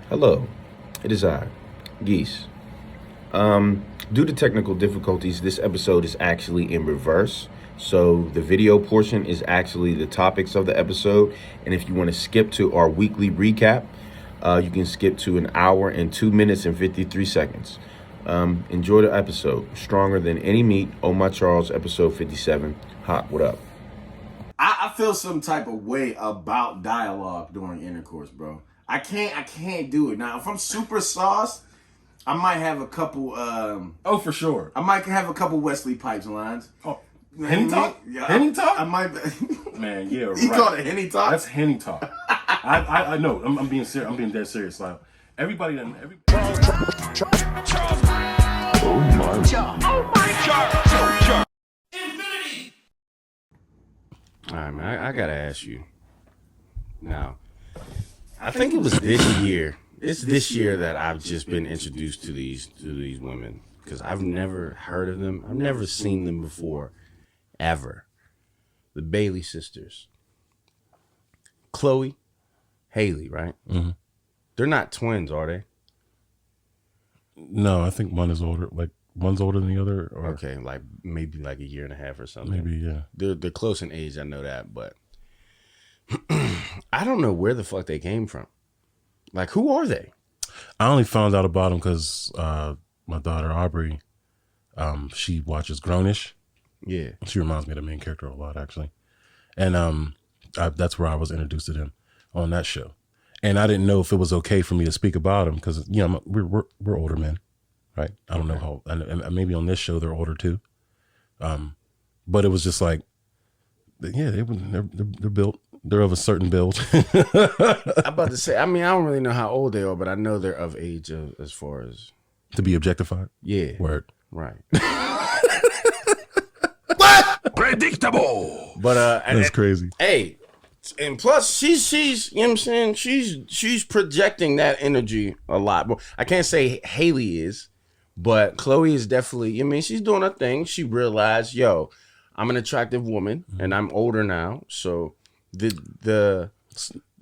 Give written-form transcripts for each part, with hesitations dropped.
Hello, it is I, Geese. Due to technical difficulties, this episode is actually in reverse. So the video portion is actually the topics of the episode. And if you want to skip to our weekly recap, you can skip to an hour and 2 minutes and 53 seconds. Enjoy the episode. Stronger than any meat. Oh my Charles, episode 57. Hot, what up? I feel some type of way about dialogue during intercourse, bro. I can't do it. Now, if I'm super sauced, I might have a couple. Oh, for sure. I might have a couple Wesley Pipes lines. Oh, Henny talk? Yeah, Henny talk? I might. Man, yeah, He right. called it Henny talk. That's Henny talk. I know. I'm being serious. I'm being dead serious. Like everybody that All right, man, I gotta ask you. Now, I think it was this year. It's this year that I've just been introduced to these women because I've never heard of them. I've never seen them before, ever. The Bailey sisters, Chloe, Haley, right? Mm-hmm. They're not twins, are they? No, I think one is older. Like one's older than the other. Or Okay, like maybe like a year and a half or something. maybe, yeah. They're close in age. I know that, but I don't know where the fuck they came from. Like, who are they? I only found out about them because my daughter Aubrey, she watches Grownish. Yeah. She reminds me of the main character a lot, actually. And that's where I was introduced to them on that show. And I didn't know if it was okay for me to speak about them because we're older men, right? I don't know how. And maybe on this show they're older too. But it was just like, yeah, they're built. They're of a certain build. I'm about to say, I mean, I don't really know how old they are, but I know they're of age as far as... To be objectified? Yeah. Word. Right. What? Predictable. But, that's crazy. Hey, and plus, she's, you know what I'm saying? She's projecting that energy a lot. Well, I can't say Haley is, but Chloe is definitely, I mean, she's doing her thing. She realized, yo, I'm an attractive woman and I'm older now. So the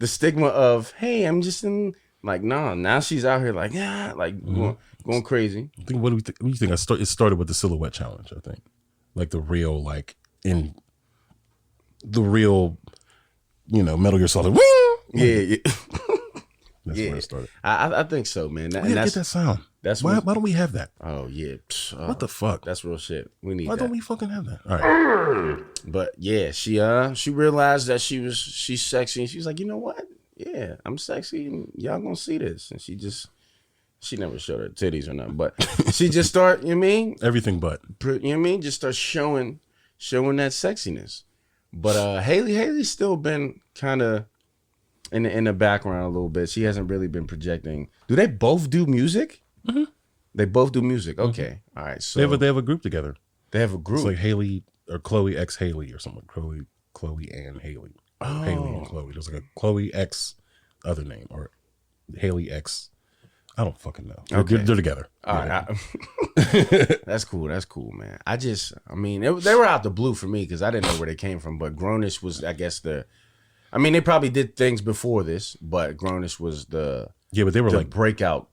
stigma of, hey, I'm just in, like, nah, now she's out here like, yeah, like going crazy. I think, what do you think? It started with the silhouette challenge, I think. Like the real, Metal Gear Solid. Wing! Yeah. That's where it started. I think so, man. We gotta get that sound. Why don't we have that? Oh, yeah. What the fuck? That's real shit. We need Why that. don't we fucking have that? All right. But yeah, she realized that she's sexy, and she was like, you know what? Yeah, I'm sexy, and y'all gonna see this. And she never showed her titties or nothing, but she just start, you know what I mean? Everything but. You know what I mean? Just start showing that sexiness. But Haley's still been kind of in the background a little bit. She hasn't really been projecting. Do they both do music? Mm-hmm. They both do music. Okay. All right. So They have a group together. They have a group. It's like Haley or Chloe X Haley or something. Chloe and Haley. Oh. Haley and Chloe. There's like a Chloe X other name or Haley X. I don't fucking know. Okay. They're together. All right. That's cool. That's cool, man. I mean, they were out the blue for me because I didn't know where they came from. But Grownish was, I guess, I mean, they probably did things before this, but Grownish was but they were like Yeah, breakout.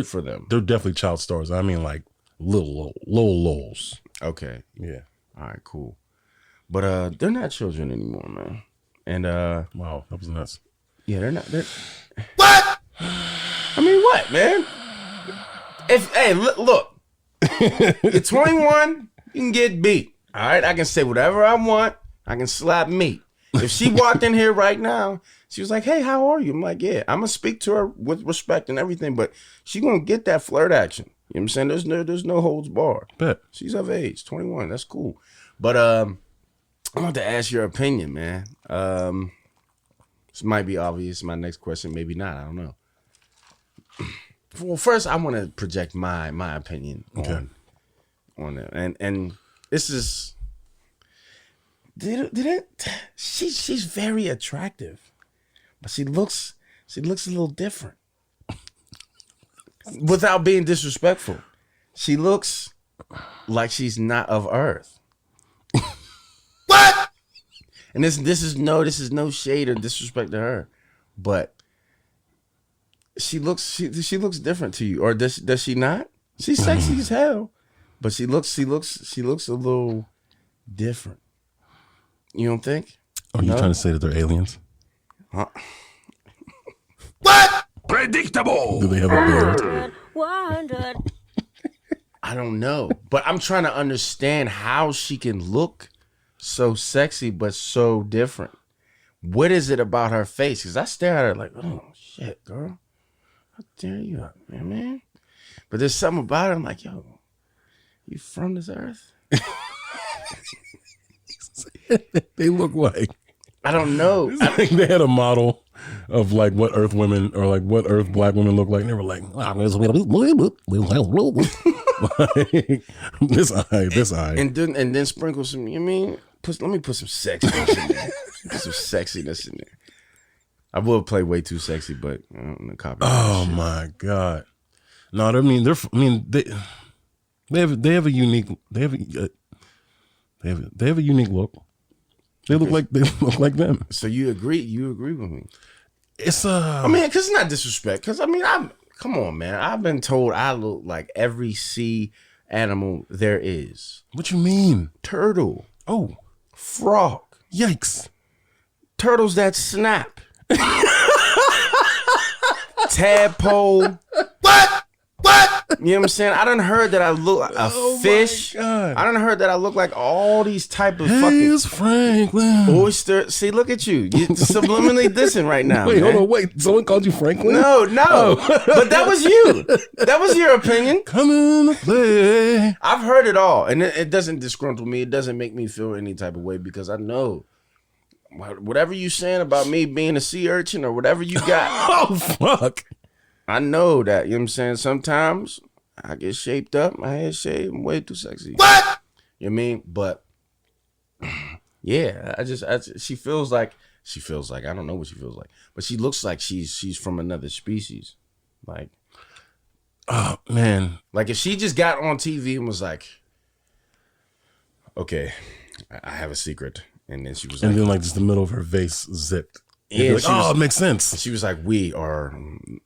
For them. They're definitely child stars. I mean, like little lols. Okay. Yeah. All right. Cool. But they're not children anymore, man. And wow, that was nuts. Yeah, they're not. What? I mean, what, man? Look, you're 21, you can get beat. All right, I can say whatever I want. I can slap meat. If she walked in here right now, she was like, hey, how are you? I'm like, yeah, I'm going to speak to her with respect and everything, but she going to get that flirt action. You know what I'm saying? There's no holds barred. Bet. She's of age, 21. That's cool. But I want to ask your opinion, man. This might be obvious. My next question, maybe not. I don't know. Well, first, I want to project my opinion on it. And this is... She's very attractive, but she looks a little different. Without being disrespectful, she looks like she's not of Earth. What? And this is no shade or disrespect to her, but she looks different to you, or does she not? She's sexy as hell, but she looks a little different. You don't think? Are you trying to say that they're aliens? Huh? What? Predictable. Do they have a beard? 100. I don't know, but I'm trying to understand how she can look so sexy but so different. What is it about her face? Because I stare at her like, oh shit, girl, how dare you, man? But there's something about her. I'm like, yo, you from this earth? They look like, I don't know. I think they had a model of like what Earth women or like what Earth black women look like. And they were like, this eye. And then sprinkle some. You mean? Let me put some sexiness in there. Put some sexiness in there. I will play way too sexy, but the copy. Oh my god! No, I mean they have a unique look. They look like them. So you agree? You agree with me? It's I mean, because it's not disrespect. Because I mean, come on, man. I've been told I look like every sea animal there is. What you mean? Turtle. Oh, Frog. yikes! Turtles that snap. Tadpole. What? You know what I'm saying? I done heard that I look like a fish. My God. I done heard that I look like all these type of Hey, fucking it's Franklin. oyster. See, look at you. You're subliminally dissing right now. Wait, man. hold on, wait. Someone called you Franklin? No. But that was you. That was your opinion. Come in, play. I've heard it all, and it doesn't disgruntle me. It doesn't make me feel any type of way because I know whatever you saying about me being a sea urchin or whatever you got. Oh fuck! I know that. You know what I'm saying? Sometimes I get shaped up, my head shaved, I'm way too sexy. What? You know what I mean? But yeah, she feels like I don't know what she feels like, but she looks like she's from another species. Like, Oh man, like if she just got on TV and was like, okay, I have a secret. And then she was like, and then like just the middle of her face zipped. yeah, Like, it makes sense. she was like, we are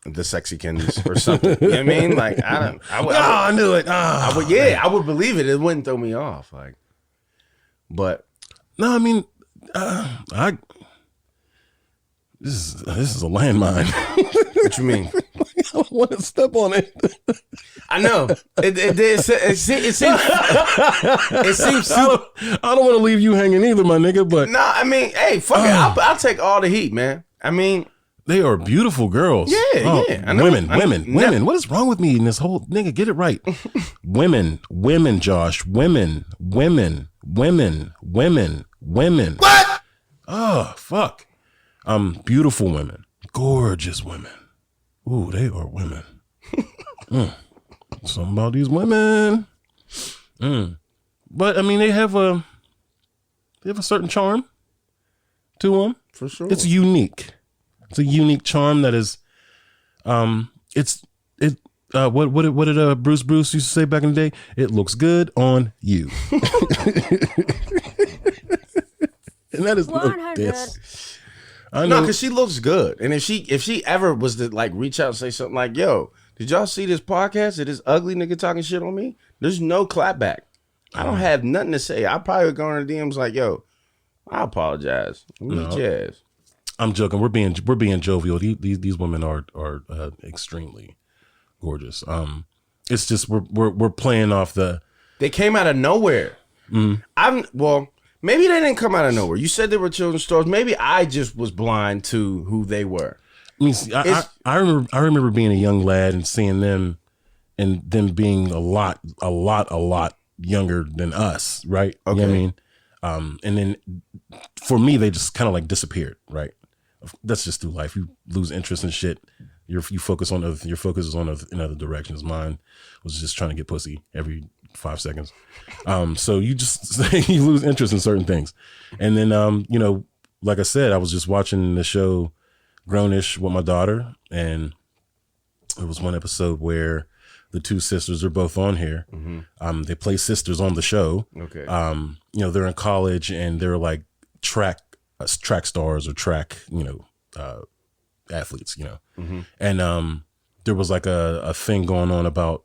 the Sexicans or something. You know what I mean? Like, I knew it. I would believe it. It wouldn't throw me off. Like, but No, I mean, this is a landmine. what you mean? I don't want to step on it. I know. It seems. I don't want to leave you hanging either, my nigga. But No, I mean, hey, fuck it. I'll take all the heat, man. I mean, they are beautiful girls. Yeah, yeah. I know. Women. What is wrong with me in this whole nigga? Get it right. women, Josh. Women. What? Oh, fuck. Beautiful women. Gorgeous women. Ooh, they are women. Something about these women. But I mean, they have a certain charm to them. For sure. It's unique. It's a unique charm that is, what did Bruce used to say back in the day? It looks good on you. And that is no 100. diss. I No, know. because she looks good. And if she ever was to like reach out and say something like, yo, did y'all see this podcast of this ugly nigga talking shit on me? There's no clapback. I don't have nothing to say. I probably would go in the DMs like, yo, I apologize. Jazz. I'm joking. We're being jovial. These women are extremely gorgeous. It's just we're playing off the. They came out of nowhere. Maybe they didn't come out of nowhere. You said they were children's stars. Maybe I just was blind to who they were. I mean, see, I remember being a young lad and seeing them, and them being a lot younger than us, right? Okay. You know what I mean? And then for me, they just kind of like disappeared, right? That's just through life. You lose interest in shit. You focus on your focus is on in other directions. Mine was just trying to get pussy every 5 seconds. So you just you lose interest in certain things, and then like I said, I was just watching the show Grownish with my daughter, and it was one episode where the two sisters are both on here. Mm-hmm. They play sisters on the show. Okay. They're in college and they're like track stars or track, athletes, and there was like a thing going on about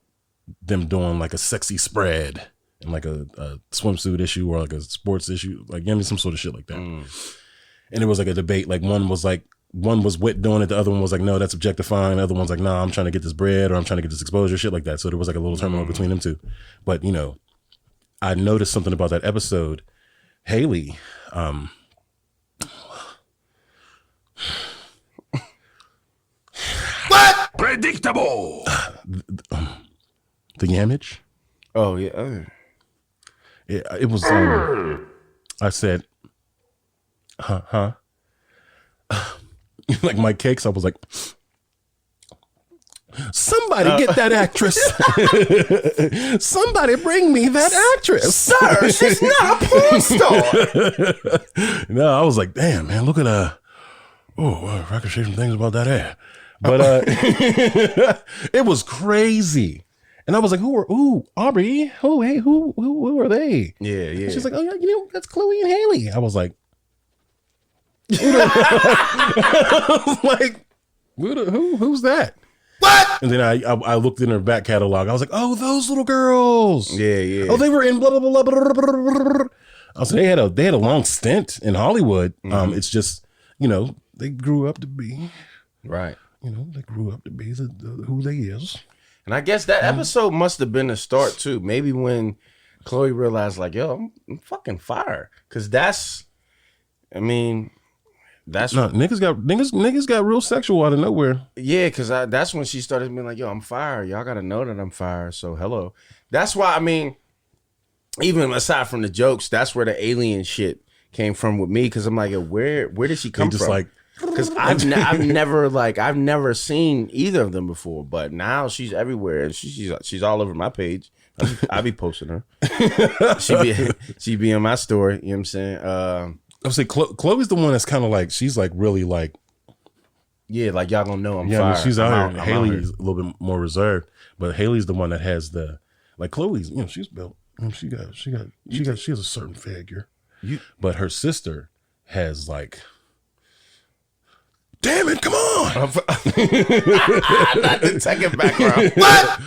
them doing like a sexy spread and like a swimsuit issue or like a sports issue, like some sort of shit like that. And it was like a debate. Like one was wit doing it, the other one was like, no, that's objectifying. The other one's like, no, I'm trying to get this bread or I'm trying to get this exposure, shit like that. So there was like a little turmoil between them two. But I noticed something about that episode. Haley, What? Predictable. The Yamage. Oh yeah. It was. I said, huh. Like my cakes. I was like, somebody get that actress. Somebody bring me that actress. Sir, she's not a porn star. No, I was like, damn, man, look at I can say some things about that hair. But it was crazy. And I was like, Aubrey? Who are they? Yeah. And she's like, oh yeah, that's Chloe and Haley. I was like, who's that? What? And then I looked in her back catalog. I was like, oh, those little girls. Yeah. Oh, they were in blah blah blah blah blah blah blah. I was like, they had a long stint in Hollywood. It's just they grew up to be right. They grew up to be who they is. And I guess that episode must have been a start too. Maybe when Chloe realized, like, yo, I'm fucking fire. Cause that's niggas got real sexual out of nowhere. Yeah, cause that's when she started being like, yo, I'm fire. Y'all gotta know that I'm fire. So hello. That's why, even aside from the jokes, that's where the alien shit came from with me. Cause I'm like, yo, where did she come from? Like, because I've never seen either of them before, but now she's everywhere and she's all over my page. I be posting her. she be on my story. You know what I'm saying? I would say Chloe's the one that's kind of like, she's like really like, yeah, like y'all gonna know I'm fire. I mean, she's out here. Haley's out a little bit more reserved, but Haley's the one that has the like Chloe's. She's built. She has a certain figure. But her sister has like. Damn it, come on. Not the second background. What?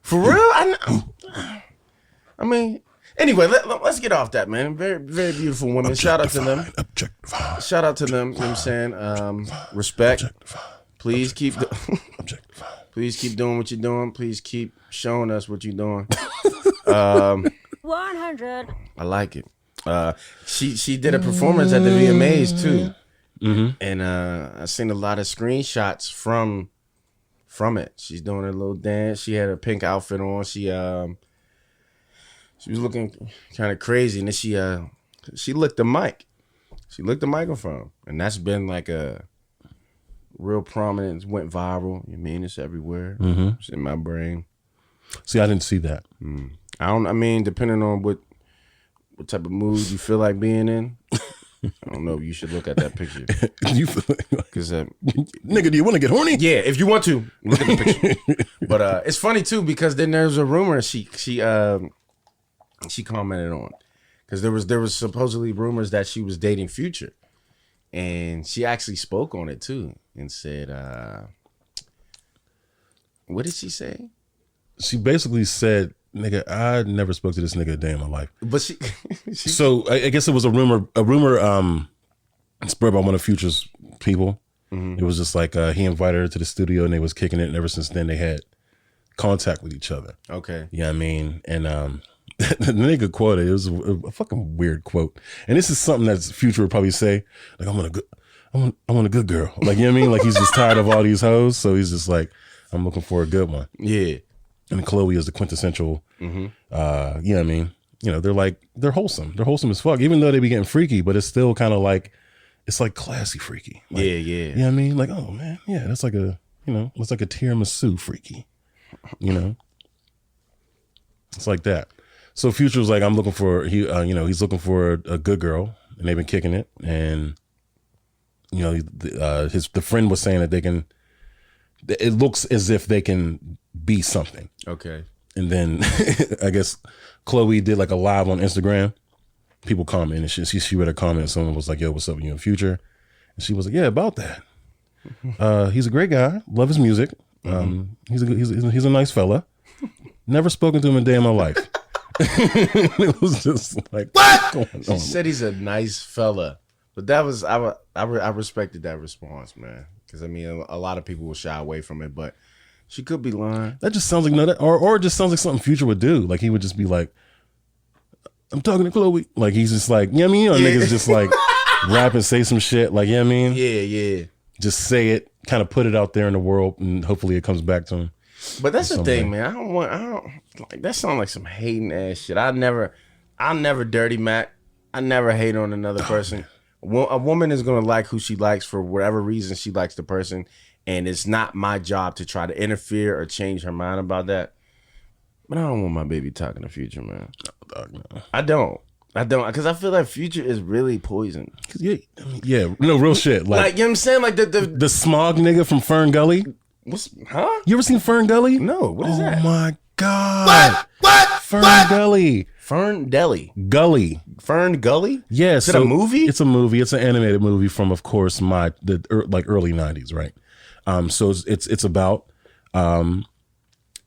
For real? Anyway, let's get off that, man. Very, very beautiful women. Shout out to them. Shout out to them. You know what I'm saying? Respect. Please keep please keep doing what you're doing. Please keep showing us what you're doing. 100. I like it. She did a performance at the VMAs too. Mm-hmm. And I seen a lot of screenshots from it. She's doing a little dance. She had a pink outfit on. She was looking kind of crazy, and then she licked the mic. She licked the microphone, and that's been like a real prominent. Went viral. It's everywhere. Mm-hmm. It's in my brain. See, I didn't see that. Depending on what type of mood you feel like being in. I don't know. You should look at that picture. Because nigga, do you want to get horny? Yeah, if you want to, look at the picture. But it's funny too because then there's a rumor she commented on because there was supposedly rumors that she was dating Future, and she actually spoke on it too and said, "What did she say?" She basically said, nigga, I never spoke to this nigga a day in my life. But she so I guess it was a rumor spread by one of Future's people. Mm-hmm. It was just like he invited her to the studio and they was kicking it, and ever since then they had contact with each other. Okay. You know what I mean? And the nigga quoted, it was a fucking weird quote. And this is something that Future would probably say, like, I want a good girl. Like, you know what I mean? Like he's just tired of all these hoes, so he's just like, I'm looking for a good one. Yeah. And Chloe is the quintessential, you know what I mean? They're wholesome. They're wholesome as fuck, even though they be getting freaky, but it's still kind of like, it's like classy freaky. Like, yeah. You know what I mean? Like, oh man, yeah, that's like a, it's like a tiramisu freaky, It's like that. So Future was like, I'm looking for, he's looking for a good girl, and they've been kicking it. And, the friend was saying that it looks as if they can be something. Okay. And then I guess Chloe did like a live on Instagram. People comment and she read a comment. Someone was like, yo, what's up with you in Future? And she was like, yeah, about that. He's a great guy. Love his music. He's a nice fella. Never spoken to him a day in my life. It was just like, what's going on? She said he's a nice fella, but that was I respected that response, man. Because I mean, a lot of people will shy away from it, but she could be lying. That just sounds like or it just sounds like something Future would do. Like he would just be like, "I'm talking to Chloe." Like he's just like, you know what I mean? Or niggas just like rap and say some shit. Like, you know what I mean? Yeah. Just say it, kind of put it out there in the world, and hopefully it comes back to him. But that's the thing, man. I don't like that. Sound like some hating ass shit. I'll never dirty Mac. I never hate on another person. A woman is gonna like who she likes for whatever reason she likes the person, and it's not my job to try to interfere or change her mind about that. But I don't want my baby talking to Future, man. No. I don't, because I feel like Future is really poison. Yeah, no real shit. Like you know what I'm saying, like the smog nigga from Fern Gully. Huh? You ever seen Fern Gully? No. What is that? Oh my god! What? Fern Gully. Fern Deli. Gully. Fern Gully? Yeah. Is it a movie? It's a movie. It's an animated movie from, of course, the early 90s, right? So it's about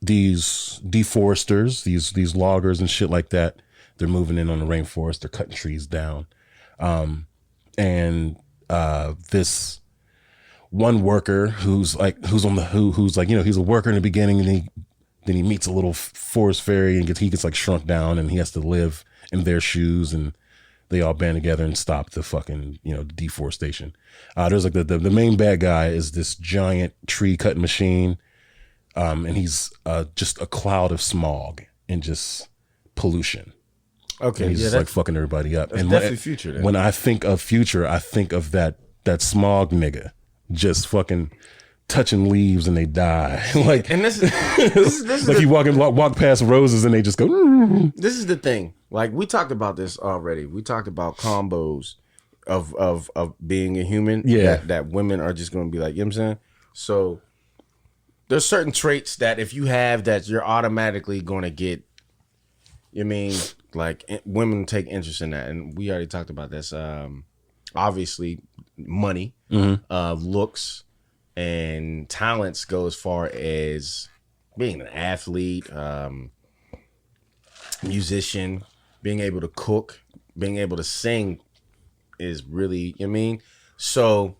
these deforesters, these loggers and shit like that. They're moving in on the rainforest. They're cutting trees down, and this one worker who's like he's a worker in the beginning, and then he meets a little forest fairy and he gets like shrunk down, and he has to live in their shoes, and they all band together and stop the fucking deforestation. There's like the main bad guy is this giant tree cutting machine, and he's just a cloud of smog and just pollution. Okay, and he's just like fucking everybody up. And definitely Future. Then. When I think of Future, I think of that smog nigga just fucking touching leaves and they die. Like, and this is like you walk past roses and they just go. This is the thing. Like we talked about this already. We talked about combos of being a human. Yeah. That women are just going to be like, you know what I'm saying? So there's certain traits that if you have that you're automatically going to get. You mean like women take interest in that, and we already talked about this. Obviously, money, looks, and talents go as far as being an athlete, musician, being able to cook, being able to sing is really, you know what I mean? So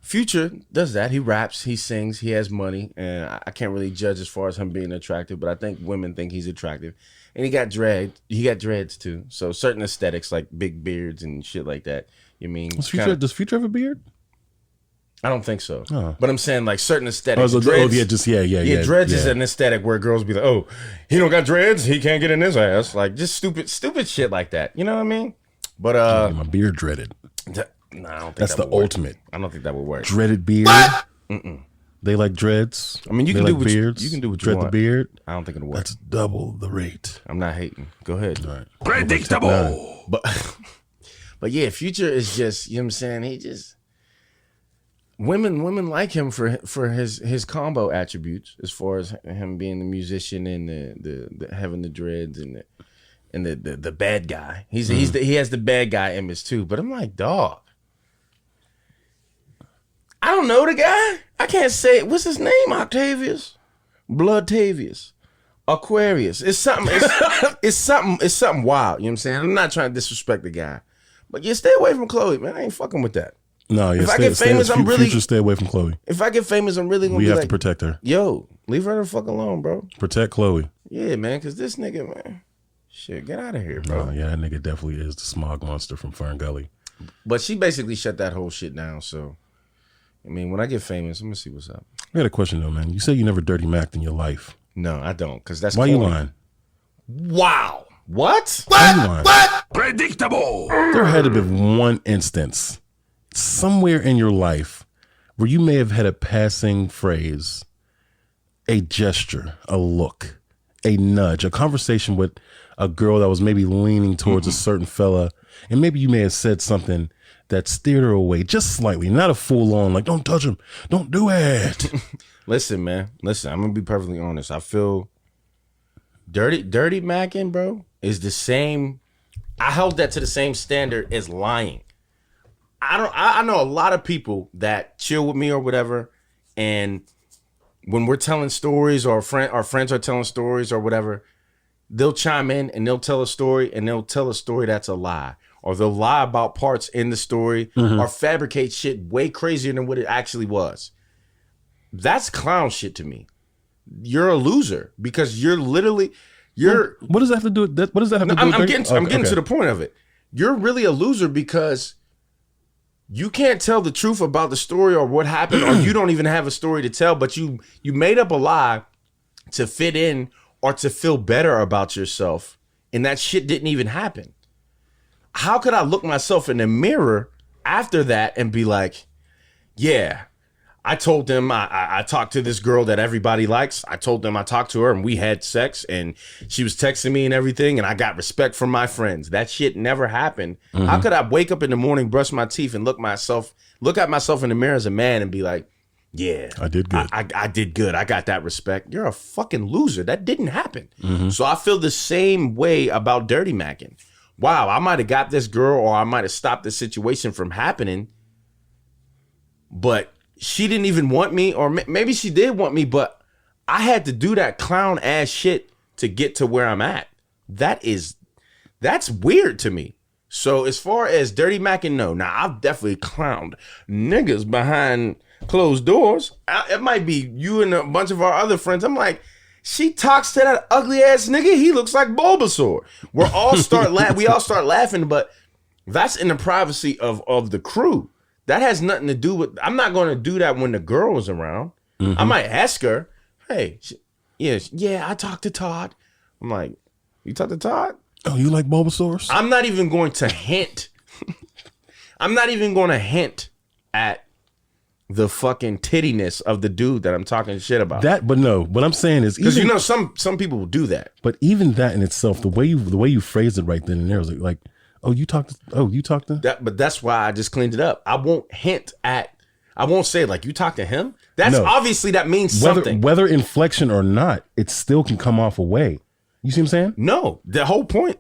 Future does that. He raps, he sings, he has money, and I can't really judge as far as him being attractive, but I think women think he's attractive. And he got dreads too. So certain aesthetics like big beards and shit like that. You mean Does Future have a beard? I don't think so. Oh. But I'm saying like certain aesthetics. Dreads Dreads is an aesthetic where girls be like, oh, he don't got dreads, he can't get in his ass. Like just stupid shit like that. You know what I mean? But my beard dreaded. No, I don't think that's the ultimate. I don't think that would work. Dreaded beard. They like dreads. I mean, you can do what beards. You can do what you dread want. the beard. I don't think it'll work. That's double the rate. I'm not hating. Go ahead. All right. Predictable. But yeah, Future is just, you know what I'm saying? He just women like him for his combo attributes as far as him being the musician and the having the dreads and the bad guy. He has the bad guy image too. But I'm like, dog. I don't know the guy. I can't say it. What's his name? Octavius? Bloodtavius? Aquarius? It's something. It's something wild. You know what I'm saying? I'm not trying to disrespect the guy, but yeah, stay away from Chloe, man. I ain't fucking with that. No, if I get famous, I'm really Future. Stay away from Chloe. If I get famous, I'm really gonna. We be have like, to protect her. Yo, leave her the fuck alone, bro. Protect Chloe. Yeah, man, because this nigga, man, shit, get out of here, bro. No, yeah, that nigga definitely is the smog monster from Fern Gully. But she basically shut that whole shit down. So, I mean, when I get famous, I'm gonna see what's up. I got a question though, man. You say you never dirty mac'd in your life. No, I don't, because that's why corny. you lying? Wow. What? Why you lying? What? Predictable. There had to be one instance somewhere in your life where you may have had a passing phrase, a gesture, a look, a nudge, a conversation with a girl that was maybe leaning towards a certain fella, and maybe you may have said something that steered her away just slightly, not a full on, like, don't touch him, don't do it. Listen, man. Listen, I'm gonna be perfectly honest. I feel dirty macking, bro, is the same. I held that to the same standard as lying. I know a lot of people that chill with me or whatever, and when we're telling stories or our friends are telling stories or whatever, they'll chime in and they'll tell a story and they'll tell a story that's a lie. Or they'll lie about parts in the story or fabricate shit way crazier than what it actually was. That's clown shit to me. You're a loser because you're literally What does that have to do with that? What does that have to do with I'm getting to the point of it. You're really a loser because you can't tell the truth about the story or what happened, or you don't even have a story to tell, but you made up a lie to fit in or to feel better about yourself, and that shit didn't even happen. How could I look myself in the mirror after that and be like, yeah, I told them I talked to this girl that everybody likes. I told them I talked to her and we had sex and she was texting me and everything and I got respect from my friends. That shit never happened. How could I wake up in the morning, brush my teeth and look at myself in the mirror as a man and be like, yeah, I did good. I did good. I got that respect. You're a fucking loser. That didn't happen. So I feel the same way about dirty macking. Wow, I might have got this girl or I might have stopped the situation from happening, but she didn't even want me, or maybe she did want me, but I had to do that clown ass shit to get to where I'm at. That's weird to me. So as far as dirty macking, no. Now I've definitely clowned niggas behind closed doors. It might be you and a bunch of our other friends. I'm like, she talks to that ugly ass nigga. He looks like Bulbasaur. We all start laughing, but that's in the privacy of the crew. That has nothing to do with. I'm not going to do that when the girl is around. I might ask her, "Hey, yeah, I talked to Todd." I'm like, "You talked to Todd? Oh, you like Bulbasaurs?" I'm not even going to hint. I'm not even going to hint at the fucking tittiness of the dude that I'm talking shit about. But no, what I'm saying is, because some people will do that. But even that in itself, the way you phrased it right then and there was like, oh, you talked to that. But that's why I just cleaned it up. I won't say like you talked to him. That's obviously that means something. Whether inflection or not, it still can come off away. You see what I'm saying? No, the whole point.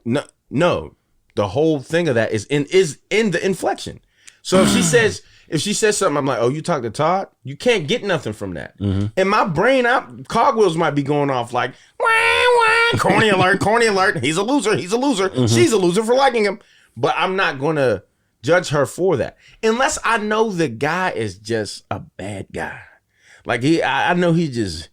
No, the whole thing of that is in the inflection. So if she says something, I'm like, oh, you talked to Todd? You can't get nothing from that. In my brain, cogwheels might be going off like, wah, wah, corny alert. He's a loser. She's a loser for liking him. But I'm not going to judge her for that. Unless I know the guy is just a bad guy. Like I know he's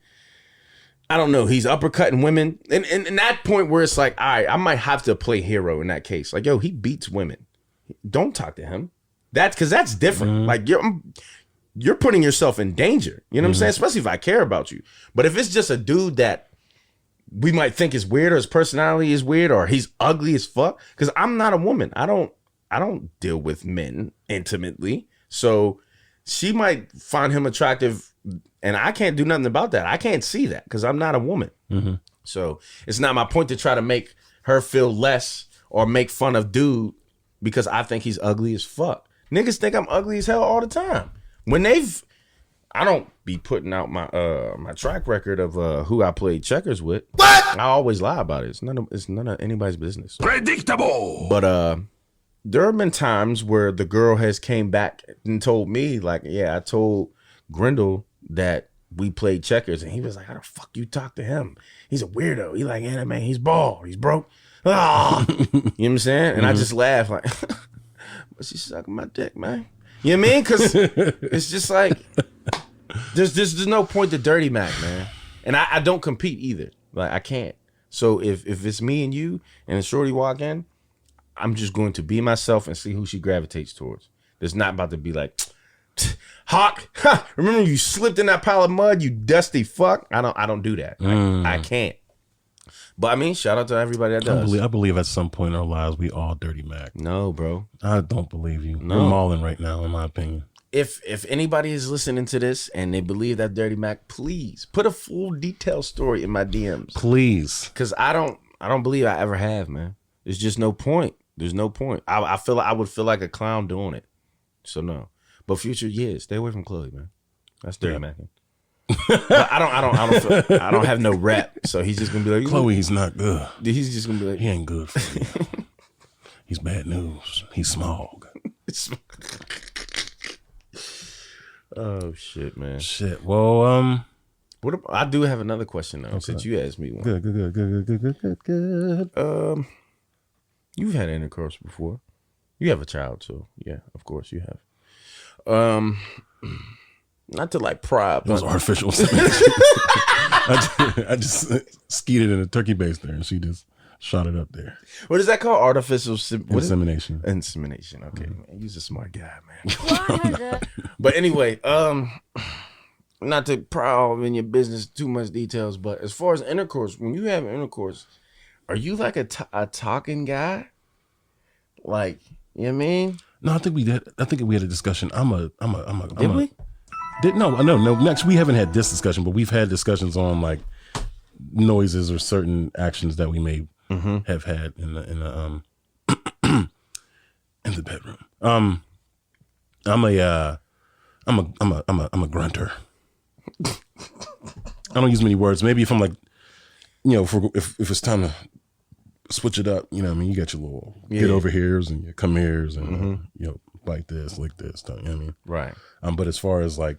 uppercutting women. And that point where it's like, all right, I might have to play hero in that case. Like, yo, he beats women. Don't talk to him. That's because that's different. Like you're putting yourself in danger. You know what I'm saying? Especially if I care about you. But if it's just a dude that we might think is weird or his personality is weird or he's ugly as fuck, because I'm not a woman. I don't deal with men intimately. So she might find him attractive and I can't do nothing about that. I can't see that because I'm not a woman. So it's not my point to try to make her feel less or make fun of dude because I think he's ugly as fuck. Niggas think I'm ugly as hell all the time. I don't be putting out my my track record of who I played checkers with. What? I always lie about it. It's none of anybody's business. Predictable. But there have been times where the girl has came back and told me, like, yeah, I told Grindle that we played checkers, and he was like, how the fuck you talk to him? He's a weirdo. He like anime. He's bald. He's broke. Ah. You know what I'm saying? And I just laugh like, but she's sucking my dick, man. You know what I mean? Because it's just like, there's no point to dirty Mac, man. And I don't compete either. Like, I can't. So if it's me and you and a shorty walk in, I'm just going to be myself and see who she gravitates towards. There's not about to be like, Hawk, remember you slipped in that pile of mud, you dusty fuck? I don't do that. I can't. But I mean, shout out to everybody that does. I believe at some point in our lives we all dirty Mac. No, bro. I don't believe you. No. We're mauling right now, in my opinion. If anybody is listening to this and they believe that Dirty Mac, please put a full detailed story in my DMs. Please. Because I don't believe I ever have, man. There's just no point. There's no point. I feel like I would feel like a clown doing it. So no. But Future, yeah, stay away from Chloe, man. That's Dirty Mac. But I don't have no rep, so he's just gonna be like, Chloe, he's not good. He's just gonna be like, he ain't good for you. He's bad news. He's smog. Oh shit, man. Shit. Well, I do have another question though, since you asked me one. Good. You've had intercourse before. You have a child, so yeah, of course you have. Not to like pry up. It was artificial. I just skeeted in a turkey base there, and she just shot it up there. What is that called? Artificial Insemination. Insemination. Okay, man. You're a smart guy, man. But anyway, not to pry off in your business too much details, but as far as intercourse, when you have intercourse, are you like a talking guy? Like, you know what I mean? No, I think we did. I think we had a discussion. Did we? No. Next, we haven't had this discussion, but we've had discussions on like noises or certain actions that we may have had in the in the bedroom. I'm a grunter. I don't use many words. Maybe if I'm like, if it's time to switch it up, you know what I mean? You got your little get over here's and your come here's and like this, you know what I mean? Right. But as far as like,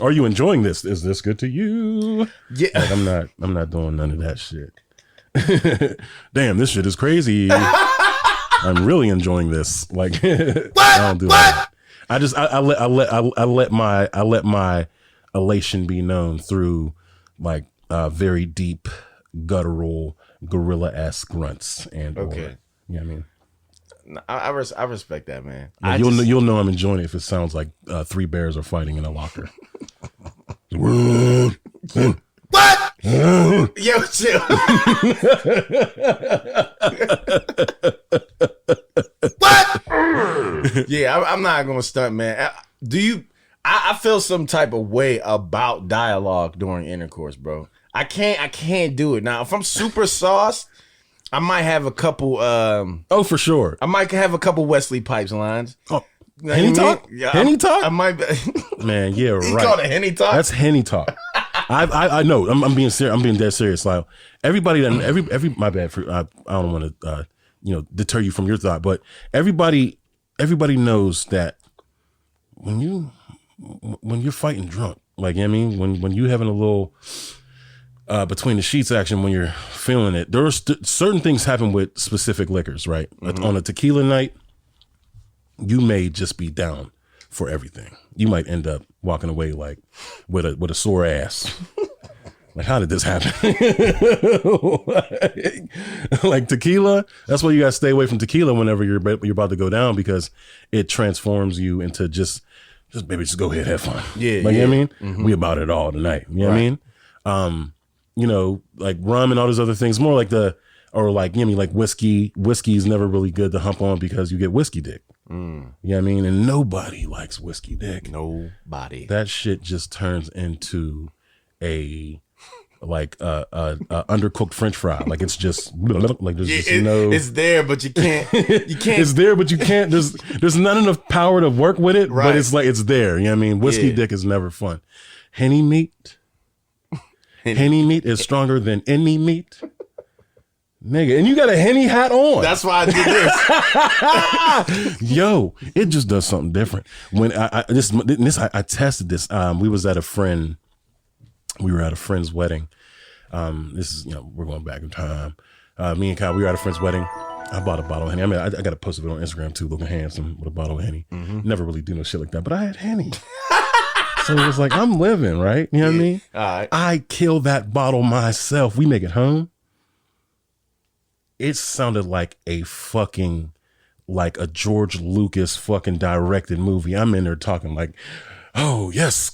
are you enjoying this? Is this good to you? Yeah. Like, I'm not doing none of that shit. Damn, this shit is crazy. I'm really enjoying this. Like, I don't do that. I let my elation be known through like very deep, guttural, gorilla-esque grunts and Okay. or, you know what I mean? I respect that, man. Like, you'll know I'm enjoying it if it sounds like three bears are fighting in a locker. What? Yo, chill. What? Yeah, I'm not gonna stunt, man. Do you? I feel some type of way about dialogue during intercourse, bro. I can't do it. Now, if I'm super sauced, I might have a couple. Oh, for sure. I might have a couple Wesley Pipes lines. Oh, You know Henny what I mean? talk? Yeah, Henny talk? I might. Man, yeah, right. You call it Henny talk? That's Henny talk. I know. I'm being serious. I'm being dead serious. Like everybody, every my bad for I don't want to deter you from your thought, but everybody knows that when you're fighting drunk, like, you know what I mean, when you having a little between the sheets action, when you're feeling it, there are certain things happen with specific liquors, right? On a tequila night, you may just be down for everything. You might end up walking away like with a sore ass. Like, how did this happen? like tequila. That's why you gotta stay away from tequila whenever you're about to go down, because it transforms you into just baby, just go ahead, have fun. Yeah, like, yeah. you know what I mean? We about it all tonight. You know what I mean? Like rum and all those other things. More like like whiskey. Whiskey's never really good to hump on because you get whiskey dick. You know what I mean? And nobody likes whiskey dick. Nobody. That shit just turns into a undercooked French fry. Like, it's just like there's just no. It's there, but you can't. You can't. It's there, but you can't. There's not enough power to work with it. Right. But it's like it's there. You know what I mean? Whiskey dick is never fun. Henny meat. Henny meat is stronger than any meat. Nigga, and you got a Henny hat on. That's why I did this. Yo, it just does something different. When I tested this. We were at a friend's wedding. This is, we're going back in time. Me and Kyle, we were at a friend's wedding. I bought a bottle of Henny. I mean, I got a post of it on Instagram too, looking handsome with a bottle of Henny. Never really do no shit like that, but I had Henny. So it was like, I'm living, right? You know what I mean? All right. I killed that bottle myself. We make it home. It sounded like a George Lucas fucking directed movie. I'm in there talking like, oh, yes.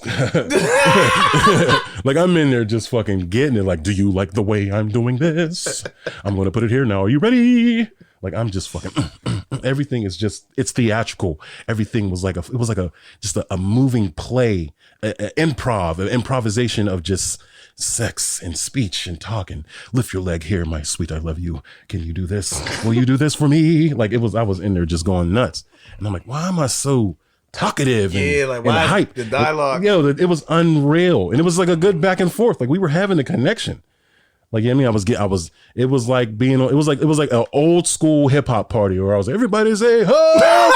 Like, I'm in there just fucking getting it. Like, do you like the way I'm doing this? I'm going to put it here now. Are you ready? Like, I'm just fucking, everything is just, it's theatrical. Everything was like just a moving play, improvisation of just sex and speech and talking. Lift your leg here, my sweet, I love you. Can you do this? Will you do this for me? Like, I was in there just going nuts. And I'm like, why am I so talkative and why hype? the dialogue? It was unreal. And it was like a good back and forth. Like, we were having a connection. Like, I mean, it was like an old school hip hop party where I was like, everybody say, ho!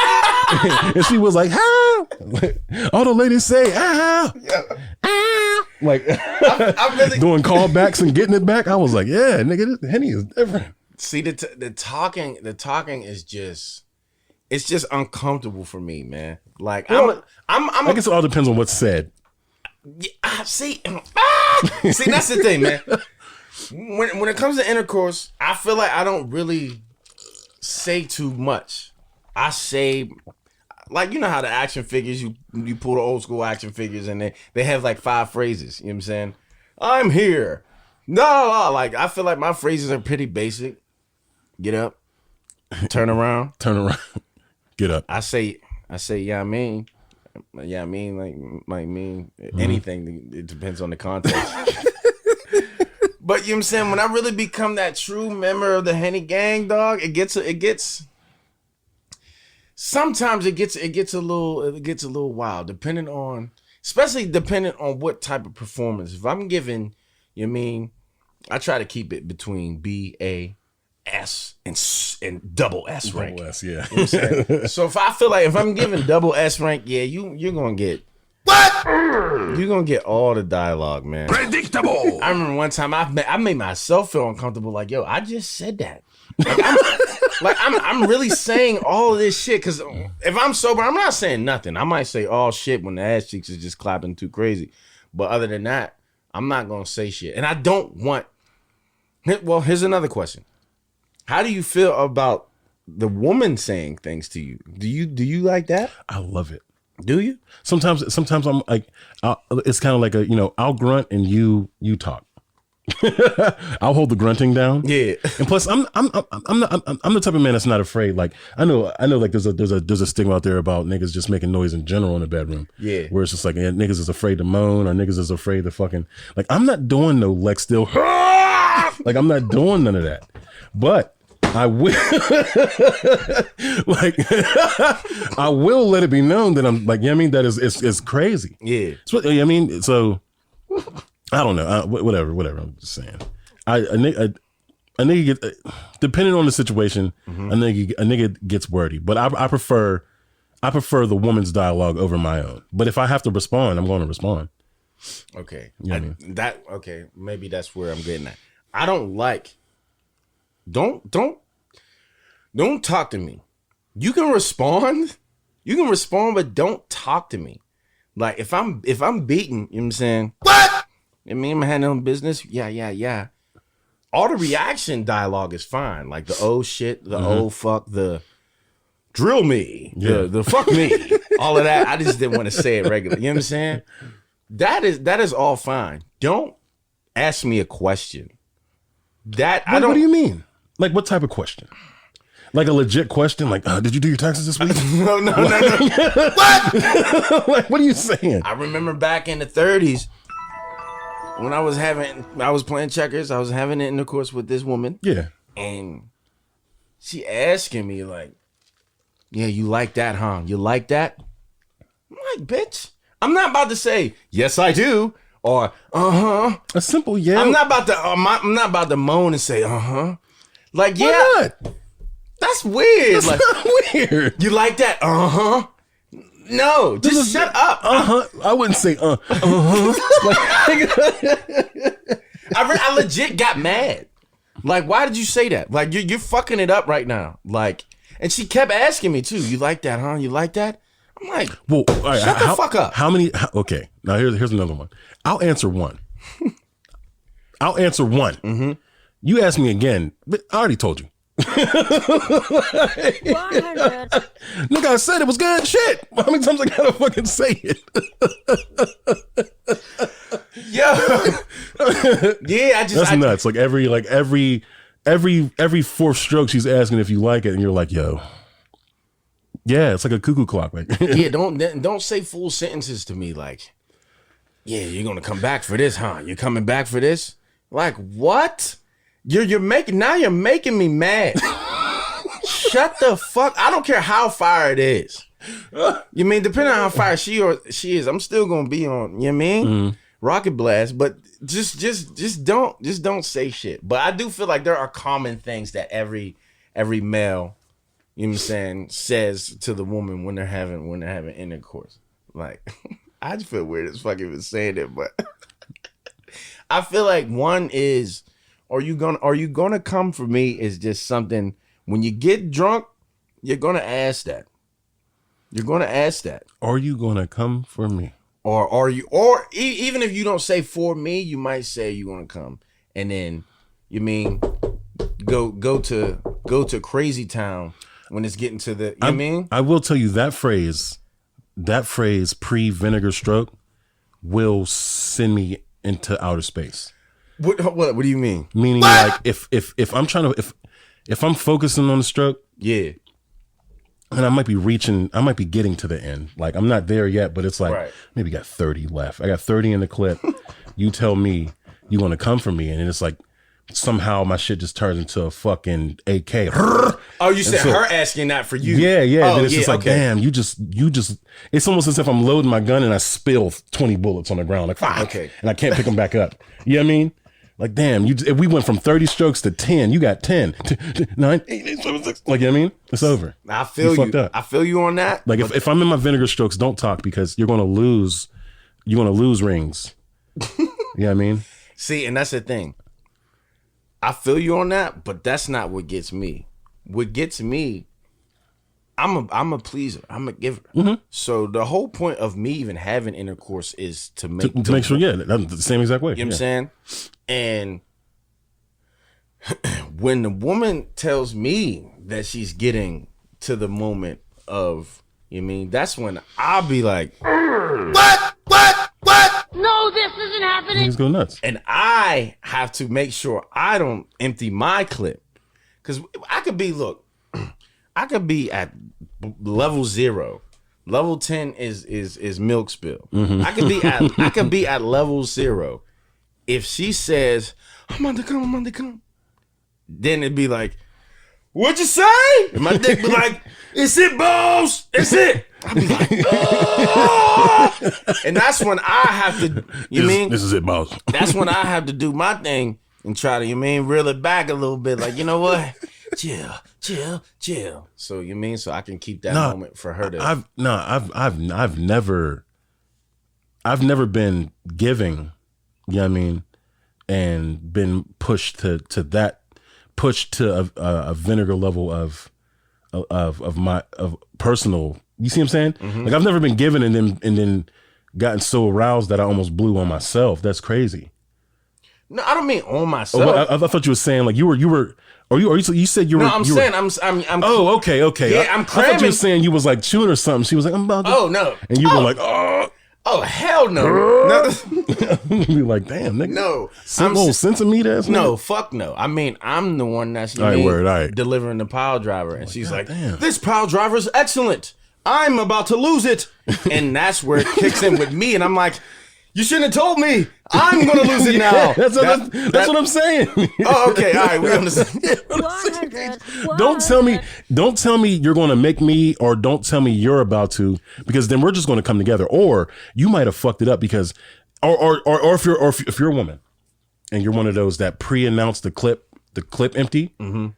and she was like, ah. All the ladies say, ah, ah. Like, I'm really doing callbacks and getting it back. I was like, yeah, nigga, this Henny is different. see the talking is just, it's just uncomfortable for me, man. Like Well, I'm I guess it all depends on what's said. see, see, that's the thing, man. When it comes to intercourse, I feel like I don't really say too much. I say, like, you know how the action figures, you pull the old school action figures and they have like 5 phrases. You know what I'm saying? I'm here. No, like I feel like my phrases are pretty basic. Get up, turn around, Get up. I say, yeah, I mean, like anything. It depends on the context. But you know what I'm saying? When I really become that true member of the Henny gang, dog, sometimes it gets a little wild, especially depending on what type of performance. If I'm giving, you know what I mean, I try to keep it between B, A, S, and double S rank. Double S, yeah. You know what I'm saying? So if I feel like if I'm giving double S rank, yeah, you're gonna get what? You're gonna get all the dialogue, man. Predictable. I remember one time I made myself feel uncomfortable. Like, yo, I just said that. Like, I'm really saying all of this shit because if I'm sober, I'm not saying nothing. I might say all shit when the ass cheeks is just clapping too crazy, but other than that, I'm not gonna say shit. And I don't want. Well, here's another question. How do you feel about the woman saying things to you? Do you like that? I love it. Do you? Sometimes I'm like, it's kind of like I'll grunt and you talk. I'll hold the grunting down. Yeah. And plus, I'm the type of man that's not afraid. Like I know, like there's a stigma out there about niggas just making noise in general in the bedroom. Yeah. Where it's just like niggas is afraid to moan or niggas is afraid to fucking like. I'm not doing no Lex still. Like I'm not doing none of that. But I will like I will let it be known that I'm like, you know what I mean, that is crazy. Yeah. So, you know what I mean, so I don't know. Whatever. I'm just saying. A nigga get depending on the situation. A nigga gets wordy, but I prefer the woman's dialogue over my own. But if I have to respond, I'm going to respond. Okay. You know what I mean? Okay. Maybe that's where I'm getting at. I don't like. Don't talk to me. You can respond, but don't talk to me. Like if I'm beaten, you know what I'm saying? What? I mean, I'm handling business. Yeah. All the reaction dialogue is fine. Like the oh shit, the oh fuck, the drill me, the fuck me, all of that. I just didn't want to say it regularly. You know what I'm saying? That is all fine. Don't ask me a question. What do you mean? Like what type of question? Like a legit question? Like, did you do your taxes this week? No. What? Like, what are you saying? I remember back in the 30s when I was playing checkers. I was having an intercourse with this woman. Yeah. And she asking me like, yeah, you like that, huh? You like that? I'm like, bitch, I'm not about to say, yes, I do. Or, A simple yeah. I'm not about to moan and say, Like, yeah. Why not? That's weird. That's like, not weird. You like that? No, just shut up. I wouldn't say Like, I legit got mad. Like, why did you say that? Like, you're fucking it up right now. Like, and she kept asking me too. You like that, huh? You like that? I'm like, well, all right, shut the fuck up. How many? Okay, now here's another one. I'll answer one. Mm-hmm. You ask me again, but I already told you. 100. Nigga, I said it was good shit. How many times I gotta fucking say it? Yeah, That's nuts. Like every fourth stroke, she's asking if you like it, and you're like, yo. Yeah, it's like a cuckoo clock. Like, yeah, don't say full sentences to me like, yeah, you're gonna come back for this, huh? You're coming back for this? Like, what? You're making me mad. Shut the fuck. I don't care how fire it is. You mean depending on how fire she is, I'm still gonna be on, you know what I mean? Mm-hmm. Rocket blast, but just don't say shit. But I do feel like there are common things that every male you know what I'm saying, says to the woman when they're having intercourse. Like, I just feel weird as fuck even saying it, but I feel like one is, are you gonna come for me is just something when you get drunk, you're gonna ask that. You're gonna ask that. Are you gonna come for me? Or are you, even if you don't say for me, you might say you want to come, and then you mean go to crazy town when it's getting to the. You mean? I will tell you that phrase pre-vinegar stroke will send me into outer space. What do you mean? Meaning like if I'm trying to if I'm focusing on the stroke, Yeah. and I might be getting to the end. Like I'm not there yet, but it's like maybe got 30 left. I got 30 in the clip. You tell me you want to come for me, and then it's like somehow my shit just turns into a fucking AK. Oh, you said her asking that for you? Yeah. Oh, then it's just like, damn, you just. It's almost as if I'm loading my gun and I spill 20 bullets on the ground, like fuck, and I can't pick them back up. You know what I mean? Like, damn, if we went from 30 strokes to 10, you got 10, 9, 8, 7, 6. Like, you know what I mean? It's over. I feel you. Fucked up. I feel you on that. Like, if I'm in my vinegar strokes, don't talk because you're going to lose. You're going to lose rings. You know what I mean? See, and that's the thing. I feel you on that, but that's not what gets me. What gets me, I'm a pleaser. I'm a giver. Mm-hmm. So the whole point of me even having intercourse is to make sure, that's the same exact way. You know what I'm saying? And when the woman tells me that she's getting to the moment of, you know what I mean, that's when I'll be like, what? No, this isn't happening. Niggas go nuts. And I have to make sure I don't empty my clip. Because I could be at level 0. Level 10 is milk spill. Mm-hmm. I could be at level 0. If she says, I'm on the come, then it'd be like, what'd you say? And my dick be like, it's it, boss. It's it. I'd be like, oh! And that's when I have to, This is it, boss. That's when I have to do my thing and try to, reel it back a little bit. Like, you know what? Chill. So so I can keep that moment for her to. I've never been giving, you know what I mean, and been pushed to a vinegar level of personal. You see what I'm saying? Mm-hmm. Like I've never been given and then gotten so aroused that I almost blew on myself. That's crazy. No, I don't mean on myself. I thought you were saying like you were. You said you were. No, I'm saying I'm. Oh, okay. Yeah, I'm cramming. I thought you were saying you was like chewing or something. She was like, I'm about to. Oh no. And you were like, oh. Oh hell no. Be like, damn, nigga. No. Centimeters. No, fuck no. I mean, I'm the one that's delivering the pile driver, and she's like, damn. This pile driver is excellent. I'm about to lose it, and that's where it kicks in with me, and I'm like, you shouldn't have told me. I'm gonna lose it now. That's what I'm saying. Oh, okay, all right, we understand. 100. Don't tell me you're gonna make me, or don't tell me you're about to, because then we're just gonna come together. Or you might have fucked it up because, or if you're a woman, and you're one of those that pre-announce the clip empty. Mm-hmm.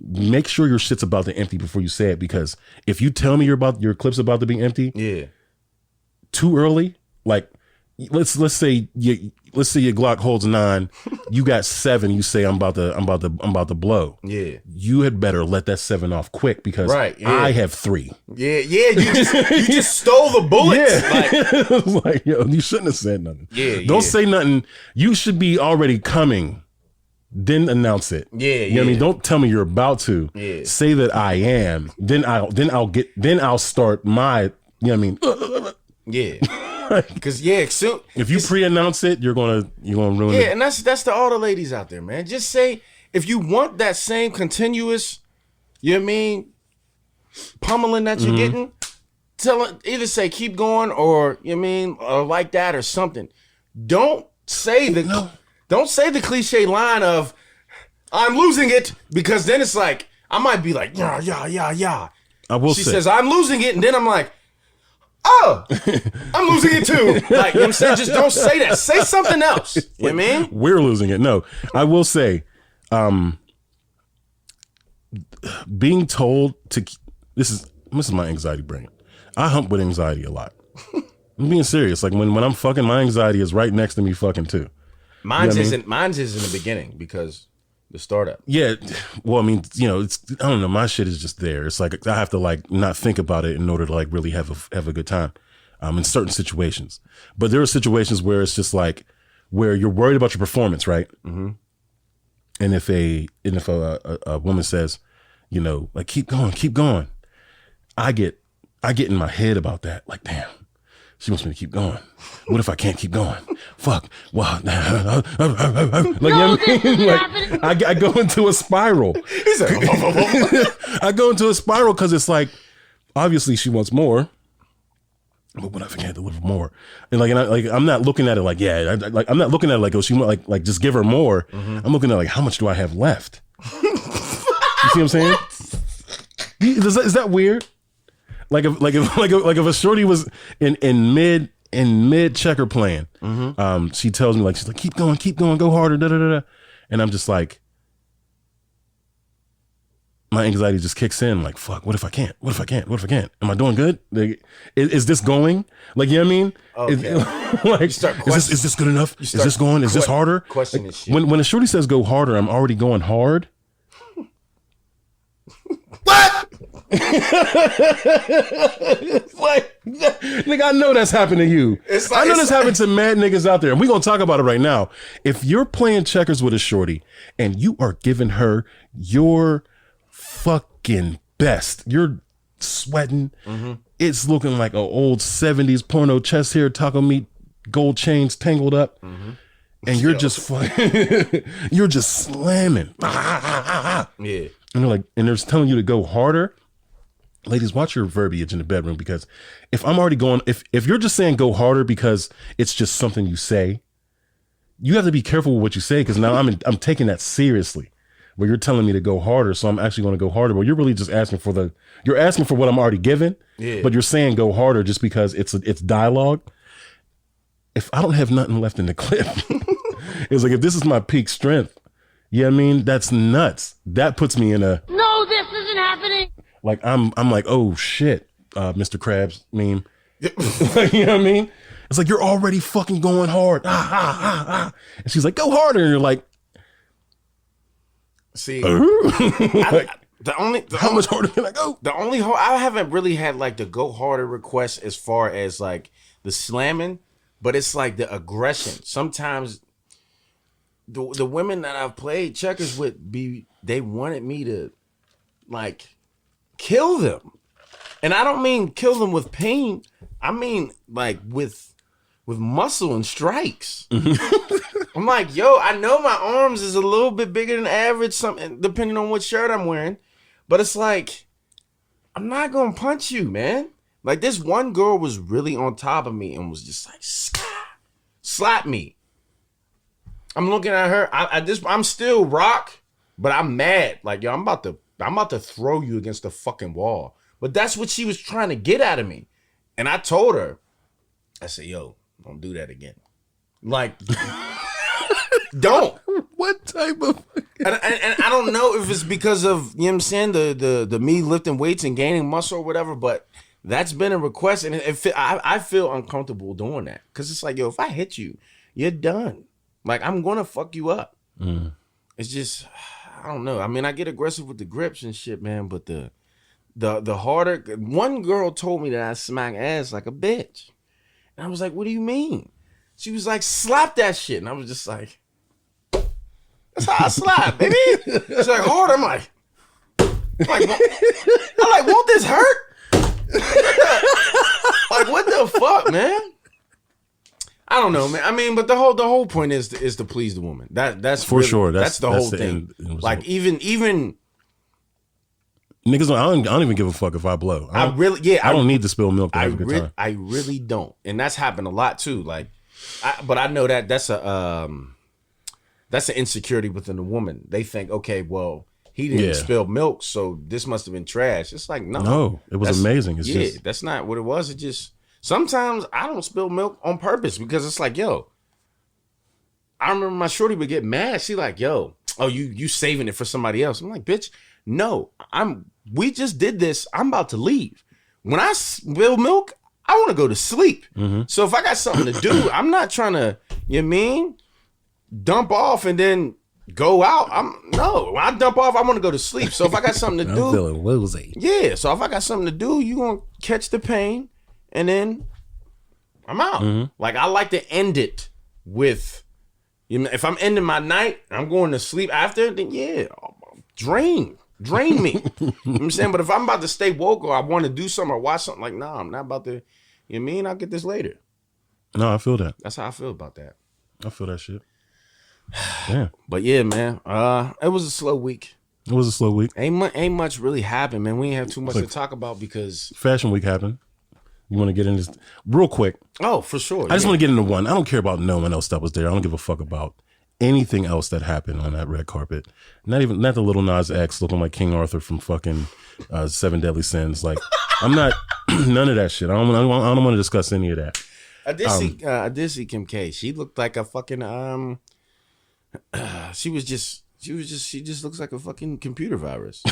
Make sure your shit's about to empty before you say it, because if you tell me your clip's about to be empty, too early, like. Let's say your Glock holds 9, you got 7. You say I'm about to blow. Yeah, you had better let that 7 off quick because I have 3. Yeah. You just stole the bullets. Yeah, like yo, you shouldn't have said nothing. Don't say nothing. You should be already coming. Then announce it. You know what I mean? Don't tell me you're about to. Say that I am. Then I'll start my. You know what I mean? Because soon if you pre-announce it, you're gonna ruin it. Yeah, and that's to all the ladies out there, man. Just say if you want that same continuous, you know what I mean, pummeling that you're getting, either say keep going or you know what I mean, or like that or something. Don't say the cliche line of I'm losing it, because then it's like I might be like yeah. She says I'm losing it, and then I'm like, oh, I'm losing it too. Like, you know what I'm saying? Just don't say that. Say something else. You know what I mean? We're losing it. No, I will say, being told to this is my anxiety brain. I hump with anxiety a lot. I'm being serious. Like when I'm fucking, my anxiety is right next to me fucking too. Mine's is in the beginning because the startup. Yeah. Well, I mean, it's, I don't know. My shit is just there. It's like I have to like not think about it in order to like really have a good time in certain situations. But there are situations where it's just like where you're worried about your performance, right? Mm-hmm. And if a woman says, like keep going, I get in my head about that. Like, damn, she wants me to keep going. What if I can't keep going? Fuck. Wow. Like, No, this isn't happening. I go into a spiral. I go into a spiral because it's like, obviously she wants more, but what if I can't deliver more? And I'm not looking at it like, I'm not looking at it like, oh, she want like just give her more. Mm-hmm. I'm looking at like, how much do I have left? You see what I'm saying? Is that weird? Like if a shorty was in mid checker playing, mm-hmm. She tells me like, she's like, keep going, go harder, da da da da, and I'm just like, my anxiety just kicks in. Like, fuck, what if I can't? Am I doing good? Like, is this going? Like, you know what I mean? Okay. Like, is this good enough? Is this going? Is this harder? Question like, shit. When a shorty says go harder, I'm already going hard. What? Like, nigga, I know that's happened to you. I know this happened to mad niggas out there, and we're gonna talk about it right now. If you're playing checkers with a shorty and you are giving her your fucking best, you're sweating, mm-hmm. It's looking like an old 70s porno, chest hair, taco meat, gold chains tangled up, mm-hmm. And you're just you're just slamming. Yeah. And they're telling you to go harder. Ladies, watch your verbiage in the bedroom, because if I'm already going, if you're just saying go harder because it's just something you say, you have to be careful with what you say, because now I'm taking that seriously. Where you're telling me to go harder, so I'm actually going to go harder. But you're really just asking for what I'm already given. Yeah. But you're saying go harder just because it's dialogue. If I don't have nothing left in the clip, it's like, if this is my peak strength, yeah, I mean, that's nuts. That puts me in a No, this isn't happening. like I'm like, oh shit, Mr. Krabs meme. Like, you know what I mean? It's like, you're already fucking going hard. And she's like, go harder, and you're like, see, like, how much harder can I go? I haven't really had like the go harder request as far as like the slamming, but it's like the aggression. Sometimes the women that I've played checkers with, they wanted me to like kill them. And I don't mean kill them with pain. I mean like with muscle and strikes. I'm like, yo, I know my arms is a little bit bigger than average, something depending on what shirt I'm wearing. But it's like, I'm not gonna punch you, man. Like, this one girl was really on top of me and was just like, slap me. I'm looking at her. I'm still rock, but I'm mad. Like, yo, I'm about to throw you against the fucking wall. But that's what she was trying to get out of me. And I told her, I said, yo, don't do that again. Like, don't. What type of and I don't know if it's because of, you know what I'm saying, the me lifting weights and gaining muscle or whatever, but that's been a request, and I feel uncomfortable doing that, because it's like, yo, if I hit you, you're done. Like, I'm gonna fuck you up. It's just, I don't know. I mean, I get aggressive with the grips and shit, man, but the harder. One girl told me that I smack ass like a bitch, and I was like, what do you mean? She was like, slap that shit, and I was just like, that's how I slap, baby. She's like, hard. I'm like, won't this hurt? Like, what the fuck, man? I don't know, man. I mean, but the whole point is to please the woman. That's for really, sure. That's the whole thing. Like, even niggas, I don't even give a fuck if I blow. I don't need to spill milk to have a good time. I really don't, and that's happened a lot too. Like, but I know that's an insecurity within the woman. They think, okay, well, he didn't spill milk, so this must have been trash. It's like, no, it was amazing. It's just, that's not what it was. It just, sometimes I don't spill milk on purpose, because it's like, yo, I remember my shorty would get mad. She like, yo, oh, you saving it for somebody else. I'm like, bitch, no, we just did this. I'm about to leave. When I spill milk, I want to go to sleep. So if I got something to do, I'm not trying to, you know what I mean, dump off and then go out. When I dump off, I want to go to sleep. So if I got something to I'm do, feeling woozy. yeah. So if I got something to do, you gonna catch the pain, and then I'm out. Like I like to end it with, you know, if I'm ending my night, I'm going to sleep after. Then yeah, drain me. You know what I'm saying? But if I'm about to stay woke or I want to do something or watch something, like nah, I'm not about to. You know what I mean? I'll get this later. No, I feel that. That's how I feel about that. I feel that shit. Yeah. But yeah, man, it was a slow week. It was a slow week. Ain't much really happened, man. We ain't have too much to talk about because Fashion week happened. You want to get into this real quick? oh, for sure. I just want to get into one. I don't care about no one else that was there. I don't give a fuck about anything else that happened on that red carpet. Not the little Nas X looking like King Arthur from fucking Seven Deadly Sins. Like I'm not none of that shit. I don't want to discuss any of that. I did see Kim K. She looked like a fucking she just looks like a fucking computer virus.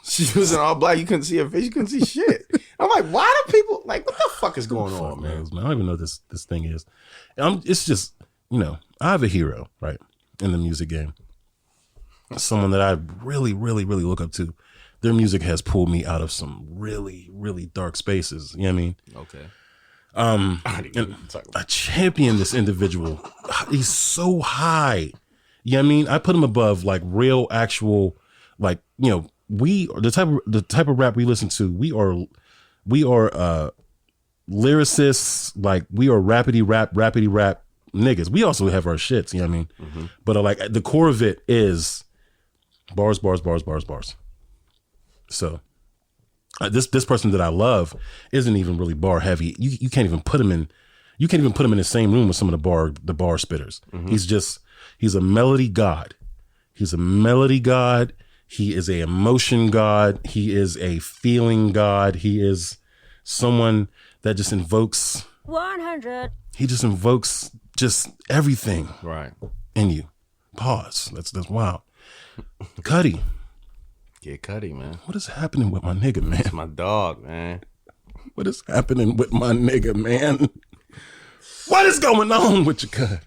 She was in all black. You couldn't see her face. You couldn't see shit. I'm like, why do people like? What the fuck is going on, man? I don't even know what this thing is. It's just, you know, I have a hero, right, in the music game. Someone that I really, really, really look up to. Their music has pulled me out of some really, really dark spaces. You know what I mean? Okay. And I champion this individual. He's so high. You know what I mean? I put him above like real, actual, like, you know, the type of rap we listen to. We are lyricists. Like we are rapidy rap niggas. We also have our shits. You know what I mean? But like the core of it is bars. So this person that I love isn't even really bar heavy. You can't even put him in. You can't even put him in the same room with some of the bar spitters. He's a melody god. He's a melody god. He is a emotion god. He is a feeling god. He is someone that just invokes 100. He just invokes just everything Right. in you. Pause. That's wild. Cudi. Kid Cudi, man. What is happening with my nigga, man? It's my dog, man. What is happening with my nigga, man? What is going on with your cut?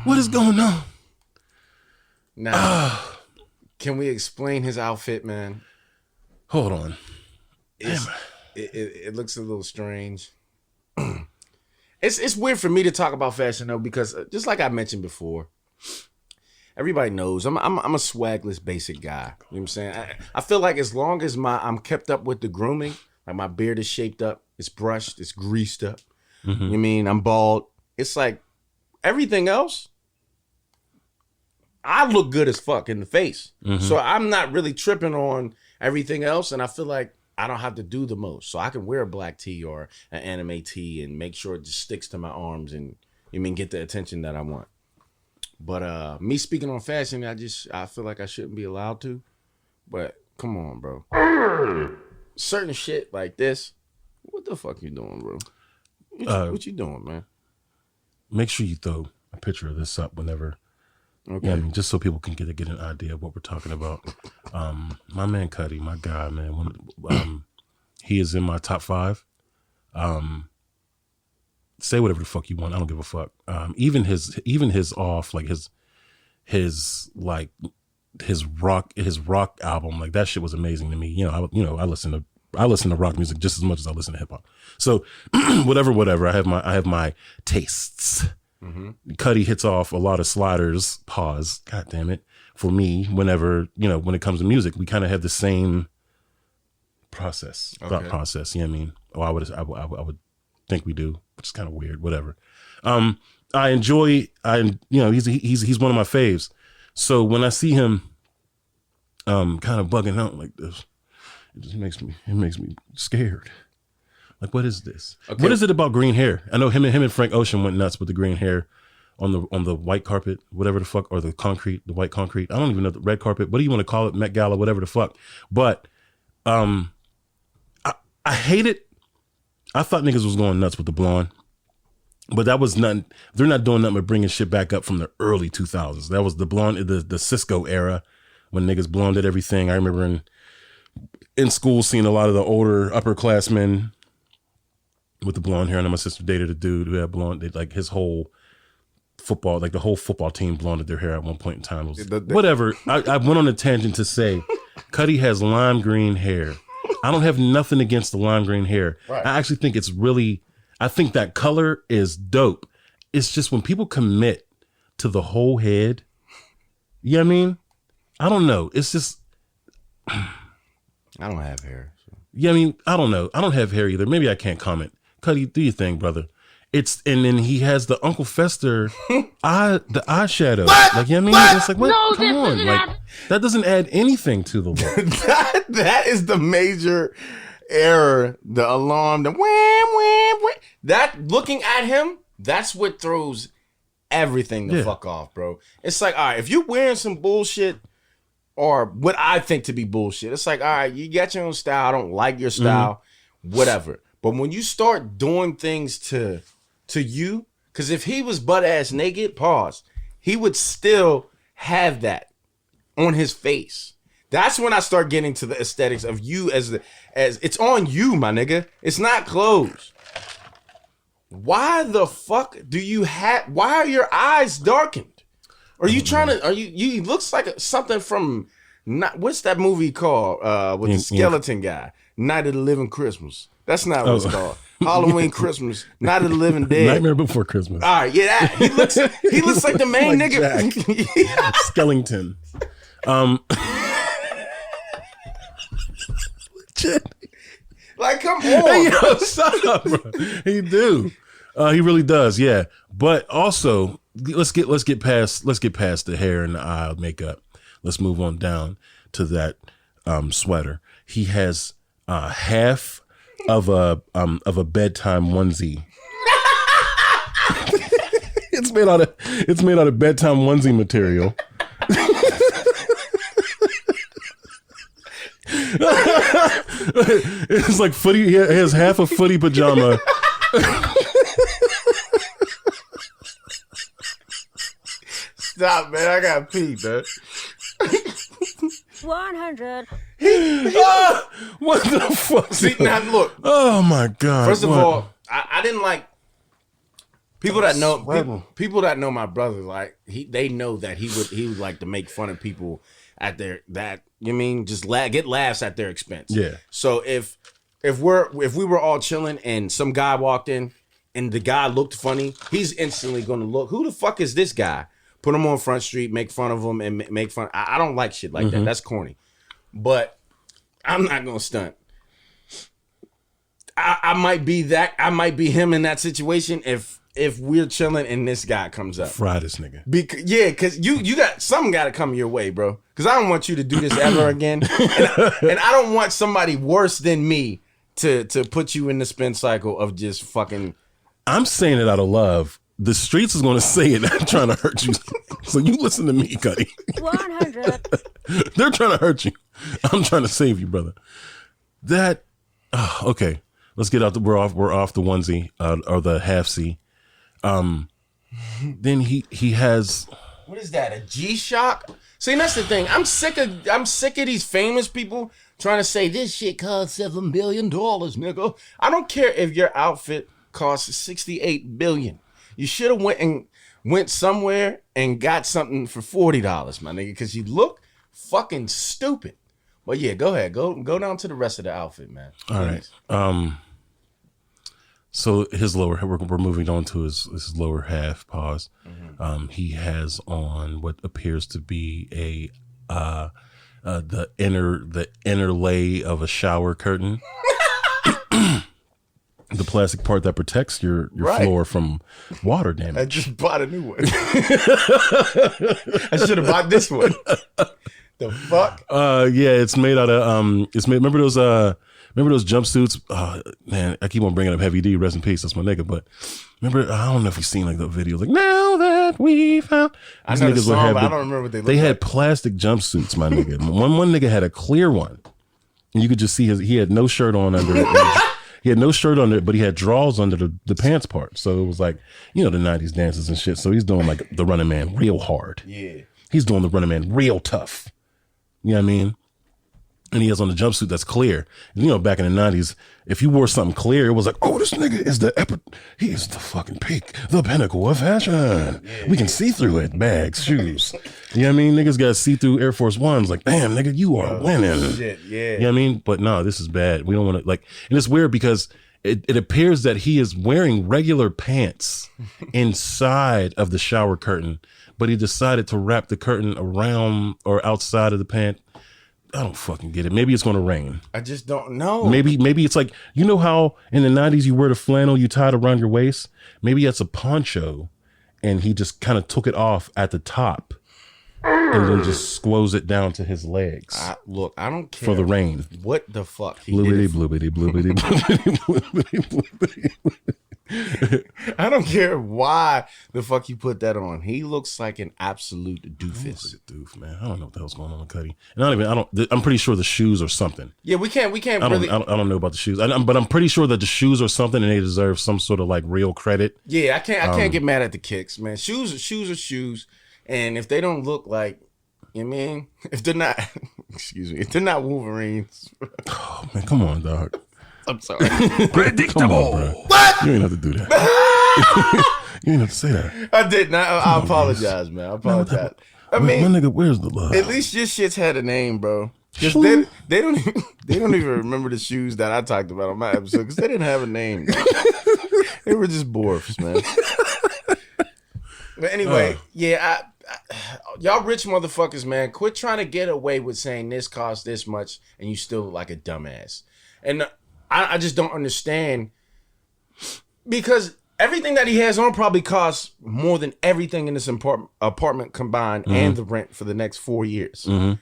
What is going on? Now, can we explain his outfit, man? Hold on. It looks a little strange. It's weird for me to talk about fashion though, because just like I mentioned before, everybody knows I'm a swagless basic guy. You know what I'm saying? I feel like as long as I'm kept up with the grooming, like my beard is shaped up, it's brushed, it's greased up. You know what I mean? I'm bald. It's like everything else, I look good as fuck in the face. So I'm not really tripping on everything else, and I feel like I don't have to do the most. So I can wear a black tee or an anime tee and make sure it just sticks to my arms and get the attention that I want. But me speaking on fashion, I feel like I shouldn't be allowed to. But come on, bro. Certain shit like this, what the fuck you doing, bro? What you doing, man? Make sure you throw a picture of this up whenever. Okay. Yeah, I mean, just so people can get an idea of what we're talking about. My man Cudi, my guy, man. He is in my top 5. Say whatever the fuck you want. I don't give a fuck. Even his off, like his rock album, like that shit was amazing to me. I listen to rock music just as much as I listen to hip hop. So whatever. I have my tastes. Cudi hits off a lot of sliders. Pause. God damn it. For me, whenever when it comes to music, we kind of have the same thought process. You know what I mean? I would think we do, which is kind of weird. Whatever. I enjoy. He's one of my faves. So when I see him, kind of bugging out like this, it just makes me scared. Like, what is this? Okay. What is it about green hair? I know him and Frank Ocean went nuts with the green hair on the white carpet, whatever the fuck, or the white concrete. I don't even know, the red carpet. What do you want to call it? Met Gala, whatever the fuck. But I hate it. I thought niggas was going nuts with the blonde. But that was nothing. They're not doing nothing but bringing shit back up from the early 2000s. That was the blonde, the Cisco era when niggas blonded everything. I remember in school seeing a lot of the older upperclassmen with the blonde hair. And then my sister dated a dude who had blonde, like his whole football, like the whole football team blonded their hair at one point in time. It was, whatever. I went on a tangent to say Cudi has lime green hair. I don't have nothing against the lime green hair. Right. I actually think it's really, I think that color is dope. It's just when people commit to the whole head, you know what I mean? I don't know. It's just, I don't have hair. So. Yeah, I mean, I don't know. I don't have hair either. Maybe I can't comment. Cudi, do your thing, brother. And then he has the Uncle Fester the eyeshadow. Like, you know what I mean? It's like, what? No, Come on. Like, that doesn't add anything to the look. that is the major error. The alarm, the wham, wham, wham. That, looking at him, that's what throws everything the fuck off, bro. It's like, all right, if you're wearing some bullshit or what I think to be bullshit, it's like, all right, you got your own style. I don't like your style, whatever. But when you start doing things to you, because if he was butt ass naked, pause, he would still have that on his face. That's when I start getting to the aesthetics of you as it's on you, my nigga. It's not clothes. Why the fuck do you have? Why are your eyes darkened? Are you trying to? Are you? Looks like something from. What's that movie called? With the skeleton guy, Night of the Living Christmas. That's not what it's called. Halloween, Christmas, Night of the Living Dead. Nightmare Before Christmas. All right, yeah, he looks like the main like nigga. Skellington. Like, come on. Hey, yo, shut up, bro. He do. He really does, yeah. But also, let's get past the hair and the eye makeup. Let's move on down to that sweater. He has half of a bedtime onesie. It's made out of bedtime onesie material. It's like footy. He has half a footy pajama. Stop, man. I got pee, man. 100. What the fuck? See, now look. Oh my god. First of all, I didn't like people that know people that know my brother. Like they know that he would like to make fun of people at their you mean just get laughs at their expense. Yeah. So if we were all chilling and some guy walked in and the guy looked funny, he's instantly going to look. Who the fuck is this guy? Put him on Front Street, make fun of him, and make fun. I don't like shit like that. That's corny. But I'm not gonna stunt. I might be that. I might be him in that situation if we're chilling and this guy comes up. Fry this nigga. Because you got something got to come your way, bro. Because I don't want you to do this ever again, and I don't want somebody worse than me to put you in the spin cycle of just fucking. I'm saying it out of love. The streets is going to say it. I'm trying to hurt you. So you listen to me, Cudi. 100. They're trying to hurt you. I'm trying to save you, brother. Okay. Let's get out we're off the onesie or the half C. Then he has. What is that? A G-Shock? See, that's the thing. I'm sick of these famous people trying to say this shit costs $7 billion, nigga. I don't care if your outfit costs $68 billion. You should have went somewhere and got something for $40, my nigga, because you look fucking stupid. But yeah, go ahead. Go down to the rest of the outfit, man. All right. So his lower, we're moving on to his lower half. Pause. He has on what appears to be the inner lay of a shower curtain. The plastic part that protects your floor from water damage. I just bought a new one. I should have bought this one. The fuck? Yeah, it's made out of remember those jumpsuits? Man, I keep on bringing up Heavy D, rest in peace, that's my nigga, but remember, I don't know if you've seen like the videos, like now that we found I know the song, but I don't remember what they look like. They had plastic jumpsuits, my nigga. One nigga had a clear one. And you could just see he had no shirt on under it. He had no shirt under it, but he had drawers under the pants part. So it was like, the 90s dances and shit. So he's doing like the Running Man real hard. Yeah. He's doing the Running Man real tough. You know what I mean? And he has on a jumpsuit that's clear. Back in the 90s, if you wore something clear, it was like, oh, this nigga is he is the fucking peak, the pinnacle of fashion. Yeah, we can see through it. Bags, shoes. You know what I mean? Niggas got see-through Air Force Ones. Like, damn, nigga, you are winning. Shit, yeah. You know what I mean? But no, this is bad. We don't want to, like, and it's weird because it appears that he is wearing regular pants inside of the shower curtain, but he decided to wrap the curtain around or outside of the pant. I don't fucking get it. Maybe it's going to rain. I just don't know. Maybe it's like, how in the 90s you wear the flannel you tied around your waist? Maybe that's a poncho and he just kind of took it off at the top and then just squoze it down to his legs. Look, I don't care. For the rain. What the fuck? Bluebity, bluebity, bluebity, bluebity, bluebity, bluebity. I don't care why the fuck you put that on. He looks like an absolute doofus. Like a doof, man. I don't know what the hell's going on with Cudi. And I'm pretty sure the shoes are something. Yeah, we can't I really. don't know about the shoes, but I'm pretty sure that the shoes are something, and they deserve some sort of like real credit. Yeah, I can't get mad at the kicks, man. Shoes are shoes, and if they don't look like, if they're not, if they're not Wolverines. Oh man, come on, dog. I'm sorry. Predictable. On, what? You ain't have to do that. You ain't have to say that. I didn't. I apologize, man. I apologize. My nigga, where's the love? At least your shits had a name, bro. Because they don't even remember the shoes that I talked about on my episode because they didn't have a name. They were just borfs, man. But anyway, yeah, y'all rich motherfuckers, man, quit trying to get away with saying this costs this much and you still look like a dumbass. And I just don't understand because everything that he has on probably costs more than everything in this apartment combined and the rent for the next 4 years. Mm-hmm.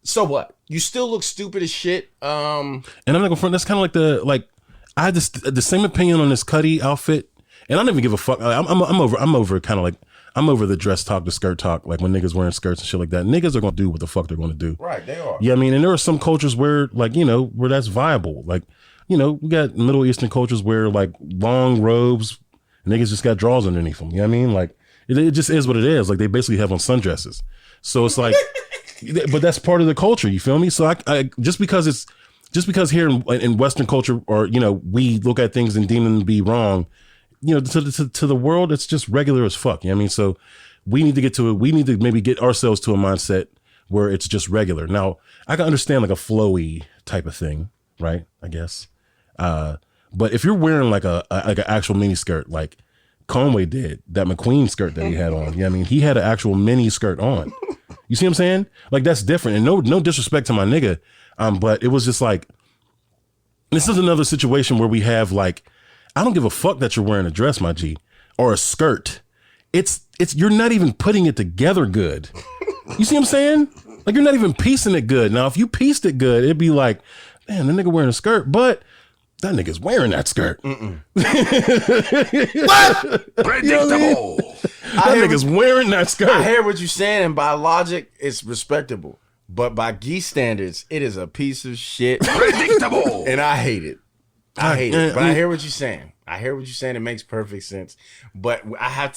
So what? You still look stupid as shit. And I'm not gonna front. That's kind of like I had the same opinion on this Cudi outfit, and I don't even give a fuck. I'm over kind of like I'm over the dress talk, the skirt talk. Like when niggas wearing skirts and shit like that, niggas are gonna do what the fuck they're gonna do. Right, they are. Yeah, I mean, and there are some cultures where like where that's viable. Like we got Middle Eastern cultures where like long robes, niggas just got drawers underneath them. You know what I mean? Like it just is what it is. Like they basically have on sundresses. So it's like. But that's part of the culture, you feel me? So I just because here in Western culture, or we look at things and deem them to be wrong, to the world, it's just regular as fuck. You know what I mean? So we need to get to it. We need to maybe get ourselves to a mindset where it's just regular. Now I can understand like a flowy type of thing, right? I guess. But if you're wearing like an actual mini skirt, like Conway did, that McQueen skirt that he had on, I mean, he had an actual mini skirt on. You see what I'm saying? Like that's different. And no disrespect to my nigga. But it was just like, this is another situation where we have like, I don't give a fuck that you're wearing a dress, my G, or a skirt. It's you're not even putting it together good. You see what I'm saying? Like you're not even piecing it good. Now, if you pieced it good, it'd be like, man, the nigga wearing a skirt, but that nigga's wearing that skirt. What? Predictable. That nigga's wearing that skirt. I hear what you're saying, and by logic, it's respectable. But by Geese standards, it is a piece of shit. Predictable. And I hate it. I hate it. But I hear what you're saying. It makes perfect sense. But I have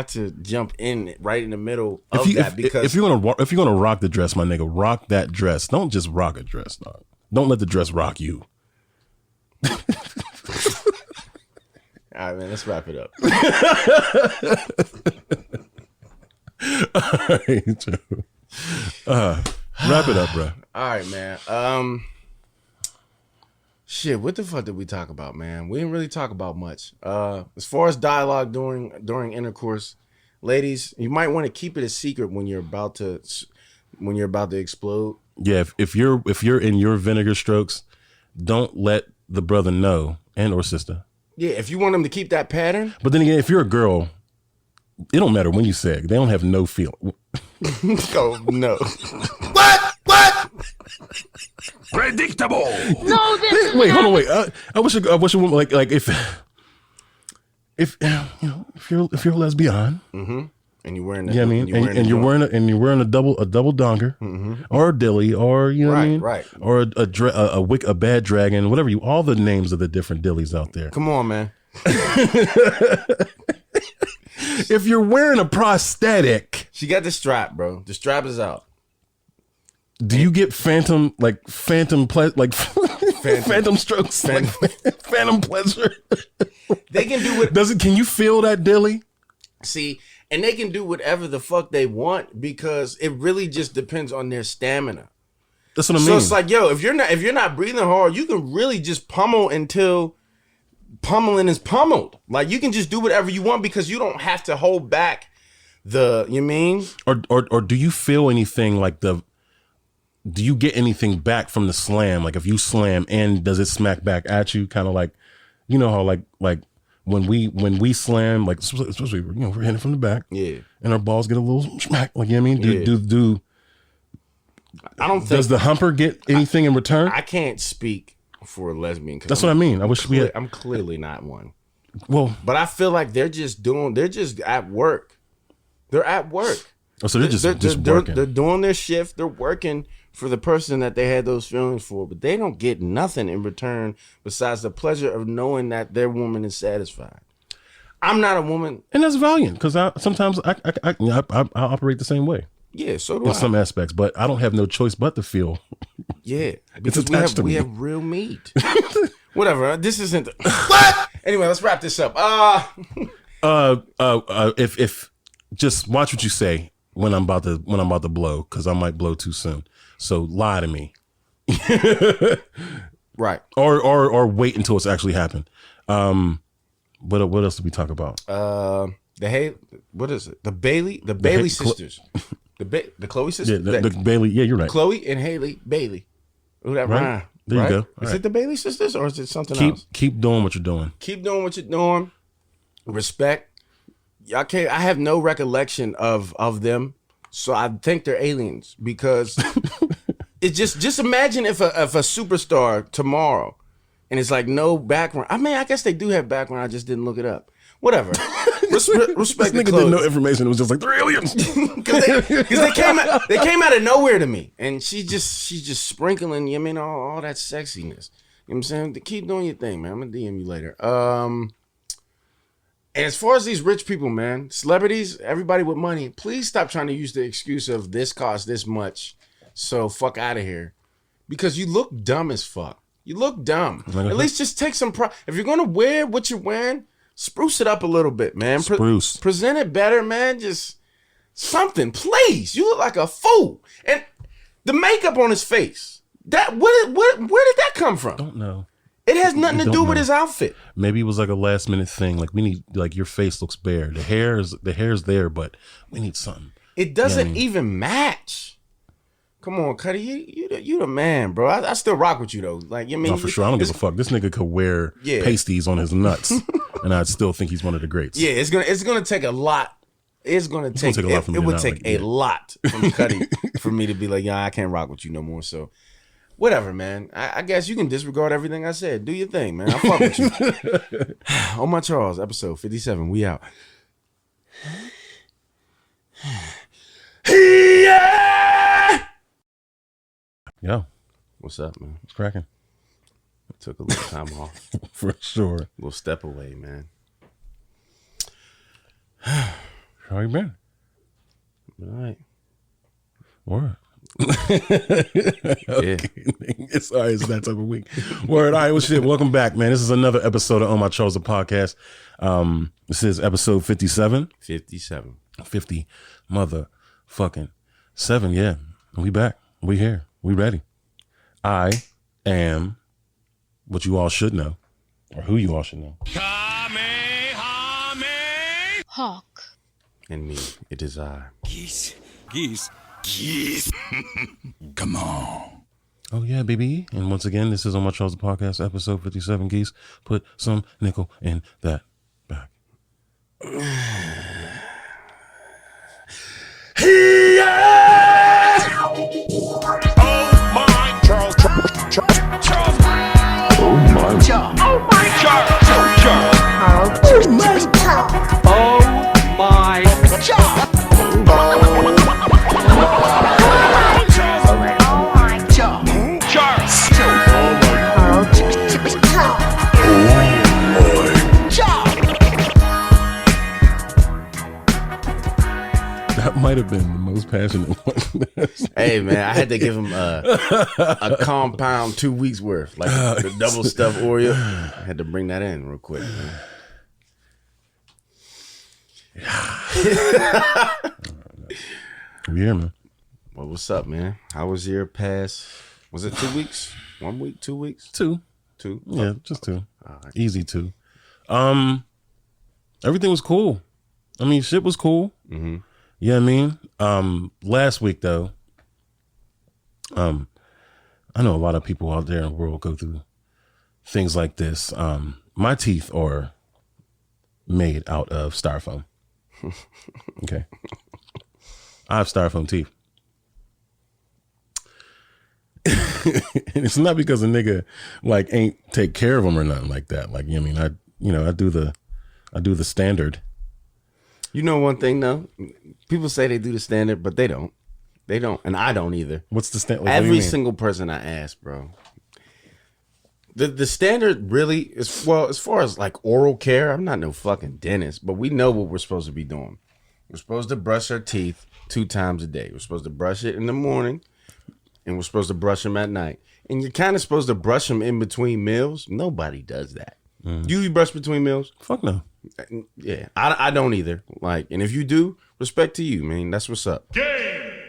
to jump in right in the middle of that because if you're gonna rock the dress, my nigga, rock that dress. Don't just rock a dress, dog. Don't let the dress rock you. All right, man, let's wrap it up. All right, Joe. Wrap it up, bro. All right, man. Shit, what the fuck did we talk about, man? We didn't really talk about much. As far as dialogue during intercourse, ladies, you might want to keep it a secret when you're about to explode. Yeah, if you're in your vinegar strokes, don't let the brother know and or sister. Yeah, if you want them to keep that pattern. But then again, if you're a girl, it don't matter when you say it. They don't have no feel. Oh, no. What? Predictable. No, this Wait, hold on, wait. I wish a woman like if you're a lesbian, And you're wearing, Yeah, I mean, and you're wearing a double donger, or a dilly, or you know what I mean, right, or a bad dragon, whatever all the names of the different dillies out there. Come on, man. If you're wearing a prosthetic, She got the strap, bro. The strap is out. do you get phantom strokes, phantom pleasure? They can do what. Can you feel that dilly? See, and they can do whatever the fuck they want because it really just depends on their stamina. That's what I mean. So it's like, yo, if you're not breathing hard, you can really just pummel until pummeling is pummeled. Like you can just do whatever you want because you don't have to hold back you mean? Or do you feel anything like do you get anything back from the slam? Like if you slam and does it smack back at you? Kind of like, you know how like when we slam, like especially we're hitting from the back, yeah, and our balls get a little smack. Like, you know what I mean? Do I don't think does the humper get anything in return? I can't speak for a lesbian. That's what I mean. I wish we had. I'm clearly not one. Well, but I feel like they're just at work. They're at work. Oh, so they're just working. They're doing their shift. They're working for the person that they had those feelings for, but they don't get nothing in return besides the pleasure of knowing that their woman is satisfied. I'm not a woman, and that's valiant because sometimes I operate the same way. Yeah, so do I. In some aspects, but I don't have no choice but to feel. Yeah, because we have real meat. Whatever. This isn't. What? Anyway, let's wrap this up. If just watch what you say when I'm about to blow, because I might blow too soon. So lie to me. Right. Or wait until it's actually happened. What else did we talk about? What is it? The Bailey sisters. The Chloe sisters? Yeah, the Bailey. Yeah, you're right. Chloe and Haley Bailey. Ooh, that right. rhyme. There right? you go. Is it the Bailey sisters or is it something else? Keep doing what you're doing. Keep doing what you're doing. Respect. I have no recollection of them, so I think they're aliens because it's just imagine if a superstar tomorrow and it's like no background. I mean, I guess they do have background. I just didn't look it up. Whatever. Respect. This the nigga didn't know information. It was just like they're aliens. Because they came out of nowhere to me, and she's just sprinkling. You mean all that sexiness. You know what I'm saying? Keep doing your thing, man. I'm gonna DM you later. And as far as these rich people, man, celebrities, everybody with money, please stop trying to use the excuse of this costs this much, so fuck out of here, because you look dumb as fuck. You look dumb. At least just take some pride. If you're gonna wear what you're wearing, spruce it up a little bit, man. Present it better, man. Just something, please. You look like a fool. And the makeup on his face, where did that come from? Don't know. It has nothing to do with his outfit. Maybe it was like a last minute thing. Like we need, like your face looks bare. The hair's there, but we need something. It doesn't even match. Come on, Cudi, you the man, bro. I still rock with you though. Like, you mean? No, for sure. I don't give a fuck. This nigga could wear pasties on his nuts, and I'd still think he's one of the greats. Yeah, it's gonna take a lot. It would take a lot from Cudi for me to be like, yeah, I can't rock with you no more. So, whatever, man. I guess you can disregard everything I said. Do your thing, man. I'll fuck with you. Oh my Charles, episode 57. We out. Yeah. Yo, what's up, man? What's cracking? I took a little time off. For sure. A little step away, man. How you been? All right. Word. Yeah. It's all right. It's that type of week. Word. All right. Well, shit. Welcome back, man. This is another episode of On My Charles, the podcast. This is episode 57. 57. 50 motherfucking 7. Yeah. We back. We here. We ready. I am what you all should know, or who you all should know. Hawk. And me, it is I. Geese. Come on. Oh yeah, baby. And once again, this is On My Charles, the podcast, episode 57. Geese, put some nickel in that bag. Oh my might have been the most passionate one. Hey man, I had to give him a compound 2 weeks worth, like the double stuffed Oreo. I had to bring that in real quick. Man. We here, man. Well, what's up, man? How was your past? Was it 2 weeks? 1 week? 2 weeks? Two. Yeah, just two. Right. Easy two. Everything was cool. I mean, shit was cool. Mm-hmm. Yeah, I mean, last week though, I know a lot of people out there in the world go through things like this. My teeth are made out of styrofoam. Okay. I have styrofoam teeth. And it's not because a nigga like ain't take care of them or nothing like that. Like, I mean, I do the standard. You know one thing though, people say they do the standard, but they don't. They don't, and I don't either. What's the standard? Like, Every single person I ask, bro. The standard really is, well, as far as like oral care, I'm not no fucking dentist, but we know what we're supposed to be doing. We're supposed to brush our teeth 2 times a day. We're supposed to brush it in the morning, and we're supposed to brush them at night. And you're kind of supposed to brush them in between meals. Nobody does that. You brush between meals? Fuck no. Yeah, I don't either. Like, and if you do, respect to you, man. That's what's up.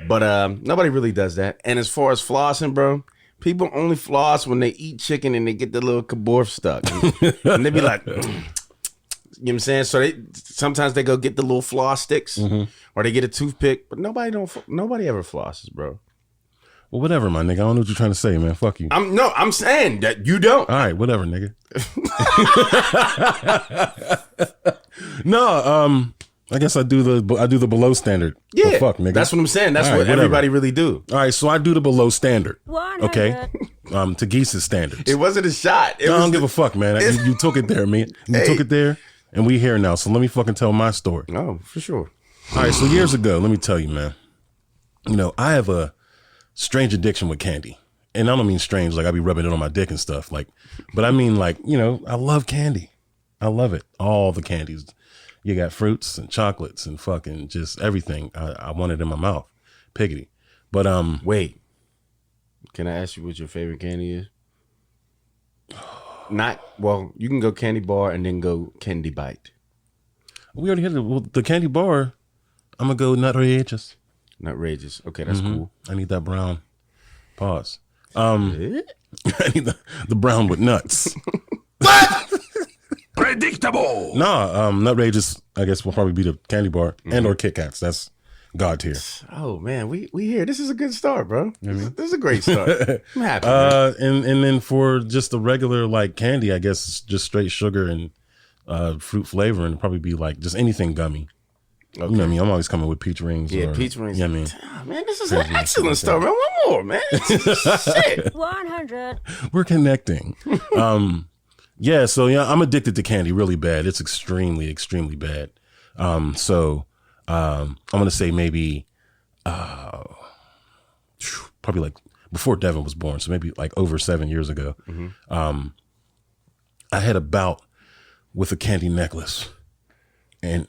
But nobody really does that. And as far as flossing, bro, people only floss when they eat chicken and they get the little kaborf stuck, and they be like, you know what I'm saying? So sometimes they go get the little floss sticks, or they get a toothpick. But nobody ever flosses, bro. Well, whatever, my nigga. I don't know what you're trying to say, man. Fuck you. I'm saying that you don't. All right, whatever, nigga. No, I guess I do the below standard. Yeah, well, fuck, nigga. That's what I'm saying. That's All right, what whatever. everybody really do. All right, so I do the below standard. 100. Okay, to Geese's standards. It wasn't a shot. I don't give a fuck, man. You took it there, man. You took it there, and we here now. So let me fucking tell my story. No, for sure. All right, so years ago, let me tell you, man. You know, I have a strange addiction with candy. And I don't mean strange, like I be rubbing it on my dick and stuff. Like, but I mean like, you know, I love candy. I love it. All the candies. You got fruits and chocolates and fucking just everything. I want it in my mouth. Piggity. But Wait. Can I ask you what your favorite candy is? Well, you can go candy bar and then go candy bite. we already had the candy bar. I'm gonna go Nutrageous. Nutrageous. Okay, that's cool. I need that brown. Pause. I need the brown with nuts. Predictable. Nah, Nutrageous, I guess, will probably be the candy bar and or Kit Kats. That's God tier. Oh man, we here. This is a good start, bro. This is a great start. I'm happy. And then for just the regular like candy, I guess it's just straight sugar and fruit flavor, and it'd probably be like just anything gummy. Okay. You know what I mean? I'm always coming with peach rings. Yeah, or, peach rings. Yeah, I mean, oh, man, this is an excellent start, man. One more, man. Shit. 100. we're connecting. Yeah, so yeah, I'm addicted to candy really bad. It's extremely, extremely bad. So I'm gonna say maybe probably like before Devin was born, so maybe like over 7 years ago. I had a bout with a candy necklace. And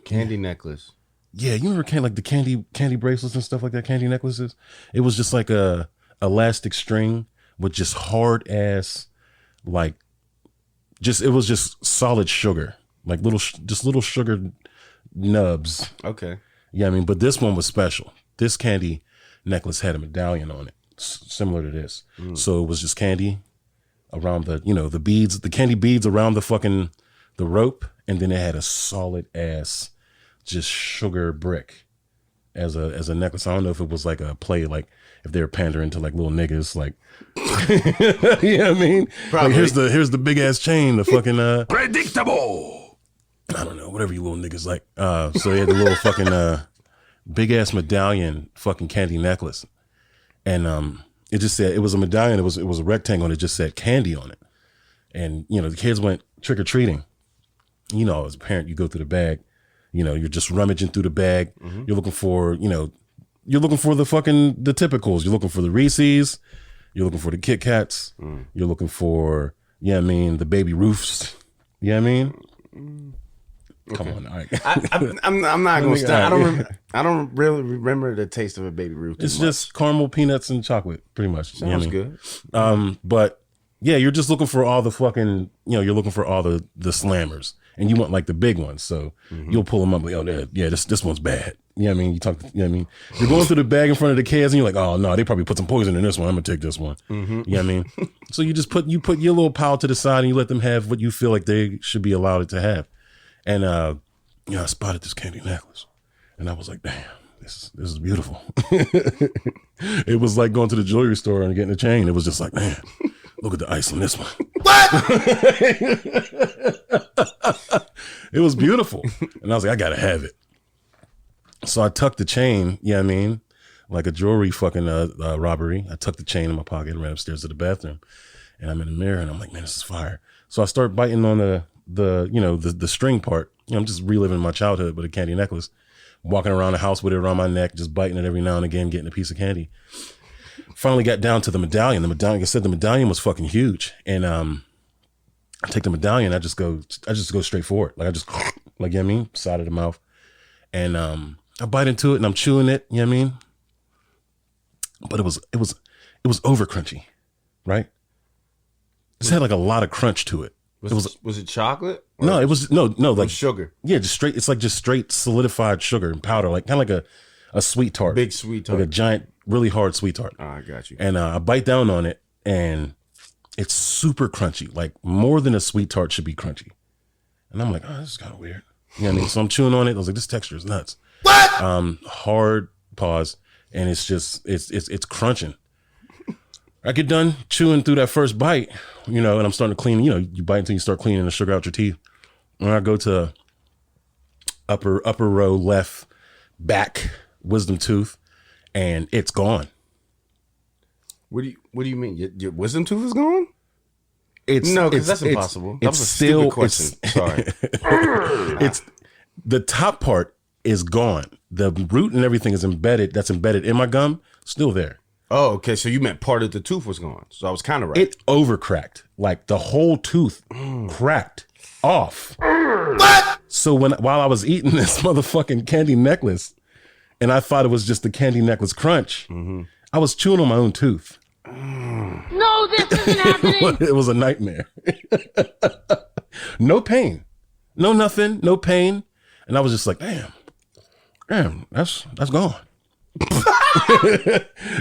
Candy necklace. yeah, you remember like the candy bracelets and stuff like that, candy necklaces? It was just like a elastic string with just hard ass, like it was just solid sugar, like little sugar nubs. Okay. Yeah, I mean, but this one was special. This candy necklace had a medallion on it, similar to this. So it was just candy around the, you know, the beads, the candy beads around the rope. And then it had a solid ass, just sugar brick as a necklace. I don't know if it was like a play, like if they were pandering to like little niggas, like, you know what I mean? Like, here's the big ass chain, the fucking Predictable. I don't know, whatever you little niggas like. So he had the little fucking big ass medallion fucking candy necklace, and it just said, it was a medallion. It was a rectangle, and it just said candy on it. And you know, the kids went trick or treating. You know, as a parent, you go through the bag. You know, you're just rummaging through the bag. You're looking for, you know, the typicals. You're looking for the Reese's. You're looking for the Kit Kats. You're looking for, yeah, I mean, the Baby Ruths. Yeah, I mean, Come on, all right. I'm not gonna me- stop. all right. I don't really remember the taste of a Baby Ruth. It's just caramel, peanuts, and chocolate, pretty much. You know what I sounds mean? good. But yeah, you're just looking for all the fucking, you're looking for all the slammers, and you want like the big ones. So you'll pull them up like, oh, yeah, this one's bad. You know what I mean? You know what I mean? You're going through the bag in front of the kids, and you're like, oh no, they probably put some poison in this one. I'm gonna take this one. You know what I mean? So you just put your little pile to the side, and you let them have what you feel like they should be allowed to have. And I spotted this candy necklace, and I was like, damn. This is beautiful. It was like going to the jewelry store and getting a chain. It was just like, man, look at the ice on this one. What? It was beautiful. And I was like, I gotta have it. So I tucked the chain, you know what I mean? Like a jewelry fucking robbery. I tucked the chain in my pocket and ran upstairs to the bathroom. And I'm in the mirror and I'm like, man, this is fire. So I start biting on the string part. I'm just reliving my childhood with a candy necklace. Walking around the house with it around my neck, just biting it every now and again, getting a piece of candy. Finally got down to the medallion. Like I said, the medallion was fucking huge. And I take the medallion, I just go straight for it. Like I just, like, you know what I mean? Side of the mouth. And I bite into it and I'm chewing it, you know what I mean? But it was over crunchy, right? It had like a lot of crunch to it. Was it chocolate? No, it was no like sugar. Yeah, just straight. It's like just straight solidified sugar and powder, like kind of like a sweet tart, Big sweet tart. like a giant, really hard sweet tart. Oh, I got you. And I bite down on it, and it's super crunchy, like more than a sweet tart should be crunchy. And I'm like, oh, this is kind of weird. You know what I mean? So I'm chewing on it. I was like, this texture is nuts. What? Hard pause, and it's just it's crunching. I get done chewing through that first bite, and I'm starting to clean. You bite until you start cleaning the sugar out your teeth. And I go to upper row left back wisdom tooth, and it's gone. What do you mean? Your wisdom tooth is gone? No, because that's impossible. That it's was a still stupid question. Sorry. It's the top part is gone. The root and everything is embedded. That's embedded in my gum. Still there. Oh, okay. So you meant part of the tooth was gone. So I was kind of right. It overcracked. Like the whole tooth cracked off. What? So while I was eating this motherfucking candy necklace, and I thought it was just the candy necklace crunch, I was chewing on my own tooth. No, this isn't happening. It was a nightmare. No pain, no nothing, no pain, and I was just like, damn, that's gone. You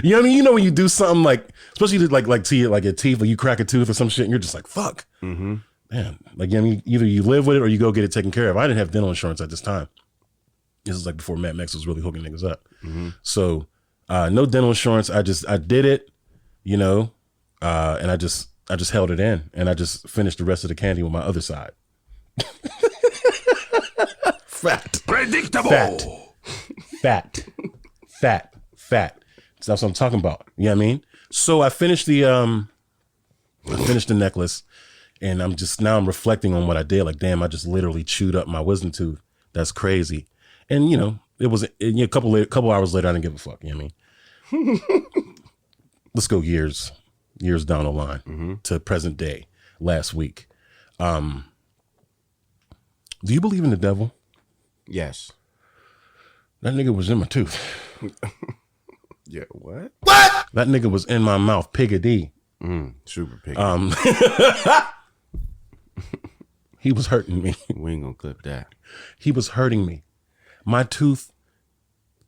know what I mean? You know when you do something like, especially like to your teeth, like you crack a tooth or some shit, and you're just like, fuck, man. Like, you know what I mean? Either you live with it or you go get it taken care of. I didn't have dental insurance at this time. This is like before Mad Max was really hooking niggas up. So no dental insurance. I did it, and I just held it in, and I just finished the rest of the candy with my other side. Fat. Predictable. Fat. So that's what I'm talking about. You know what I mean? So I finished the necklace, and I'm reflecting on what I did. Like, damn, I just literally chewed up my wisdom tooth. That's crazy. And it was a couple hours later, I didn't give a fuck. You know what I mean? Let's go years down the line to present day. Last week. Do you believe in the devil? Yes. That nigga was in my tooth. Yeah. What? That nigga was in my mouth. Piggy. Super pig. He was hurting me. We ain't gonna clip that. He was hurting me. My tooth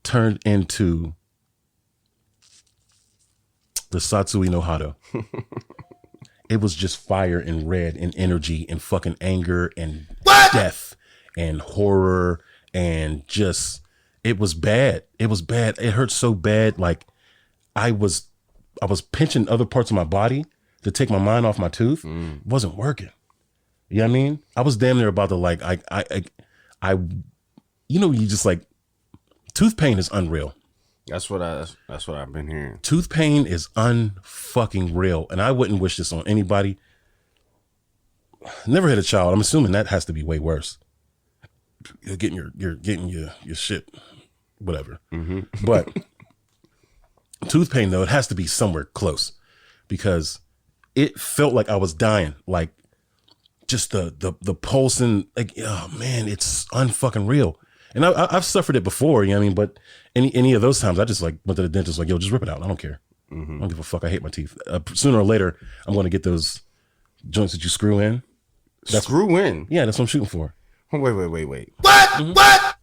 turned into the Satsui no Hado. It was just fire and red and energy and fucking anger and death and horror and just, it was bad. It was bad. It hurt so bad. Like I was pinching other parts of my body to take my mind off my tooth. It wasn't working. You know what I mean? I was damn near about to you just like, tooth pain is unreal. That's what I've been hearing. Tooth pain is unfucking real, and I wouldn't wish this on anybody. Never had a child. I'm assuming that has to be way worse. You're getting your shit, whatever. But tooth pain though, it has to be somewhere close, because it felt like I was dying. Like just the pulsing, like, oh man, it's unfucking real. And I've suffered it before, you know what I mean? But any of those times, I just like went to the dentist, like, yo, just rip it out. I don't care. I don't give a fuck. I hate my teeth. Sooner or later, I'm going to get those joints that you screw in. Screw in? Yeah, that's what I'm shooting for. Wait. What?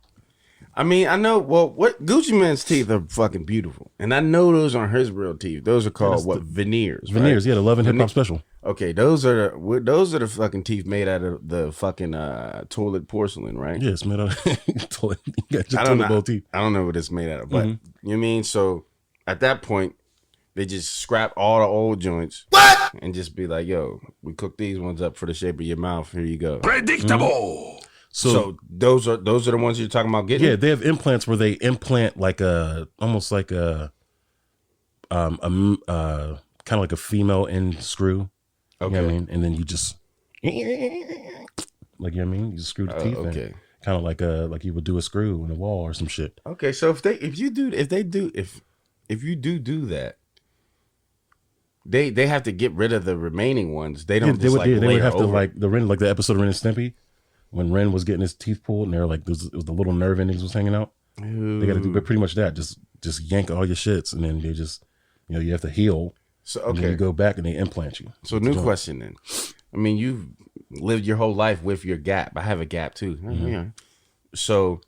I mean, I know. Well, what Gucci Man's teeth are fucking beautiful, and I know those aren't his real teeth. Those are called veneers. Veneers, right? yeah, the Love and Hip Hop special. Okay, those are the fucking teeth made out of the fucking toilet porcelain, right? Yeah, it's made out of toilet. You got just I don't toilet bowl know. teeth. I don't know what it's made out of, but you know what I mean. So at that point, they just scrap all the old joints. What? And just be like, yo, we cook these ones up for the shape of your mouth. Here you go. Predictable. So those are the ones you're talking about getting? yeah, they have implants where they implant like almost like a kind of like a female end screw. Okay. You know what I mean? And then you just like, you know what I mean? You just screw the teeth in. Kind of like you would do a screw in a wall or some shit. Okay, so if you do that, they have to get rid of the remaining ones. They don't. They would have to over. like the episode of Ren and Stimpy when Ren was getting his teeth pulled and they're like it was the little nerve endings was hanging out. Ooh. They got to do pretty much that. Just yank all your shits and then they just you have to heal. So and then you go back and they implant you. So new question then. I mean, you've lived your whole life with your gap. I have a gap too. Yeah. So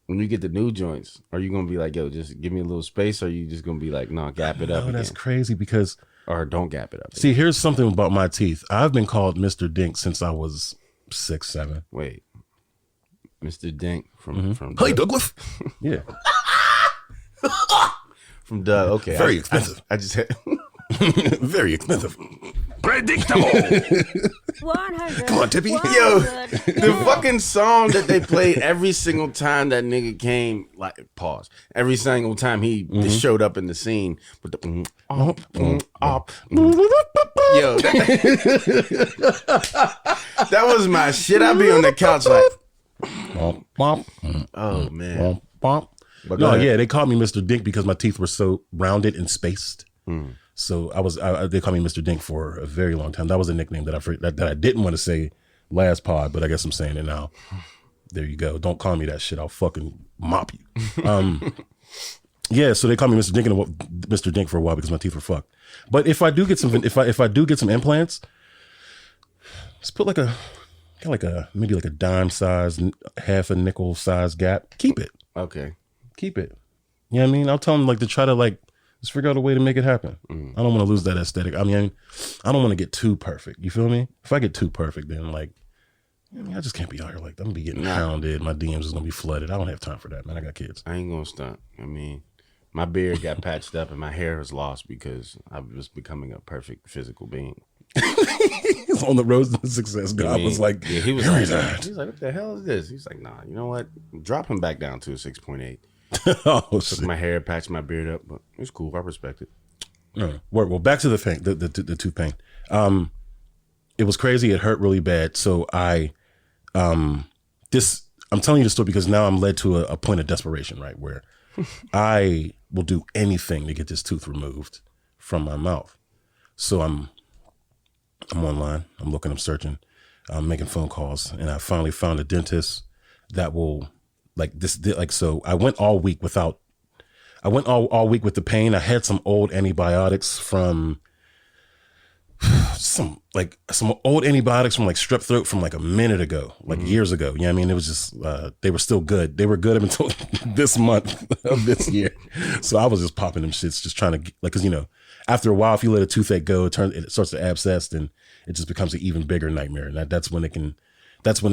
when you get the new joints, are you gonna be like, yo, just give me a little space, or are you just gonna be like, nah, gap it up? No, that's crazy because or don't gap it up. See, here's something about my teeth. I've been called Mr. Dink since I was 6, 7. Wait, Mr. Dink from Hey, Douglas. Yeah. From Doug. Okay, Very expensive. I just had. Very expensive. Predictable. 100. Come on, Tippy. Yo, the fucking song that they played every single time that nigga came, like, pause. Every single time he just showed up in the scene with the yo, that was my shit. I'd be on the couch like, oh man. But no, yeah, they called me Mr. Dink because my teeth were so rounded and spaced. So they called me Mr. Dink for a very long time. That was a nickname that I didn't want to say last pod, but I guess I'm saying it now. There you go. Don't call me that shit. I'll fucking mop you. Yeah, so they call me Mr. Dink for a while because my teeth were fucked. But if I do get some, if I do get some implants, let's put maybe like a dime size, half a nickel size gap. Keep it. Okay. Keep it. You know what I mean? I'll tell them to try to just figure out a way to make it happen. I don't want to lose that aesthetic. I mean, I don't want to get too perfect. You feel me? If I get too perfect, then I just can't be out here I'm gonna be getting hounded. My DMs is gonna be flooded. I don't have time for that, man. I got kids. I ain't gonna stunt. I mean, my beard got patched up and my hair was lost because I was becoming a perfect physical being. He's on the road to success. God was like, yeah, he was like, what the hell is this? He's like, nah, you know what? Drop him back down to a 6.8. Oh, took my hair, patched my beard up, but it's cool. I respect it. Well, back to the pain, the tooth pain. It was crazy. It hurt really bad. So I'm telling you the story because now I'm led to a point of desperation, right? Where I will do anything to get this tooth removed from my mouth. So I'm online. I'm looking. I'm searching. I'm making phone calls, and I finally found a dentist that will. So I went all week with the pain. I had some old antibiotics from some old antibiotics from strep throat from a minute ago, years ago. You know what I mean? It was just, they were still good. They were good up until this month of this year. So I was just popping them shits, just trying to cause after a while, if you let a toothache go, it starts to abscess and it just becomes an even bigger nightmare. And that's when the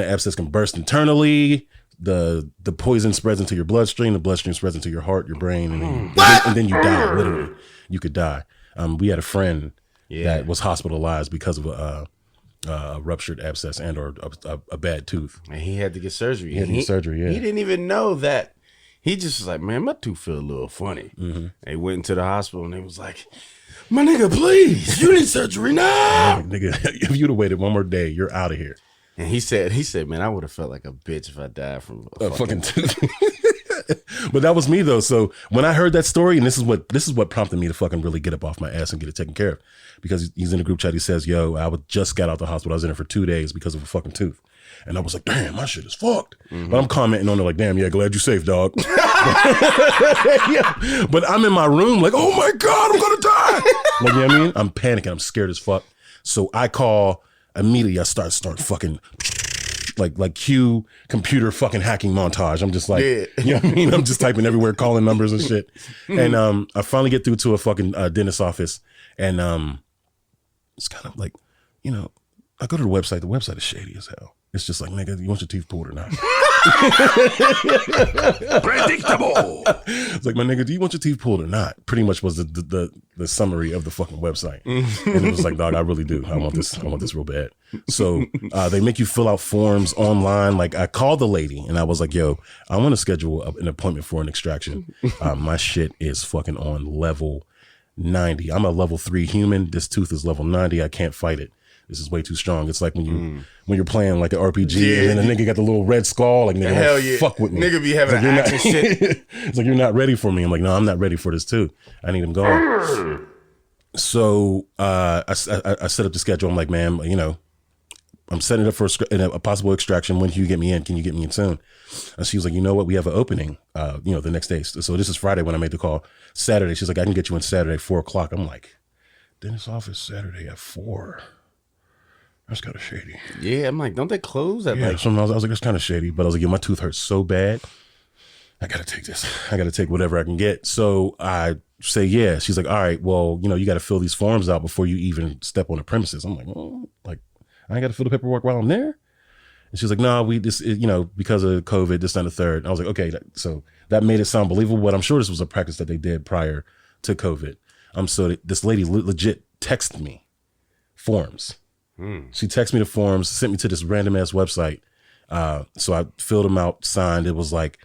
abscess can burst internally. The poison spreads into your bloodstream. The bloodstream spreads into your heart, your brain, and then you die. Literally, you could die. We had a friend that was hospitalized because of a ruptured abscess and or a bad tooth, and he had to get surgery. Yeah, he didn't even know that. He just was like, man, my tooth feel a little funny. They went into the hospital and they was like, my nigga, please, you need surgery now. Nigga, if you'd have waited one more day, you're out of here. And he said, man, I would have felt like a bitch if I died from a fucking tooth. But that was me though. So when I heard that story, and this is what prompted me to fucking really get up off my ass and get it taken care of, because he's in a group chat. He says, "Yo, just got out the hospital. I was in it for 2 days because of a fucking tooth." And I was like, "Damn, my shit is fucked." But I'm commenting on it like, "Damn, yeah, glad you're safe, dog." Yeah. But I'm in my room like, "Oh my God, I'm gonna die." Like, you know what I mean? I'm panicking. I'm scared as fuck. So I call immediately. I start fucking like cue computer fucking hacking montage. I'm just like, you know what I mean? I'm just typing everywhere, calling numbers and shit. And I finally get through to a fucking dentist office, and it's kind of like, you know, I go to the website. The website is shady as hell. It's just like, nigga, you want your teeth pulled or not? Predictable. It's like, my nigga, do you want your teeth pulled or not? Pretty much was the summary of the fucking website. And it was like, dog, I really do. I want this real bad. So they make you fill out forms online. Like, I called the lady and I was like, yo, I want to schedule an appointment for an extraction. My shit is fucking on level 90. I'm a level 3 human. This tooth is level 90. I can't fight it. This is way too strong. It's like when you're playing like an RPG and then the nigga got the little red skull. Like, nigga, Hell like, yeah. fuck with me. Nigga be having It's like, action shit. It's like, you're not ready for me. I'm like, no, I'm not ready for this too. I need him gone. So I set up the schedule. I'm like, ma'am, you know, I'm setting up for a possible extraction. When can you get me in? Can you get me in soon? And she was like, you know what? We have an opening, you know, the next day. So this is Friday when I made the call. Saturday, she's like, I can get you in Saturday, 4:00. I'm like, dentist office Saturday at 4. That's kind of shady. Yeah, I'm like, don't they close at like? So I was like, that's kind of shady. But I was like, yeah, my tooth hurts so bad. I got to take this. I got to take whatever I can get. So I say, yeah. She's like, all right, well, you know, you got to fill these forms out before you even step on the premises. I'm like, oh, like, I ain't got to fill the paperwork while I'm there. And she's like, no, you know, because of COVID, this and the third. And I was like, okay. So that made it sound believable, but I'm sure this was a practice that they did prior to COVID. So this lady legit texted me forms. She texted me the forms, sent me to this random ass website. So I filled them out, signed. It was like,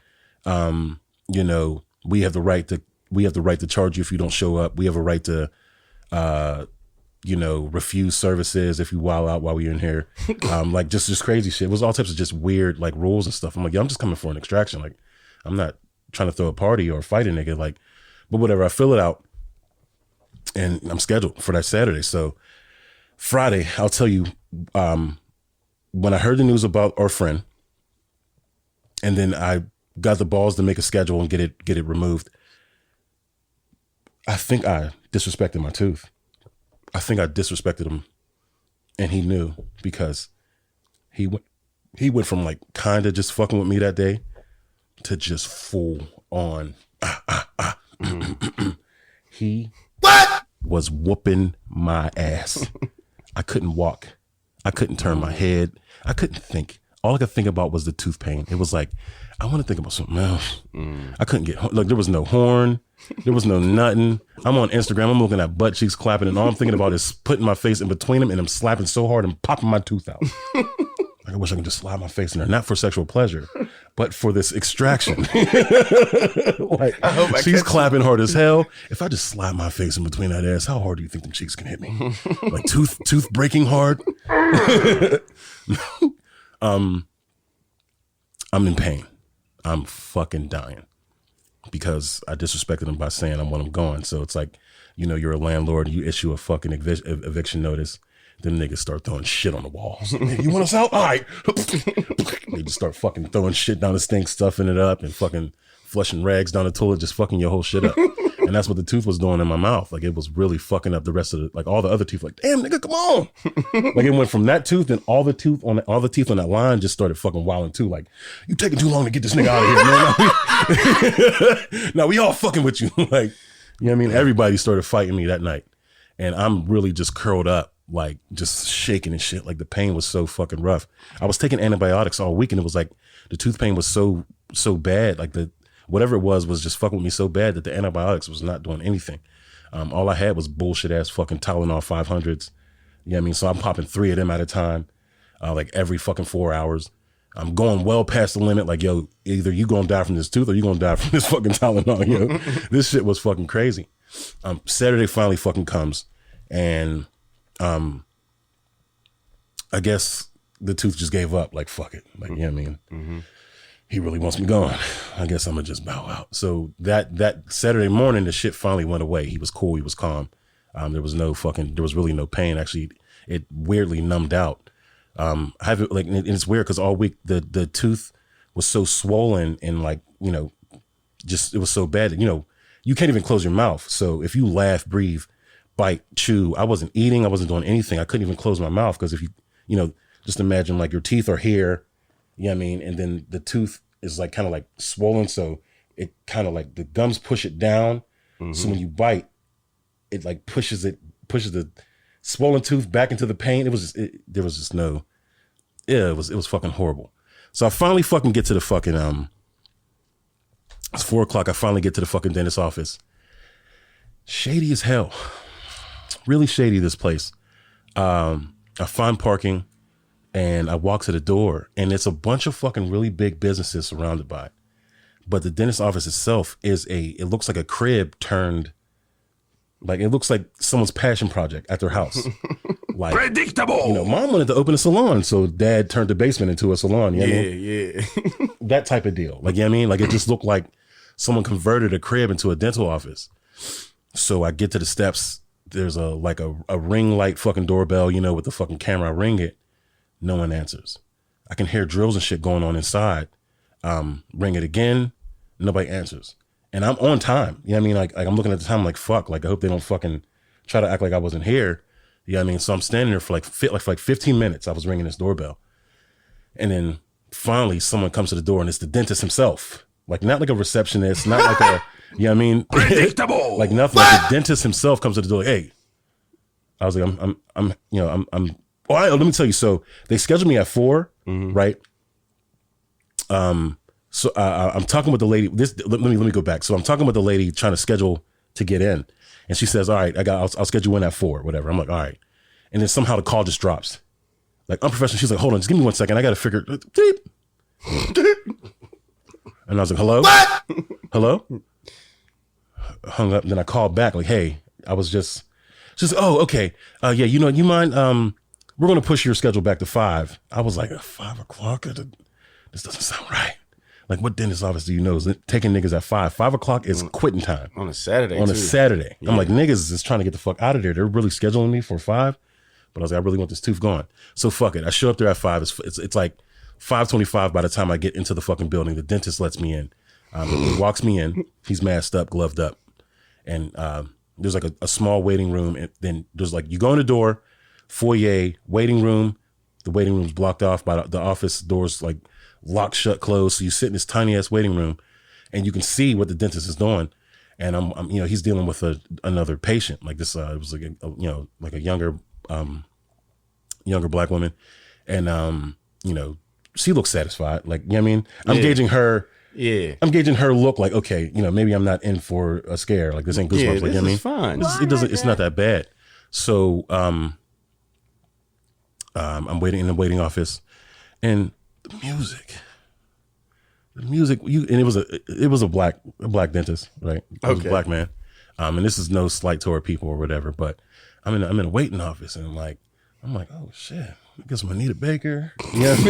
you know, we have the right to charge you if you don't show up. We have a right to, you know, refuse services if you wild out while we're in here. Like just crazy shit. It was all types of just weird like rules and stuff. I'm like, yeah, I'm just coming for an extraction. Like, I'm not trying to throw a party or fight a nigga. Like, but whatever. I fill it out, and I'm scheduled for that Saturday. So Friday, I'll tell you, when I heard the news about our friend, and then I got the balls to make a schedule and get it removed, I think I disrespected my tooth. I think I disrespected him, and he knew, because he went from like kind of just fucking with me that day to just full on. He was whooping my ass. I couldn't walk. I couldn't turn my head. I couldn't think. All I could think about was the tooth pain. It was like, I want to think about something else. I couldn't get, like, there was no horn. There was no nothing. I'm on Instagram. I'm looking at butt cheeks clapping, and all I'm thinking about is putting my face in between them, and I'm slapping so hard and popping my tooth out. Like, I wish I could just slap my face in there, not for sexual pleasure, but for this extraction. Like, she's clapping hard as hell. If I just slap my face in between that ass, how hard do you think them cheeks can hit me? Like tooth breaking hard. I'm in pain. I'm fucking dying because I disrespected him by saying I want him gone. So it's like, you know, you're a landlord, you issue a fucking eviction notice. Then niggas start throwing shit on the walls. You want us out? All right. They just start fucking throwing shit down the stink, stuffing it up, and fucking flushing rags down the toilet, just fucking your whole shit up. And that's what the tooth was doing in my mouth. Like, it was really fucking up the rest of like all the other teeth. Like, damn, nigga, come on. Like, it went from that tooth, and all the teeth on that line just started fucking wilding too. Like, you taking too long to get this nigga out of here, man. Now we all fucking with you. Like, you know what I mean? Everybody started fighting me that night, and I'm really just curled up, like just shaking and shit. Like, the pain was so fucking rough. I was taking antibiotics all week, and it was like the tooth pain was so bad. Like, whatever it was just fucking with me so bad that the antibiotics was not doing anything. All I had was bullshit ass fucking Tylenol 500s. You know what I mean? So I'm popping 3 of them at a time, like every fucking 4 hours. I'm going well past the limit. Like, yo, either you gonna die from this tooth or you gonna die from this fucking Tylenol. Yo, this shit was fucking crazy. Saturday finally fucking comes, and I guess the tooth just gave up. Like, fuck it. Like, you know what I mean? he really wants me gone. I guess I'm gonna just bow out. So that Saturday morning, the shit finally went away. He was cool. He was calm. There was really no pain. Actually, it weirdly numbed out. I haven't like, and it's weird because all week the tooth was so swollen and like, you know, just, it was so bad that, you know, you can't even close your mouth. So if you laugh, breathe, bite, chew, I wasn't eating, I wasn't doing anything. I couldn't even close my mouth because if you know, just imagine like your teeth are here, you know what I mean? And then the tooth is like kind of like swollen. So it kind of like the gums push it down. Mm-hmm. So when you bite, it like pushes the swollen tooth back into the pain. It was just, there was just no, yeah, it was fucking horrible. So I finally fucking get to the fucking, it's 4:00. I finally get to the fucking dentist's office. Shady as hell. Really shady, this place. I find parking and I walk to the door and it's a bunch of fucking really big businesses surrounded by it. But the dentist's office itself it looks like a crib turned, like it looks like someone's passion project at their house. Like, predictable. You know, mom wanted to open a salon, so dad turned the basement into a salon. You know what I mean? Yeah. That type of deal. Like, you know what I mean? Like, it just looked like someone converted a crib into a dental office. So I get to the steps. There's a ring light fucking doorbell, you know, with the fucking camera. I ring it. No one answers. I can hear drills and shit going on inside. Ring it again. Nobody answers. And I'm on time. You know what I mean? Like I'm looking at the time like, fuck. Like, I hope they don't fucking try to act like I wasn't here. You know what I mean? So I'm standing there for like 15 minutes. I was ringing this doorbell. And then finally someone comes to the door and it's the dentist himself. Like, not like a receptionist, not like a, you know what I mean? Predictable. Like nothing. Like the dentist himself comes to the door. Like, hey, I was like, let me tell you. So they scheduled me at 4, right? So I'm talking with the lady. Let me go back. So I'm talking with the lady trying to schedule to get in. And she says, all right, I'll schedule in at 4, whatever. I'm like, all right. And then somehow the call just drops. Like, unprofessional. She's like, hold on, just give me 1 second. I got to figure. And I was like, hello? What? Hello? Hung up. Then I called back like, hey, she's like, oh, okay. Yeah, you know, you mind? We're going to push your schedule back to 5. I was like, 5 o'clock? This doesn't sound right. Like, what dentist office do you know is taking niggas at 5? 5 o'clock is quitting time. On a Saturday, On too. a Saturday. Yeah. I'm like, niggas is trying to get the fuck out of there. They're really scheduling me for 5. But I was like, I really want this tooth gone. So fuck it. I show up there at 5. It's like 5:25 by the time I get into the fucking building. The dentist lets me in. He walks me in. He's masked up, gloved up. And there's like a small waiting room. And then there's like, you go in the door, foyer, waiting room. The waiting room's blocked off by the office doors, like locked shut, closed. So you sit in this tiny ass waiting room and you can see what the dentist is doing. And I'm you know, he's dealing with another patient. Like this, it was like a younger black woman. And, you know, she looks satisfied. Like, you know what I mean? I'm gauging her. Yeah. I'm gauging her look like, okay, you know, maybe I'm not in for a scare. Like, this ain't Goosebumps. Yeah, Like, you know what I mean? fine. It's not that bad. So, I'm waiting in the waiting office and the music, and it was a black dentist, right? It was a black man. And this is no slight to our people or whatever, but I'm in a waiting office and I'm like, oh shit, I guess I'm Anita Baker. You know what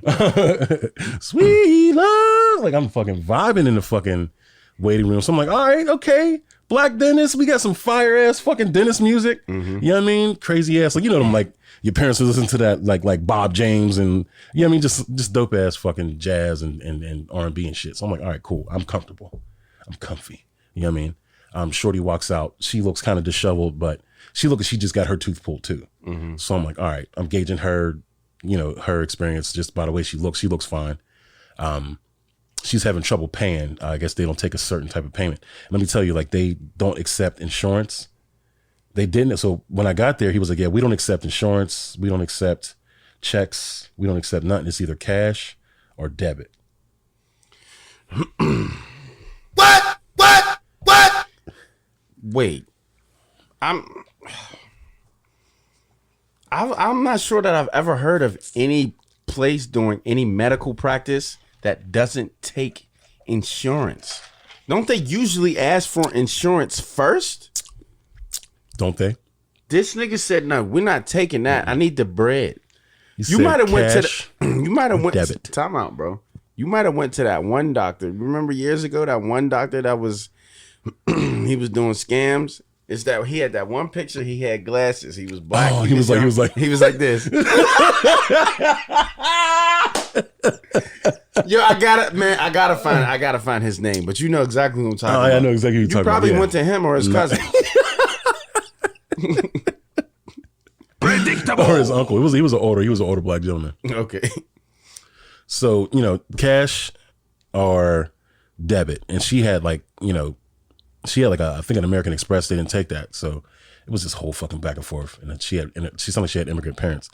I mean? Sweet love. Like, I'm fucking vibing in the fucking waiting room. So I'm like, all right, okay. Black dentist, we got some fire ass fucking dentist music. Mm-hmm. You know what I mean? Crazy ass. Like, you know them, like your parents would listen to that, like Bob James and, you know what I mean? Just dope ass fucking jazz and R&B and shit. So I'm like, all right, cool. I'm comfortable. I'm comfy. You know what I mean? Shorty walks out. She looks kind of disheveled, but she just got her tooth pulled too. Mm-hmm. So I'm like, all right, I'm gauging her, you know, her experience just by the way she looks. She looks fine. She's having trouble paying. I guess they don't take a certain type of payment. Let me tell you, like, they don't accept insurance. They didn't. So when I got there, he was like, yeah, we don't accept insurance. We don't accept checks. We don't accept nothing. It's either cash or debit. What? Wait. I'm not sure that I've ever heard of any place doing any medical practice that doesn't take insurance. Don't they usually ask for insurance first? Don't they? This nigga said, no, we're not taking that. I need the bread. He You said might have went to cash the, you might have went debit. to, time out, bro. You might have went to that one doctor. Remember years ago that one doctor that was he was doing scams? It's that he had that one picture. He had glasses. He was black. Oh, he was like this. Yo, I gotta find his name. But you know exactly who I'm talking about. I know exactly who you're talking about. You probably went to him or his cousin. Predictable. Or his uncle. He was an older black gentleman. Okay. So, cash or debit. And she had I think an American Express. They didn't take that. So it was this whole fucking back and forth. And then she sounded like she had immigrant parents.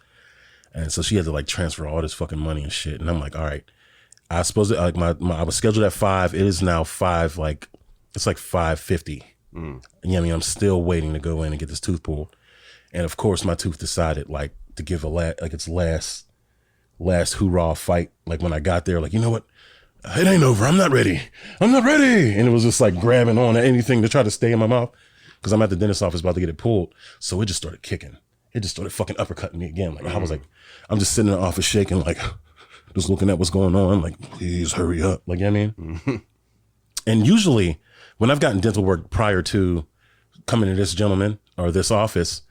And so she had to transfer all this fucking money and shit. And I'm like, all right, I suppose I was scheduled at 5. It is now 5, it's like 5:50. And I'm still waiting to go in and get this tooth pulled. And of course my tooth decided to give its last hoorah fight. When I got there, you know what? It ain't over. I'm not ready. And it was just grabbing on at anything to try to stay in my mouth because I'm at the dentist's office about to get it pulled. So it just started kicking. It just started fucking uppercutting me again. I was I'm just sitting in the office shaking, just looking at what's going on. Please hurry up. You know what I mean? Mm-hmm. And usually when I've gotten dental work prior to coming to this gentleman or this office,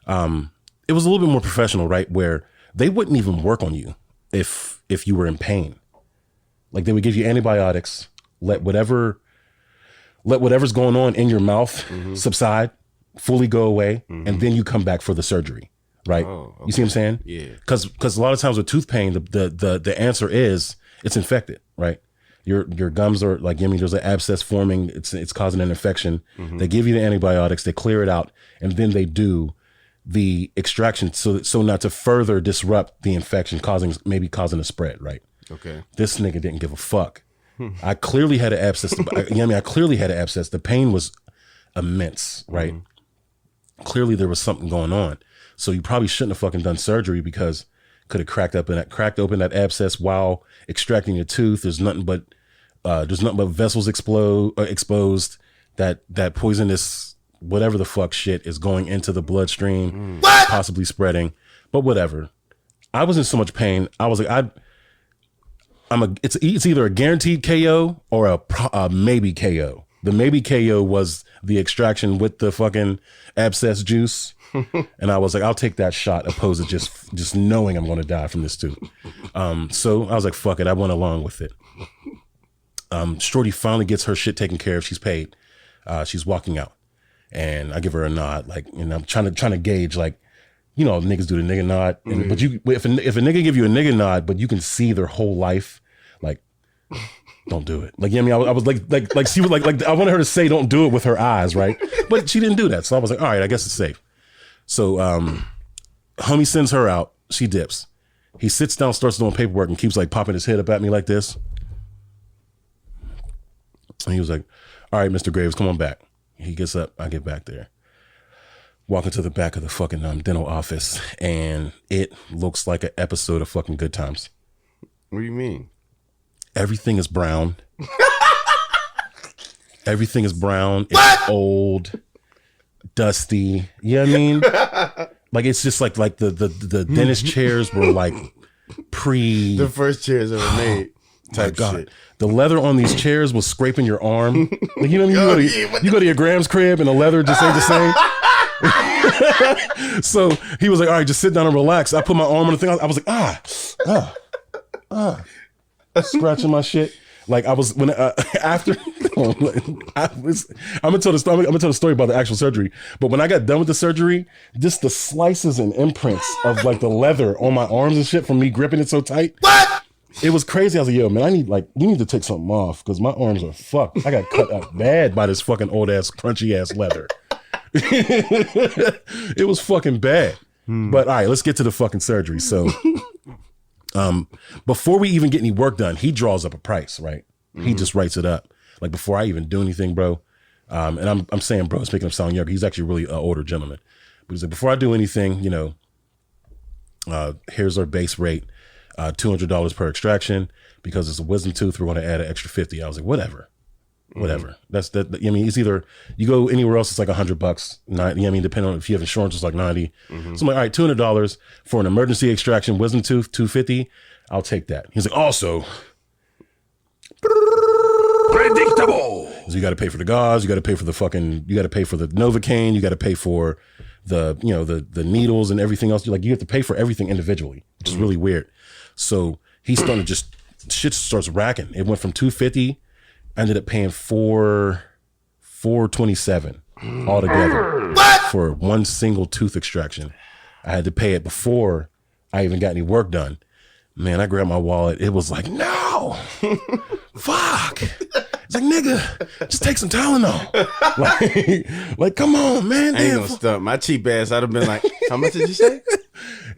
it was a little bit more professional, right? Where they wouldn't even work on you if you were in pain. They would give you antibiotics, let whatever's going on in your mouth subside, fully go away, and then you come back for the surgery, right? Oh, okay. You see what I'm saying? Yeah. Because a lot of times with tooth pain, the answer is it's infected, right? Your gums are there's an abscess forming. It's causing an infection. They give you the antibiotics, they clear it out, and then they do the extraction so not to further disrupt the infection, causing a spread, right? Okay. This nigga didn't give a fuck. I clearly had an abscess. I clearly had an abscess. The pain was immense, right? Clearly there was something going on. So you probably shouldn't have fucking done surgery because could have cracked open that abscess while extracting your tooth. There's nothing but vessels exposed. That poisonous whatever the fuck shit is going into the bloodstream, possibly spreading. But whatever. I was in so much pain. I was it's either a guaranteed KO or a maybe KO. The maybe KO was the extraction with the fucking abscess juice. And I was I'll take that shot opposed to just knowing I'm going to die from this too. So I was fuck it. I went along with it. Shorty finally gets her shit taken care of. She's paid. She's walking out and I give her a nod. I'm trying to gauge niggas do the nigga nod. And, but if a nigga give you a nigga nod, but you can see their whole life, don't do it. I was she was I wanted her to say don't do it with her eyes, right? But she didn't do that. So I was all right, I guess it's safe. So homie sends her out. She dips. He sits down, starts doing paperwork and keeps popping his head up at me like this. And he was all right, Mr. Graves, come on back. He gets up. I get back there. Walk into the back of the fucking dental office and it looks like an episode of fucking Good Times. What do you mean? Everything is brown. Everything is brown. It's old, dusty. You know what I mean? It's just the dentist chairs were the first chairs ever made. Type shit. The leather on these chairs was scraping your arm. You know what I mean? You go to your Graham's crib and the leather just ain't the same. So he was all right, just sit down and relax. I put my arm on the thing. I was scratching my shit. I was when after I'm gonna tell the story about the actual surgery. But when I got done with the surgery, just the slices and imprints of the leather on my arms and shit from me gripping it so tight. What? It was crazy. I was you need to take something off because my arms are fucked. I got cut up bad by this fucking old ass crunchy ass leather. It was fucking bad. But all right, let's get to the fucking surgery. So before we even get any work done, he draws up a price, right? He just writes it up. Before I even do anything, bro. And I'm saying, bro, it's making him sound younger. He's actually really an older gentleman. But he's before I do anything, here's our base rate, $200 per extraction. Because it's a wisdom tooth, we're going to add an extra 50. I was whatever. That's that. It's either you go anywhere else, it's $100. Depending on if you have insurance, it's 90. So I'm all right, $200 for an emergency extraction, wisdom tooth, $250. I'll take that. He's also, Predictable. So you got to pay for the gauze, you got to pay for the Novocaine, you got to pay for the needles and everything else. You have to pay for everything individually, which is really weird. So he's starting to shit starts racking. It went from $250, I ended up paying $427 altogether for one single tooth extraction. I had to pay it before I even got any work done. Man, I grabbed my wallet. It was like, no, fuck. It's like, nigga, just take some Tylenol. like, come on, man. I ain't gonna stump. My cheap ass, I'd have been like, how much did you say?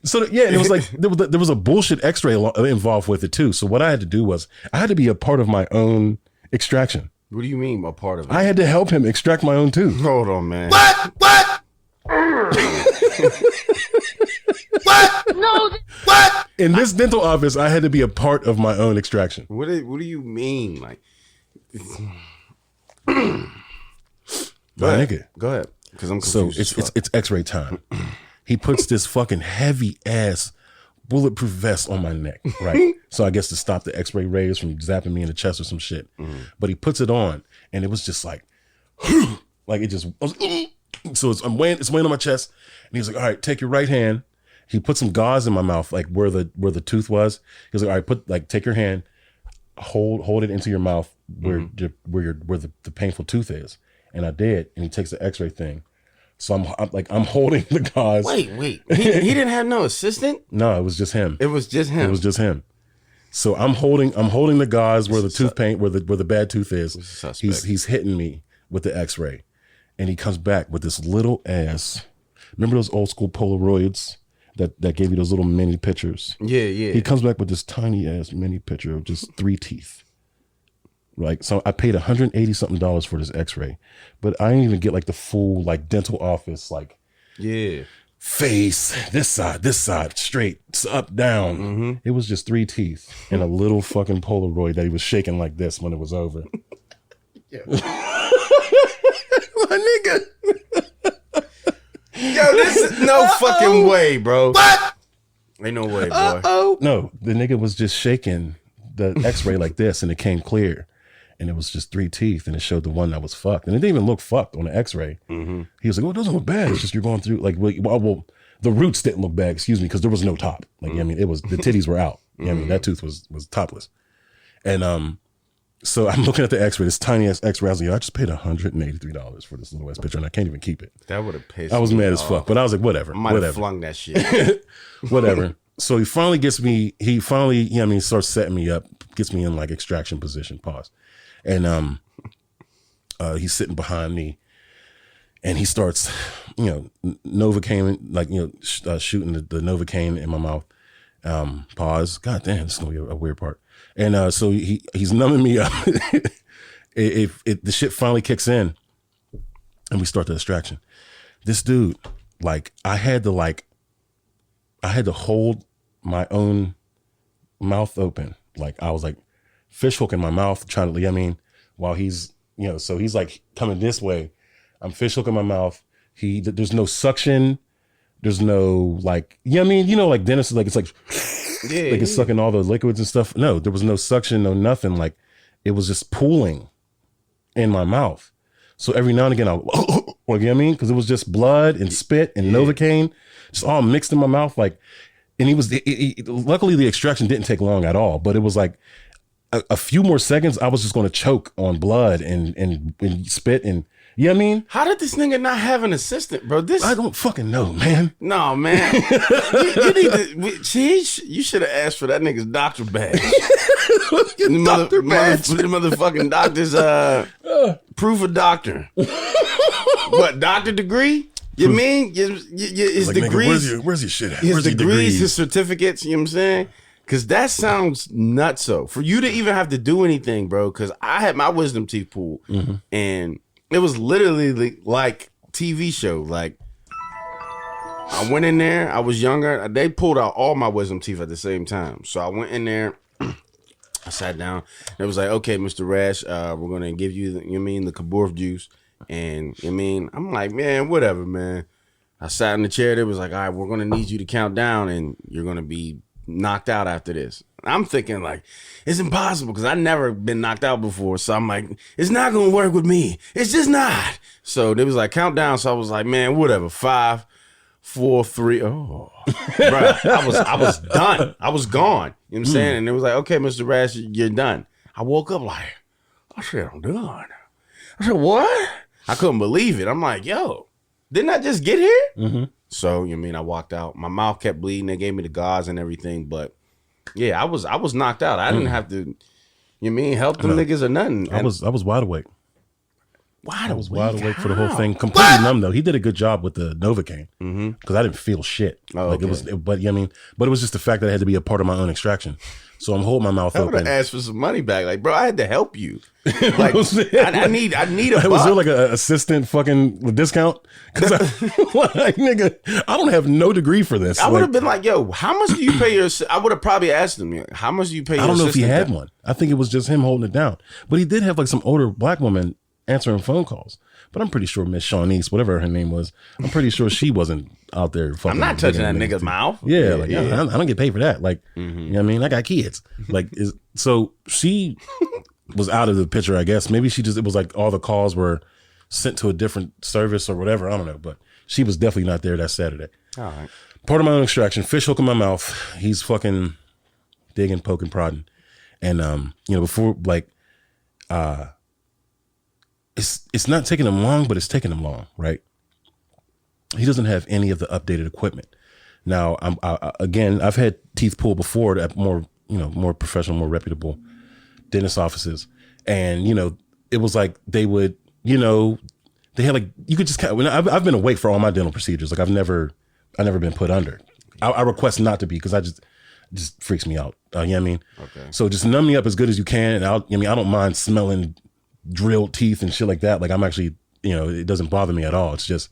So yeah, and it was like there was a bullshit X-ray involved with it too. So what I had to do was I had to be a part of my own extraction. What do you mean a part of it? I had to help him extract my own tooth. Hold on, man. What? What? No. What? In this dental office, I had to be a part of my own extraction. What do you mean? Like, My nigga. Go ahead, because I'm So confused. it's X-ray time. He puts this fucking heavy ass bulletproof vest on my neck, right? So I guess to stop the X-ray rays from zapping me in the chest or some shit. But he puts it on, and it was just like it just. So it's weighing on my chest, and he's like, "All right, take your right hand." He put some gauze in my mouth, like where the tooth was. He was like, "All right, take your hand, hold it into your mouth where the painful tooth is." And I did, and he takes the X-ray thing. So I'm holding the gauze. Wait. He didn't have no assistant? No, it was just him. It was just him. It was just him. So I'm holding the gauze where the tooth paint, where the bad tooth is. He's hitting me with the X-ray, and he comes back with this little ass. Remember those old school Polaroids that gave you those little mini pictures? Yeah. He comes back with this tiny ass mini picture of just 3 teeth. Right, so I paid $180 something for this X-ray, but I didn't even get like the full like dental office face, this side, straight, up, down. It was just 3 teeth and a little fucking Polaroid that he was shaking like this when it was over. My nigga. Yo, this is no fucking way, bro. What? Ain't no way, boy. No, the nigga was just shaking the X-ray like this, and it came clear. And it was just 3 teeth, and it showed the one that was fucked. And it didn't even look fucked on the X-ray. He was like, "Oh, it doesn't look bad. It's just you're going through like, well, the roots didn't look bad. Excuse me, because there was no top. Like, I mean, it was the titties were out. I mean, that tooth was topless. And so I'm looking at the X-ray, this tiny ass X-ray. I was like, I just paid $183 for this little ass picture, and I can't even keep it. That would have pissed. I was me mad as off. fuck, but I was like, whatever, I might whatever. have flung that shit. Whatever. So he finally gets me. He finally, starts setting me up, gets me in like extraction position. Pause. And he's sitting behind me, and he starts, Novocaine, like shooting the Novocaine in my mouth. Pause. God damn, this is gonna be a weird part. And so he's numbing me up. The shit finally kicks in, and we start the extraction. This dude, like, I had to hold my own mouth open. Like, I was like fish hooking my mouth, trying to, while he's, so he's like coming this way. I'm fish hooking my mouth. There's no suction. There's no like, like dentists, like it's like, like it's sucking all the liquids and stuff. No, there was no suction, no nothing. Like, it was just pooling in my mouth. So every now and again, because it was just blood and spit and Novocaine, just all mixed in my mouth. Like, and luckily the extraction didn't take long at all, but it was like a few more seconds, I was just going to choke on blood and spit and, How did this nigga not have an assistant, bro? I don't fucking know, man. No, man. you need to. You should have asked for that nigga's doctor badge. Doctor badge. The motherfucking doctor's proof of doctor. What, doctor degree? You mean his Like, degrees? nigga, where's your shit at? His Where's your degrees, his certificates. You know what I'm saying? Because that sounds nutso. For you to even have to do anything, bro. Because I had my wisdom teeth pulled, and it was literally like TV show. Like, I went in there. I was younger. They pulled out all my wisdom teeth at the same time. So I went in there. I sat down. And it was like, okay, Mr. Rash, we're gonna give you the Kaburf juice. And I'm like, man, whatever, man. I sat in the chair. They was like, all right, we're gonna need you to count down, and you're gonna be knocked out after this. I'm thinking like, it's impossible because I've never been knocked out before. So I'm like, it's not going to work with me. It's just not. So they was like, countdown. So I was like, man, whatever. 5, 4, 3. Oh, bruh, I was done. I was gone. You know what I'm saying? And it was like, okay, Mr. Rash, you're done. I woke up like, I said, I'm done. I said, what? I couldn't believe it. I'm like, yo, didn't I just get here? Mm-hmm. So, you know what I mean? I walked out. My mouth kept bleeding. They gave me the gauze and everything. But yeah, I was knocked out. I didn't have to, you know what I mean, help them niggas or nothing. I was wide awake. Wide awake for the whole thing. Completely numb though. He did a good job with the Novocaine because I didn't feel shit. Oh, like okay. But I mean, but it was just the fact that I had to be a part of my own extraction. So I'm holding my mouth I would have open. asked for some money back. Like, bro, I had to help you. Like, I need a buck. Was there like an assistant fucking discount? Because like, nigga, I don't have no degree for this. I would have been like, yo, how much do you pay your? I would have probably asked him, how much do you pay? I don't know if he had one. I think it was just him holding it down. But he did have like some older black woman answering phone calls. But I'm pretty sure Miss Shawnice, whatever her name was, I'm pretty sure she wasn't out there fucking. I'm not touching that nigga's mouth. Yeah, like I don't get paid for that. Like, you know what I mean? I got kids. Like, so she was out of the picture, I guess. Maybe it was like all the calls were sent to a different service or whatever. I don't know. But she was definitely not there that Saturday. All right. Part of my own extraction, fish hook in my mouth. He's fucking digging, poking, prodding. And, before, like, it's not taking him long, but it's taking him long, right? He doesn't have any of the updated equipment. Now, I've had teeth pulled before at more professional, more reputable dentist offices, and it was like they would, they had like you could just kind of. I've been awake for all my dental procedures. Like I've never been put under. I request not to be because I just freaks me out. You know what I mean? Okay. So just numb me up as good as you can, and I don't mind smelling drilled teeth and shit like that. Like I'm actually, it doesn't bother me at all. It's just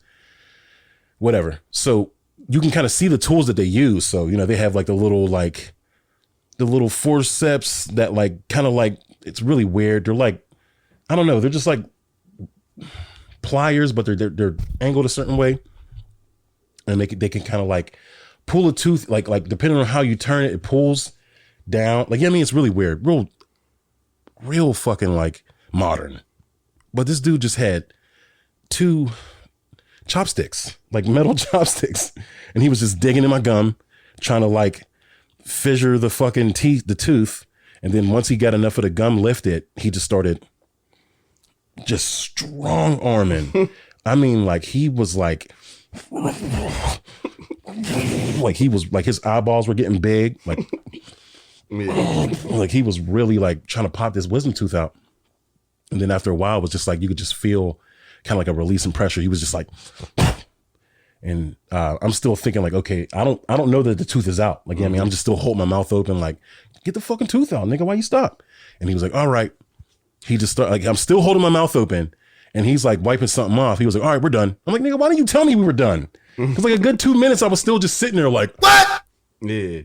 whatever. So you can kind of see the tools that they use. So, they have like the little forceps that like, kind of like, it's really weird. They're like, I don't know. They're just like pliers, but they're angled a certain way. And they can kind of like pull a tooth, like depending on how you turn it, it pulls down. Like, it's really weird. Real fucking like modern. But this dude just had 2 chopsticks, like metal chopsticks, and he was just digging in my gum, trying to like fissure the fucking the tooth. And then once he got enough of the gum lifted, he just started just strong arming. I mean, like he was like he was like his eyeballs were getting big, like he was really like trying to pop this wisdom tooth out. And then after a while, it was just like you could just feel kind of like a release in pressure. He was just like, and I'm still thinking like, okay, I don't know that the tooth is out. Like, I'm just still holding my mouth open, like, get the fucking tooth out, nigga. Why you stop? And he was like, all right. He just started like, I'm still holding my mouth open, and he's like wiping something off. He was like, all right, we're done. I'm like, nigga, why didn't you tell me we were done? Because like a good 2 minutes, I was still just sitting there like, what? Yeah.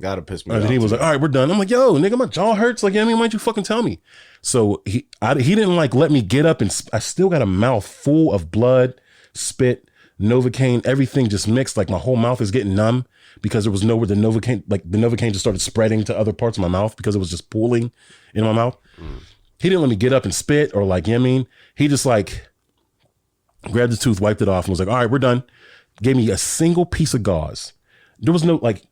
Gotta piss me off. And he was like, all right, we're done. I'm like, yo, nigga, my jaw hurts. Like, why didn't you fucking tell me? So he didn't like let me get up, and I still got a mouth full of blood, spit, Novocaine, everything just mixed. Like my whole mouth is getting numb because there was nowhere the Novocaine just started spreading to other parts of my mouth because it was just pooling in my mouth. He didn't let me get up and spit or like, he just like grabbed the tooth, wiped it off, and was like, all right, we're done. Gave me a single piece of gauze. There was no like,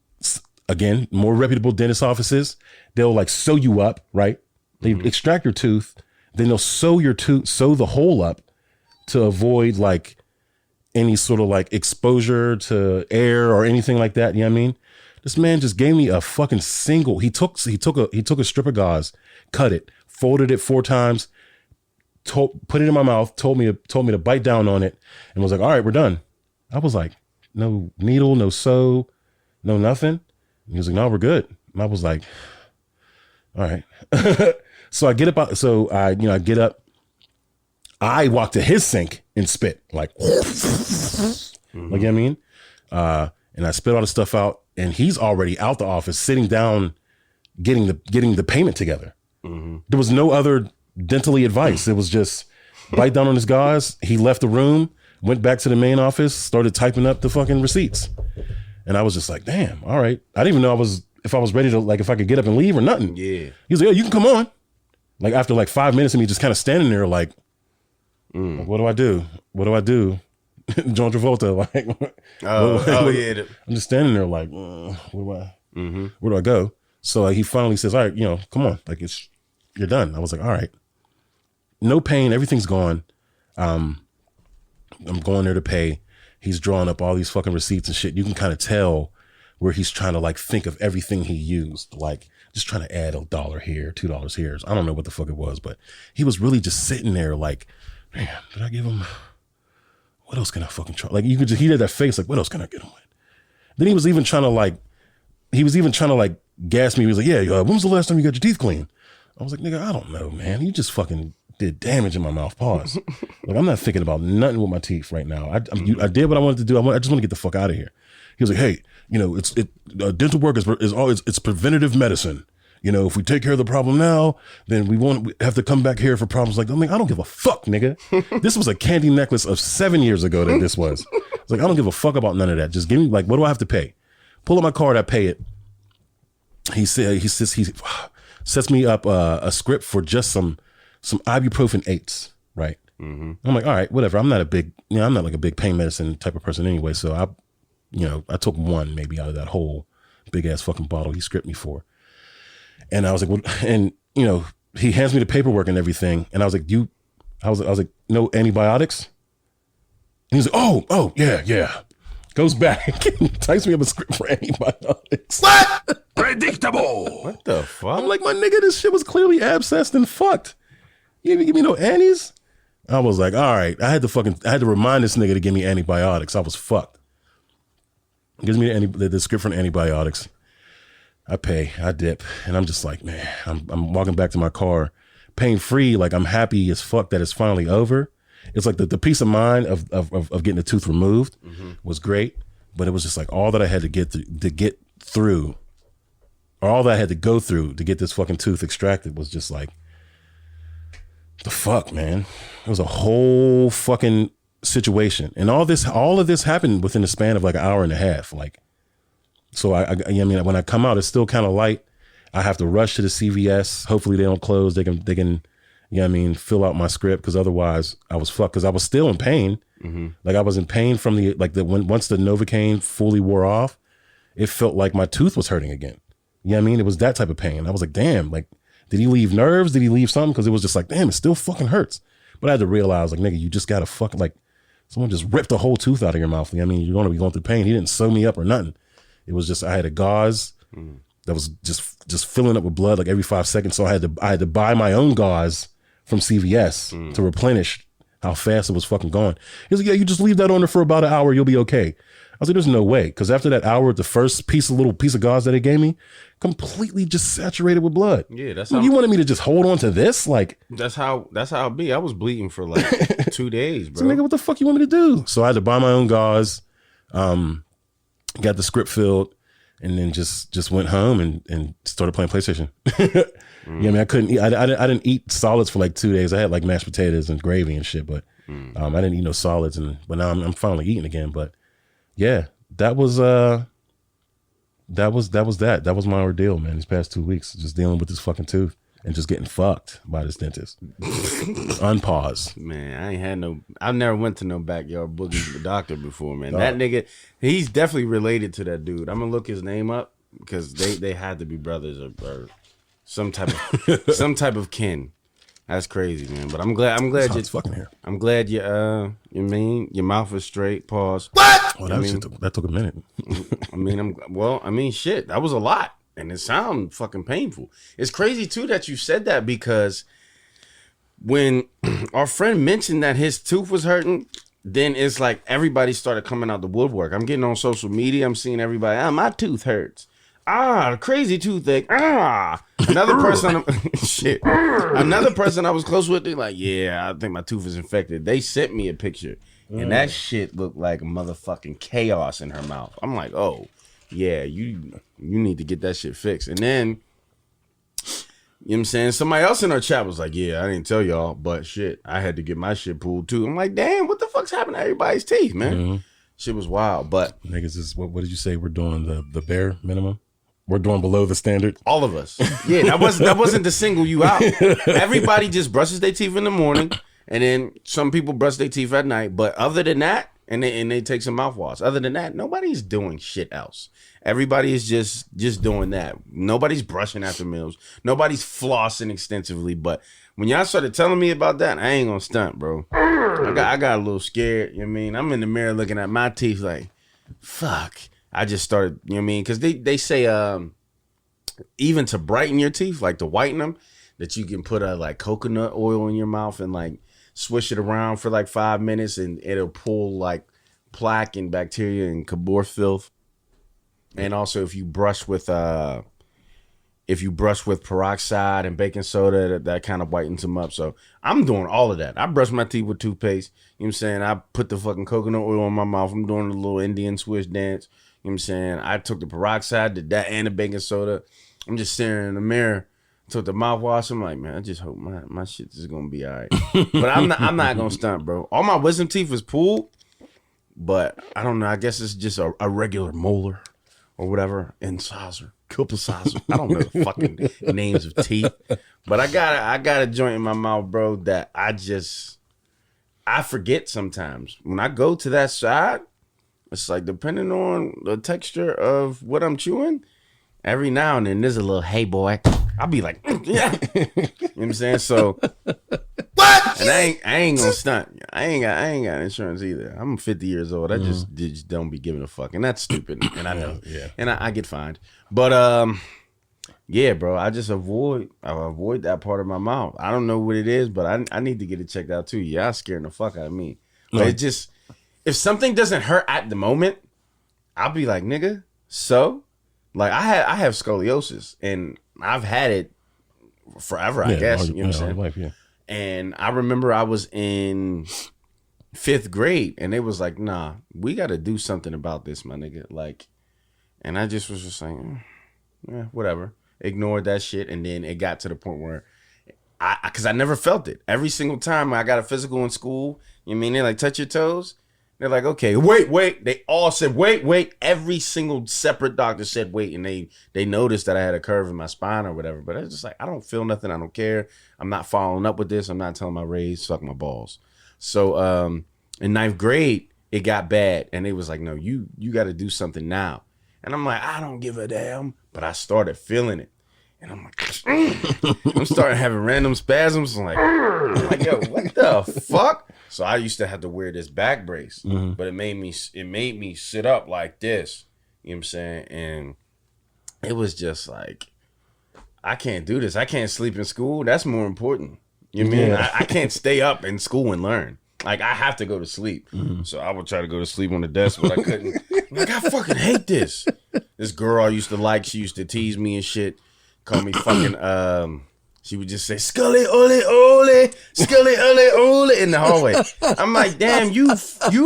again, more reputable dentist offices, they'll like sew you up, right? They extract your tooth, then they'll sew the hole up to avoid like any sort of like exposure to air or anything like that. You know what I mean? This man just gave me a fucking single. He took a strip of gauze, cut it, folded it 4 times, put it in my mouth, told me to bite down on it, and was like, all right, we're done. I was like, no needle, no sew, no nothing. He was like, no, we're good. And I was like, all right. So I get up. So I get up. I walk to his sink and spit like, like, you know what I mean? And I spit all the stuff out, and he's already out the office, sitting down, getting the payment together. There was no other dentally advice. It was just bite down on his gauze. He left the room, went back to the main office, started typing up the fucking receipts. And I was just like, damn, all right. I didn't even know if I was ready to, like, if I could get up and leave or nothing. Yeah. He was like, yeah, you can come on. Like, after like 5 minutes of me just kind of standing there, like, what do I do? What do I do? John Travolta, like, yeah. I'm just standing there, like, where do I go? So like, he finally says, all right, come on, like, you're done. I was like, all right, no pain, everything's gone. I'm going there to pay. He's drawing up all these fucking receipts and shit. You can kind of tell where he's trying to like think of everything he used, like just trying to add $1 here, $2 here. I don't know what the fuck it was, but he was really just sitting there like, man, did I give him? What else can I fucking try? Like, you could just, he had that face like, what else can I get him with? Then he was even trying to like gas me. He was like, yeah, when was the last time you got your teeth cleaned? I was like, nigga, I don't know, man. You just fucking did damage in my mouth. Pause. Like, I'm not thinking about nothing with my teeth right now. I did what I wanted to do. I just want to get the fuck out of here. He was like, hey, dental work it's preventative medicine. If we take care of the problem now, then we won't have to come back here for problems like that. I'm like, I don't give a fuck, nigga. This was a candy necklace of 7 years ago that this was. It's like, I don't give a fuck about none of that. Just give me, like, what do I have to pay? Pull up my card, I pay it. He sets me up a script for just some ibuprofen 8s, right? Mm-hmm. I'm like, all right, whatever. I'm not like a big pain medicine type of person anyway. So I took one maybe out of that whole big ass fucking bottle he scripted me for. And I was like, well, and he hands me the paperwork and everything. And I was like, I was like, no antibiotics? And he's like, oh, yeah. Goes back and types me up a script for antibiotics. What? Predictable. What the fuck? I'm like, my nigga, this shit was clearly abscessed and fucked. You didn't give me no anties? I was like, all right. I had to remind this nigga to give me antibiotics. I was fucked. Gives me the script for antibiotics. I pay, I dip, and I'm just like, man, I'm walking back to my car, pain free. Like, I'm happy as fuck that it's finally over. It's like the peace of mind of getting the tooth removed was great, but it was just like all that I had to get through, or all that I had to go through to get this fucking tooth extracted was just like, the fuck, man. It was a whole fucking situation, and all of this happened within the span of like an hour and a half, like. So I mean, when I come out, it's still kind of light. I have to rush to the CVS. Hopefully they don't close. They can, fill out my script, because otherwise I was fucked. Because I was still in pain. Mm-hmm. Like, I was in pain from once the Novocaine fully wore off, it felt like my tooth was hurting again. It was that type of pain. I was like, damn, like, did he leave nerves? Did he leave something? Because it was just like, damn, it still fucking hurts. But I had to realize, like, nigga, you just gotta fucking, like, someone just ripped a whole tooth out of your mouth. You're gonna be going through pain. He didn't sew me up or nothing. It was just, I had a gauze that was just filling up with blood like every 5 seconds. So I had to buy my own gauze from CVS to replenish how fast it was fucking going. He was like, yeah, you just leave that on there for about an hour, you'll be okay. I was like, there's no way. Because after that hour, the first little piece of gauze that they gave me, completely just saturated with blood. Yeah, that's how. You wanted me to just hold on to this? Like, that's how it be. I was bleeding for like 2 days, bro. So, nigga, what the fuck you want me to do? So I had to buy my own gauze. Got the script filled, and then just went home and started playing PlayStation. I couldn't eat. I didn't eat solids for like 2 days. I had like mashed potatoes and gravy and shit, but I didn't eat no solids. But now I'm finally eating again. But yeah, that was that. That was my ordeal, man. These past 2 weeks, just dealing with this fucking tooth and just getting fucked by this dentist. Unpause. Man, I never went to no backyard boogie doctor before, man. That nigga, he's definitely related to that dude. I'm gonna look his name up, because they had to be brothers or some type of kin. That's crazy, man. But I'm glad you fucking here. I'm glad your mouth is straight. Pause. What? Well, that took a minute. Shit, that was a lot. And it sounded fucking painful. It's crazy, too, that you said that, because when our friend mentioned that his tooth was hurting, then it's like everybody started coming out the woodwork. I'm getting on social media. I'm seeing everybody, my tooth hurts. Crazy toothache. Another person, another person I was close with, they're like, yeah, I think my tooth is infected. They sent me a picture, and that shit looked like motherfucking chaos in her mouth. I'm like, oh. Yeah, you need to get that shit fixed. And then, you know what I'm saying? Somebody else in our chat was like, yeah, I didn't tell y'all, but shit, I had to get my shit pulled too. I'm like, damn, what the fuck's happening to everybody's teeth, man? Mm-hmm. Shit was wild. But Niggas is what did you say? We're doing the bare minimum. We're doing below the standard. all of us. Yeah, that wasn't to single you out. Everybody just brushes their teeth in the morning, and then some people brush their teeth at night. But other than that, and they take some mouthwash. Other than that, nobody's doing shit else. Everybody is just doing that. Nobody's brushing after meals. Nobody's flossing extensively. But when y'all started telling me about that, I ain't gonna stunt, bro. I got a little scared. You know what I mean? I'm in the mirror looking at my teeth like, fuck. I just started, you know what I mean? Because they say even to brighten your teeth, like to whiten them, that you can put like coconut oil in your mouth and like swish it around for like 5 minutes and it'll pull like plaque and bacteria and cabor filth. And also if you brush with peroxide and baking soda, that kind of whitens them up. So I'm doing all of that. I brush my teeth with toothpaste. You know what I'm saying? I put the fucking coconut oil in my mouth. I'm doing a little Indian swish dance. You know what I'm saying? I took the peroxide, did that and the baking soda. I'm just staring in the mirror, took the mouthwash. I'm like, man, I just hope my shit is gonna be all right. But I'm not gonna stunt, bro. All my wisdom teeth is pulled, but I don't know. I guess it's just a regular molar or whatever, incisor, incisor. I don't know the fucking names of teeth, but I got a joint in my mouth, bro, that I forget sometimes. When I go to that side, it's like depending on the texture of what I'm chewing, every now and then there's a little, hey boy, I'll be like, yeah. You know what I'm saying? So what? And I ain't gonna stunt. I ain't got insurance either. I'm 50 years old. I just don't be giving a fuck. And that's stupid. And I know. Yeah. And I get fined. But yeah, bro, I avoid that part of my mouth. I don't know what it is, but I need to get it checked out too. Y'all scaring the fuck out of me. But it just, if something doesn't hurt at the moment, I'll be like, nigga, so? Like I have scoliosis and I've had it forever, I guess. You know what I'm saying? Life, yeah. And I remember I was in 5th grade and they was like, nah, we got to do something about this, my nigga. Like, and I just was just saying, yeah, whatever. Ignored that shit. And then it got to the point where because I never felt it. Every single time I got a physical in school, you know what I mean? They're like, touch your toes. They're like, okay, wait. They all said, wait. Every single separate doctor said, wait. And they noticed that I had a curve in my spine or whatever. But it's just like, I don't feel nothing. I don't care. I'm not following up with this. I'm not telling my raise, suck my balls. So in 9th grade, it got bad. And they was like, no, you got to do something now. And I'm like, I don't give a damn. But I started feeling it. And I'm like, I'm starting having random spasms. I'm like, yo, what the fuck? So I used to have to wear this back brace, but it made me sit up like this. You know what I'm saying? And it was just like, I can't do this. I can't sleep in school. That's more important. You know what I mean? I can't stay up in school and learn. Like, I have to go to sleep. So I would try to go to sleep on the desk, but I couldn't. I'm like, I fucking hate this. This girl I used to like, she used to tease me and shit. Call me fucking, she would just say, Scully, ole, Scully, ole, in the hallway. I'm like, damn, you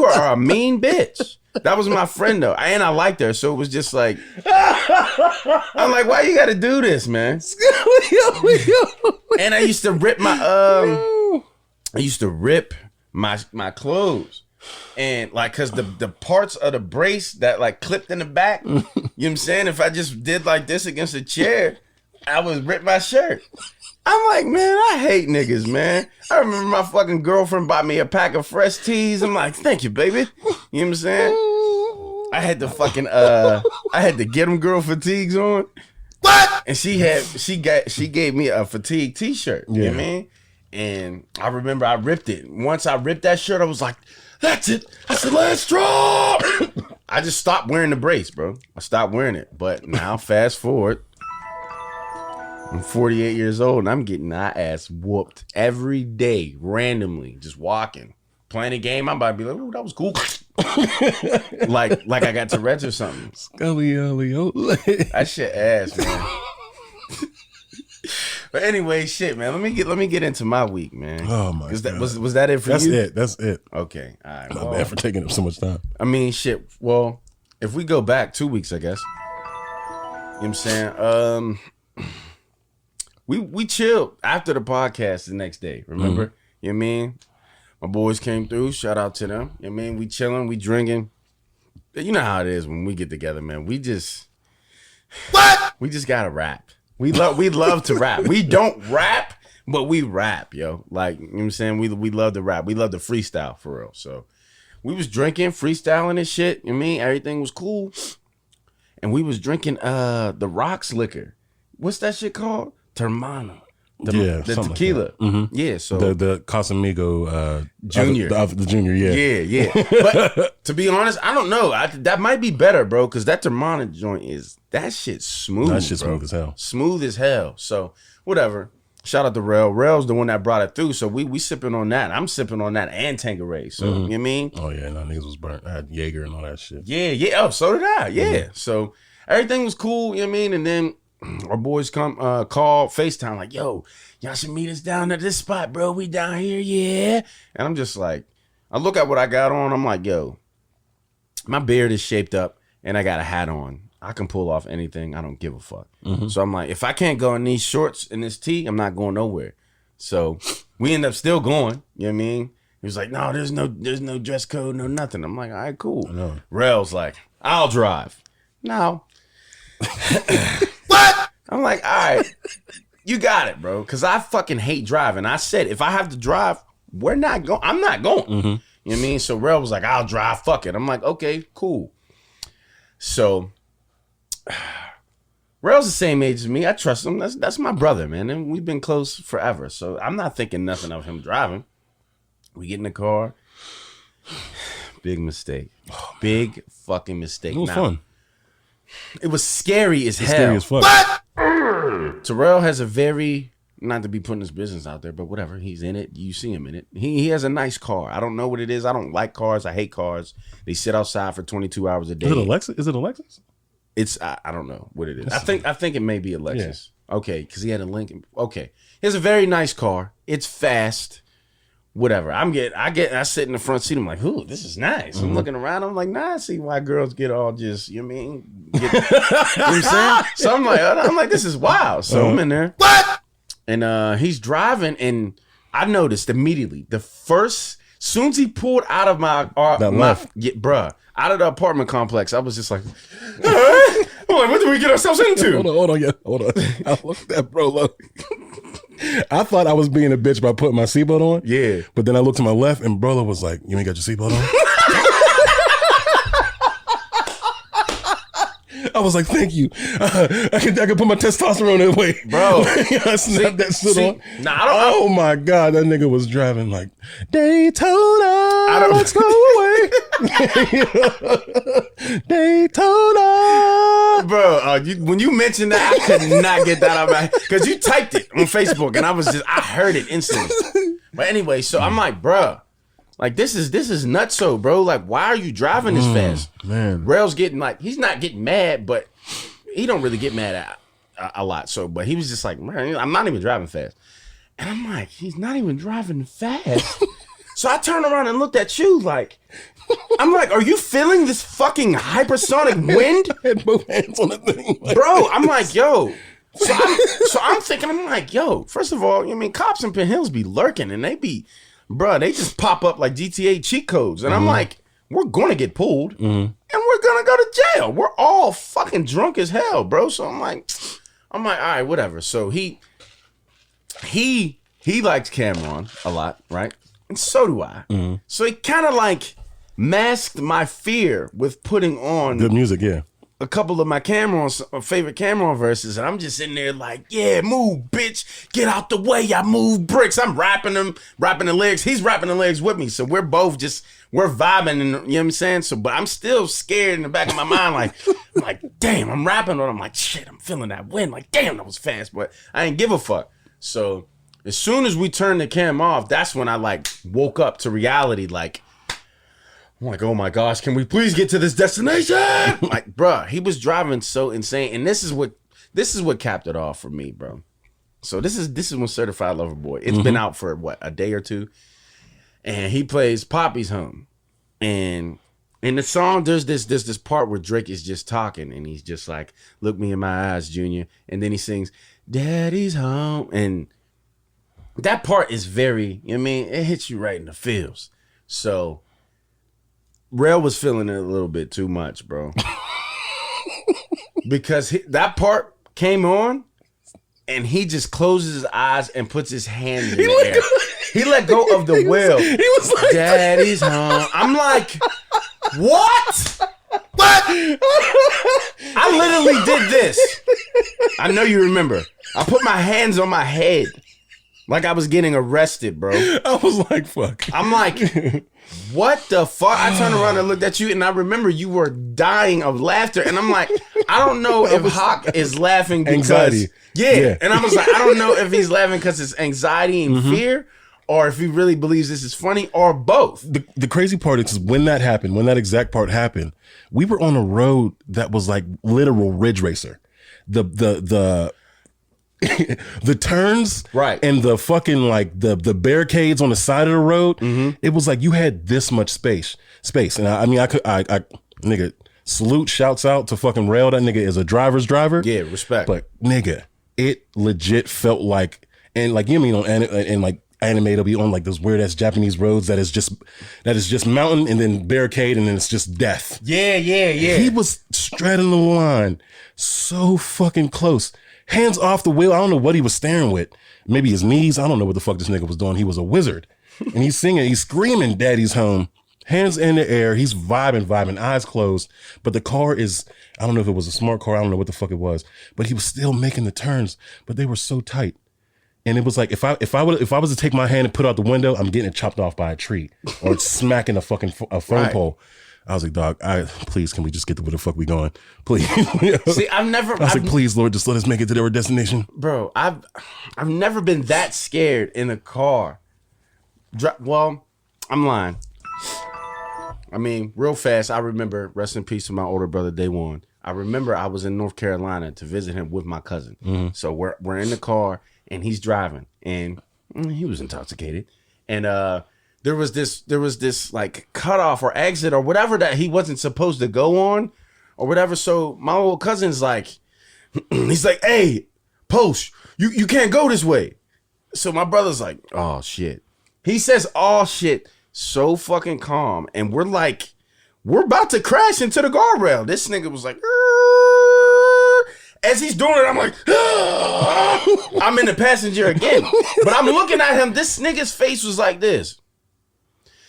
are a mean bitch. That was my friend, though. And I liked her, so it was just like, I'm like, why you gotta do this, man? And I used to rip my clothes. And like, cause the parts of the brace that like clipped in the back, you know what I'm saying? If I just did like this against a chair, I would rip my shirt. I'm like, man, I hate niggas, man. I remember my fucking girlfriend bought me a pack of fresh teas. I'm like, thank you, baby. You know what I'm saying? I had to fucking I had to get them girl fatigues on. What? And she gave me a fatigue t-shirt. You know what I mean? And I remember I ripped it. Once I ripped that shirt, I was like, that's it. That's the last straw. I just stopped wearing the brace, bro. I stopped wearing it. But now, fast forward, I'm 48 years old and I'm getting my ass whooped every day, randomly, just walking. Playing a game, I'm about to be like, ooh, that was cool. like I got Tourette's or something. Scully, that shit ass, man. But anyway, shit, man. Let me get into my week, man. Oh my God. Was that it for you? That's it. Okay. All right. Not bad for taking up so much time. I mean, shit. Well, if we go back 2 weeks, I guess. You know what I'm saying? We chilled after the podcast the next day, remember? You know what I mean? My boys came through, shout out to them. You know what I mean? We chilling, we drinking. you know how it is when we get together, man. We just gotta rap. We love to rap. We don't rap, but we rap, yo. Like, you know what I'm saying? We love to rap. We love to freestyle for real. So we was drinking, freestyling and shit. You know what I mean? Everything was cool. And we was drinking the Rocks liquor. What's that shit called? Termana. The tequila. Mm-hmm. Yeah, so the Casamigo Junior. The junior, yeah. Yeah. But to be honest, I don't know. That might be better, bro, because that Termana joint that shit's smooth. That shit's bro. smooth as hell. Smooth as hell. So whatever. Shout out to Rel. Rel's the one that brought it through. So we sipping on that. I'm sipping on that and Tanqueray. So you know what I mean? Oh yeah, no, niggas was burnt. I had Jaeger and all that shit. Yeah. Oh, so did I. Yeah. So everything was cool, you know what I mean? And then our boys call FaceTime like, yo, y'all should meet us down at this spot, bro. We down here, yeah. And I'm just like, I look at what I got on. I'm like, yo, my beard is shaped up and I got a hat on. I can pull off anything. I don't give a fuck. So I'm like, if I can't go in these shorts and this tee, I'm not going nowhere. So we end up still going. You know what I mean? He was like, no, there's no dress code, no nothing. I'm like, all right, cool. Rel's like, I'll drive. No. What? I'm like, all right, you got it, bro. Because I fucking hate driving. I said, if I have to drive, I'm not going. You know what I mean? So Rel was like, I'll drive. Fuck it. I'm like, okay, cool. So Rel's the same age as me. I trust him. That's my brother, man. And we've been close forever. So I'm not thinking nothing of him driving. We get in the car. Big mistake. Big fucking mistake. It was fun. It was scary as hell. Scary as fuck. What? Terrell has a very, not to be putting his business out there, but whatever. He's in it. You see him in it. He has a nice car. I don't know what it is. I don't like cars. I hate cars. They sit outside for 22 hours a day. Is it a Lexus? It's I don't know what it is. I think it may be a Lexus. Yeah. Okay, because he had a Lincoln. Okay, he has a very nice car. It's fast. Whatever. I sit in the front seat. I'm like, ooh, this is nice. I'm looking around. I'm like, nah, I see why girls get all just, you know what I mean? You know what I'm saying? So I'm like, this is wild. So I'm in there. What? And he's driving, and I noticed immediately soon as he pulled out of out of the apartment complex, I was just like, what did we get ourselves into? Hold on. I looked at bro. Look. I thought I was being a bitch by putting my seatbelt on. Yeah. But then I looked to my left and Brolo was like, you ain't got your seatbelt on? I was like, thank you. I can put my testosterone away. Bro. I snapped that shit on. Nah, oh my God. That nigga was driving like, Daytona, let's go away. Daytona. Bro, when you mentioned that, I could not get that out of my head. Because you typed it on Facebook and I heard it instantly. But anyway, so I'm like, bro, like this is nutso, bro. Like, why are you driving this fast? Man. Rail's getting like, he's not getting mad, but he don't really get mad at a lot. So, but he was just like, man, I'm not even driving fast. And I'm like, he's not even driving fast. So I turned around and looked at you like, I'm like, are you feeling this fucking hypersonic wind? I had both hands on the thing. Like, bro, I'm like, yo. So I'm thinking, I'm like, yo, first of all, I mean, cops in Penn Hills be lurking and they just pop up like GTA cheat codes. And I'm like, we're going to get pulled and we're going to go to jail. We're all fucking drunk as hell, bro. So I'm like, all right, whatever. So he likes Cameron a lot, right? And so do I. So he kind of like masked my fear with putting on good music, yeah. A couple of my favorite Cameron verses, and I'm just sitting there like, yeah, move, bitch, get out the way, I move bricks. I'm rapping the lyrics. He's rapping the lyrics with me, so we're vibing, and you know what I'm saying. So, but I'm still scared in the back of my mind, I'm like, damn, I'm rapping, and I'm like, shit, I'm feeling that wind, like, damn, that was fast, but I ain't give a fuck. So, as soon as we turned the cam off, that's when I like woke up to reality, like. I'm like, oh my gosh, can we please get to this destination? Like, bruh, he was driving so insane. And this is what capped it off for me, bro. So this is when Certified Lover Boy. It's been out for what, a day or two? And he plays Poppy's Home. And in the song, there's this part where Drake is just talking and he's just like, look me in my eyes, Junior. And then he sings, Daddy's home. And that part is very, you know what I mean, it hits you right in the feels. So Rail was feeling it a little bit too much, bro. Because that part came on, and he just closes his eyes and puts his hands in the air. He let go of the wheel. He was like, Daddy's home. I'm like, what? What? I literally did this. I know you remember. I put my hands on my head like I was getting arrested, bro. I was like, fuck. I'm like, what the fuck? I turned around and looked at you, and I remember you were dying of laughter. And I'm like, I don't know if Hawk is laughing because Anxiety. Yeah. And I was like, I don't know if he's laughing because it's anxiety and fear, or if he really believes this is funny, or both. The crazy part is when that happened, when that exact part happened, we were on a road that was like literal ridge racer. The the turns, right, and the fucking like the barricades on the side of the road. It was like you had this much space, and I mean, I nigga, salute, shouts out to fucking Rail. That nigga is a driver's driver. Yeah, respect. But nigga, it legit felt like, and like, you mean on and like anime, it'll be on like those weird ass Japanese roads that is just mountain and then barricade and then it's just death. Yeah. He was straddling the line so fucking close. Hands off the wheel. I don't know what he was staring with. Maybe his knees. I don't know what the fuck this nigga was doing. He was a wizard. And he's singing, he's screaming, Daddy's home. Hands in the air. He's vibing, eyes closed. But the car is, I don't know if it was a smart car. I don't know what the fuck it was. But he was still making the turns. But they were so tight. And it was like, if I was to take my hand and put out the window, I'm getting it chopped off by a tree or smacking a fucking phone pole. I was like, dog, please, can we just get to where the fuck we going? Please. See, I was like, please, Lord, just let us make it to our destination. Bro, I've never been that scared in a car. Well, I'm lying. I mean, real fast, I remember, rest in peace to my older brother, Day One. I remember I was in North Carolina to visit him with my cousin. So we're in the car, and he's driving, and he was intoxicated. And there was this like cutoff or exit or whatever that he wasn't supposed to go on or whatever. So my old cousin's like, he's like, hey, Post, you can't go this way. So my brother's like, oh shit. He says, oh shit, so fucking calm. And we're like, we're about to crash into the guardrail. This nigga was like, as he's doing it, I'm like, I'm in the passenger again. But I'm looking at him. This nigga's face was like this.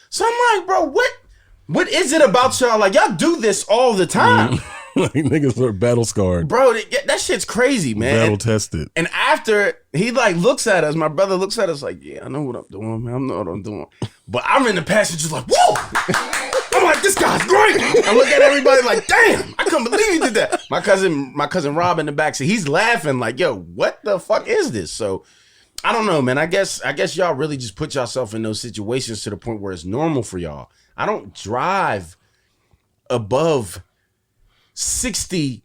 So I'm like, bro, what is it about y'all? Like, y'all do this all the time. Like, niggas are battle scarred. Bro, that shit's crazy, man. Battle tested. And after he like looks at us, my brother looks at us like, yeah, I know what I'm doing, man. I know what I'm doing. But I'm in the passenger like, whoa! I'm like, this guy's great. I look at everybody like, damn, I couldn't believe he did that. My cousin Rob in the backseat, he's laughing like, yo, what the fuck is this? So I don't know, man. I guess y'all really just put yourself in those situations to the point where it's normal for y'all. I don't drive above 60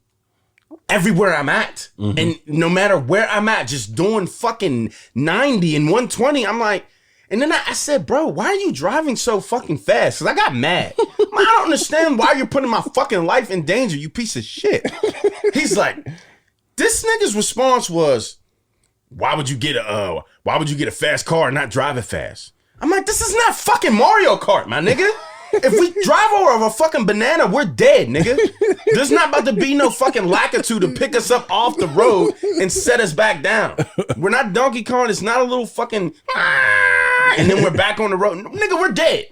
everywhere I'm at. And no matter where I'm at, just doing fucking 90 and 120, I'm like, and then I said, bro, why are you driving so fucking fast? Because I got mad. I don't understand why you're putting my fucking life in danger, you piece of shit. He's like, this nigga's response was, why would you get a fast car and not drive it fast? I'm like, this is not fucking Mario Kart, my nigga. If we drive over a fucking banana, we're dead, nigga. There's not about to be no fucking Lakitu to pick us up off the road and set us back down. We're not Donkey Kong. It's not a little fucking and then we're back on the road. Nigga, we're dead.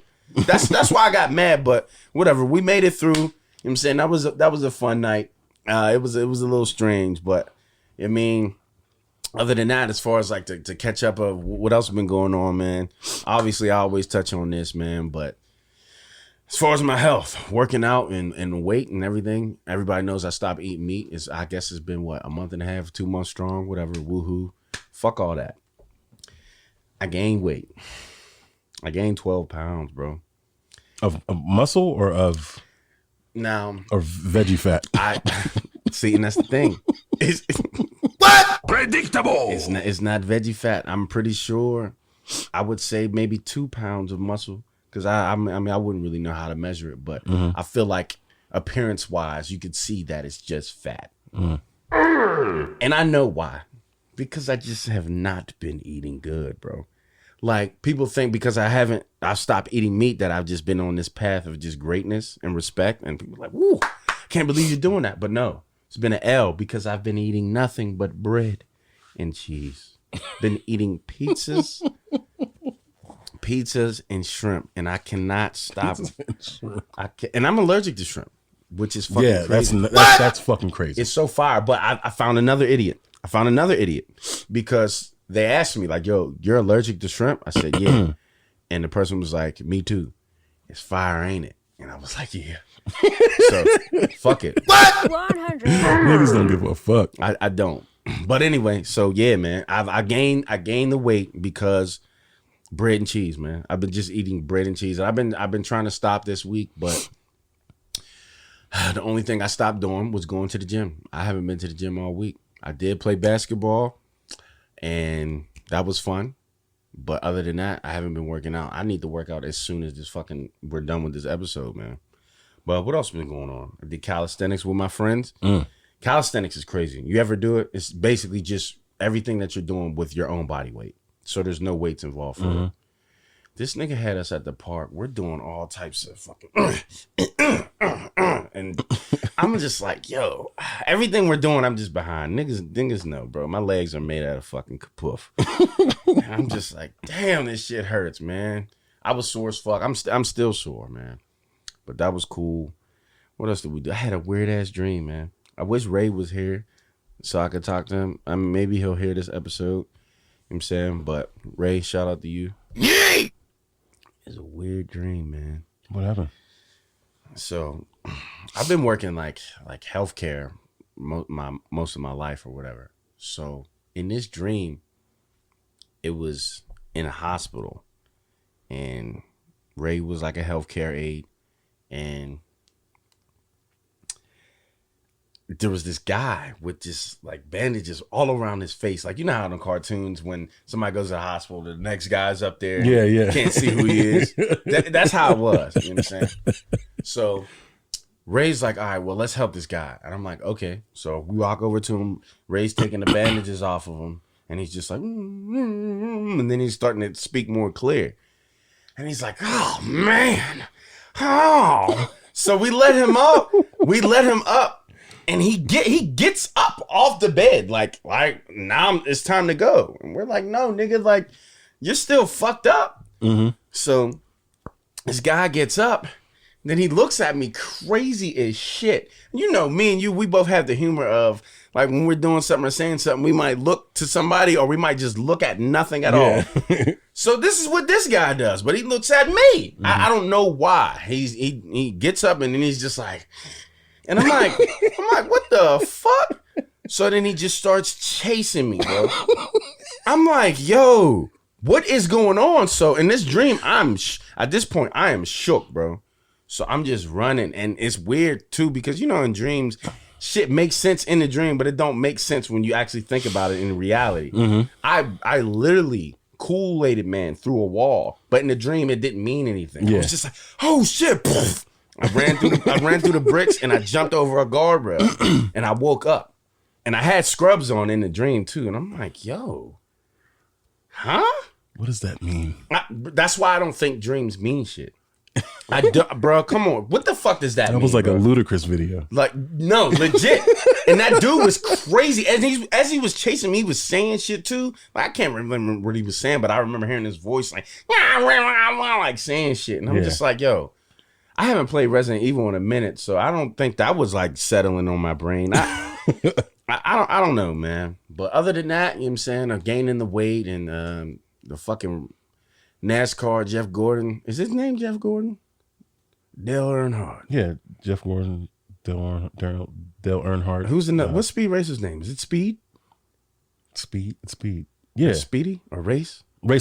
That's why I got mad, but whatever. We made it through. You know what I'm saying? That was a fun night. It was a little strange, but I mean, other than that, as far as like to catch up of what else has been going on, man, obviously I always touch on this, man, but as far as my health, working out and weight and everything, everybody knows I stopped eating meat. I guess it's been, what, a month and a half, 2 months strong, whatever, woohoo. Fuck all that. I gained weight. I gained 12 pounds, bro. Of muscle or of... Now... Or veggie fat? See, and that's the thing. What? Predictable. It's not veggie fat. I'm pretty sure I would say maybe 2 pounds of muscle. Because I mean, I wouldn't really know how to measure it, but I feel like appearance-wise, you could see that it's just fat. And I know why. Because I just have not been eating good, bro. like people think because I've stopped eating meat that I've just been on this path of just greatness and respect. And people are like, woo, can't believe you're doing that. But no, it's been an L because I've been eating nothing but bread and cheese. Been eating pizzas and shrimp, and I cannot stop. And I'm allergic to shrimp, which is fucking crazy. That's fucking crazy. It's so fire. But I found another idiot. Because they asked me like, yo, you're allergic to shrimp? I said, yeah. And the person was like, me too. It's fire, ain't it? And I was like, yeah. So fuck it. What? 100. Niggas don't give a fuck. I don't. But anyway, so yeah, man. I gained the weight because bread and cheese, man. I've been just eating bread and cheese. I've been trying to stop this week, but the only thing I stopped doing was going to the gym. I haven't been to the gym all week. I did play basketball, and that was fun. But other than that, I haven't been working out. I need to work out as soon as we're done with this episode, man. But what else been going on? I did calisthenics with my friends. Calisthenics is crazy. You ever do it? It's basically just everything that you're doing with your own body weight. So there's no weights involved for it. This nigga had us at the park. We're doing all types of fucking and I'm just like, yo, everything we're doing, I'm just behind. Niggas know, bro. My legs are made out of fucking kapoof. I'm just like, damn, this shit hurts, man. I was sore as fuck. I'm still sore, man. But that was cool. What else did we do? I had a weird ass dream, man. I wish Ray was here so I could talk to him. I mean, maybe he'll hear this episode. You know what I'm saying? But Ray, shout out to you. Yay! It's a weird dream, man. What happened? So I've been working like healthcare most of my life or whatever. So in this dream, it was in a hospital, and Ray was like a healthcare aide, and there was this guy with just like bandages all around his face. Like, you know how in the cartoons when somebody goes to the hospital, the next guy's up there. Yeah. Can't see who he is. That's how it was. You know what I'm saying? So Ray's like, all right, well, let's help this guy. And I'm like, okay. So we walk over to him. Ray's taking the bandages off of him. And he's just like, and then he's starting to speak more clear. And he's like, oh, man. Oh. So we let him up. And he gets up off the bed, like now it's time to go. And we're like, no, nigga, like you're still fucked up. So this guy gets up, then he looks at me crazy as shit. You know, me and you, we both have the humor of like when we're doing something or saying something, we might look to somebody or we might just look at nothing at all. So this is what this guy does, but he looks at me. I don't know why. He gets up and then he's just like. And I'm like, what the fuck? So then he just starts chasing me, bro. I'm like, yo, what is going on? So in this dream, at this point, I am shook, bro. So I'm just running. And it's weird, too, because, you know, in dreams, shit makes sense in the dream, but it don't make sense when you actually think about it in reality. I literally Kool-Aided man through a wall, but in the dream, it didn't mean anything. I was just like, oh, shit. I ran through the bricks and I jumped over a guardrail and I woke up and I had scrubs on in the dream too. And I'm like, yo, huh? What does that mean? That's why I don't think dreams mean shit. Bro, come on. What the fuck does that mean? That was like bro? a Ludacris video. Like, no, legit. And that dude was crazy. As he was chasing me, he was saying shit too. Like, I can't remember what he was saying, but I remember hearing his voice like saying shit. And I'm just like, yo. I haven't played Resident Evil in a minute, so I don't think that was like settling on my brain. I don't know, man. But other than that, you know what I'm saying? I'm gaining the weight and the fucking NASCAR Jeff Gordon. Is his name Jeff Gordon? Dale Earnhardt. Yeah, Jeff Gordon, Dale Earnhardt. Who's in the what's Speed Racer's name? Is it Speed? Speed. Yeah. Speedy or Race? Racer.